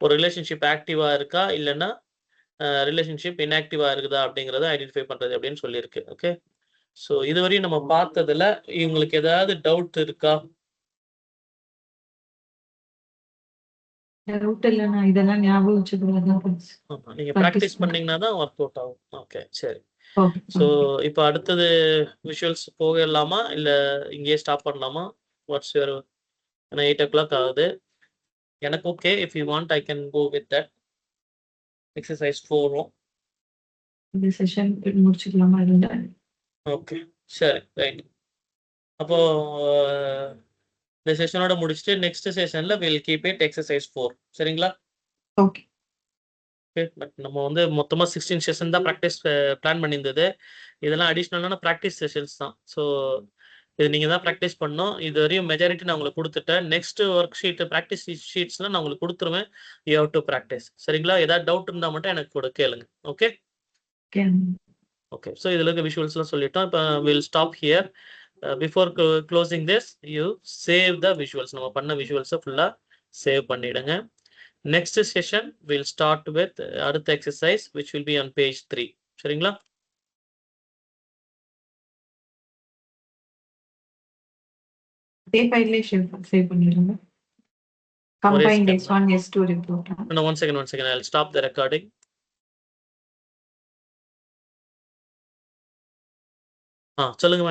ஒரு ரிலேஷன்ஷிப் ஆக்டிவா இருக்கா இல்லைன்னா ரிலேஷன்ஷிப் இன்ஆக்டிவா இருக்குதா அப்படிங்கிறத ஐடென்டிஃபை பண்றது அப்படின்னு சொல்லியிருக்கு. ஓகே, ஸோ இதுவரையும் நம்ம பார்த்ததுல உங்களுக்கு ஏதாவது டவுட் இருக்கா? டவுட் இல்லைண்ணா, இதெல்லாம் ஞாபகம் வச்சுக்கிறதா நீங்க பிராக்டிஸ் பண்ணீங்கன்னா தான் ஒர்க் அவுட் ஆகும். ஓகே, சரி. ஓகே. ஸோ இப்போ அடுத்தது விஷுவல்ஸ் போகலாமா இல்லை இங்கேயே ஸ்டாப் பண்ணலாமா? வாட்ஸ் யுவர் 8 o'clock ஆகுது. எனக்கு okay. If you want I can go with that. Exercise 4 இந்த செஷன் முடிச்சுக்கலாமா? இல்லை, ஓகே, சரி, ரைட். அப்போ இந்த செஷனோட முடிச்சுட்டு நெக்ஸ்ட் செஷன்ல வில் கீப் இட் எக்ஸசைஸ் 4. சரிங்களா? ஓகே. ஓகே, பட் நம்ம வந்து மொத்தமா 16 செஷன் தான் ப்ராக்டிஸ் பிளான் பண்ணியிருந்தது. இதெல்லாம் அடிஷ்னலான ப்ராக்டிஸ் செஷன்ஸ் தான். ஸோ இது நீங்க தான் ப்ராக்டிஸ் பண்ணணும். இது வரையும் மெஜாரிட்டி நான் உங்களுக்கு குடுத்துட்டேன். நெக்ஸ்ட் வொர்க் ஷீட் ப்ராக்டிஸ் ஷீட்ஸ்லாம் நான் உங்களுக்கு குடுத்துருவேன். You have to practice. சரிங்களா? ஏதாவது டவுட் இருந்தா மட்டும் எனக்கு கேளுங்க. ஓகே? ஓகே. ஓகே. ஸோ இதுல இருக்க விஷுவல்ஸ்லாம் சொல்லிட்டோம். இப்ப will stop here. Before closing this you save the visuals. நம்ம பண்ண விஷுவல்ஸ ஃபுல்லா சேவ் பண்ணிடுங்க. Next session will start with அடுத்த exercise which will be on page 3. சரிங்களா? அதே ஃபைல்லே சேவ் பண்ணிடுங்க. ஒரே combined second. S1 S2 report. No, one second. I'll stop the recording. சொல்லுங்க.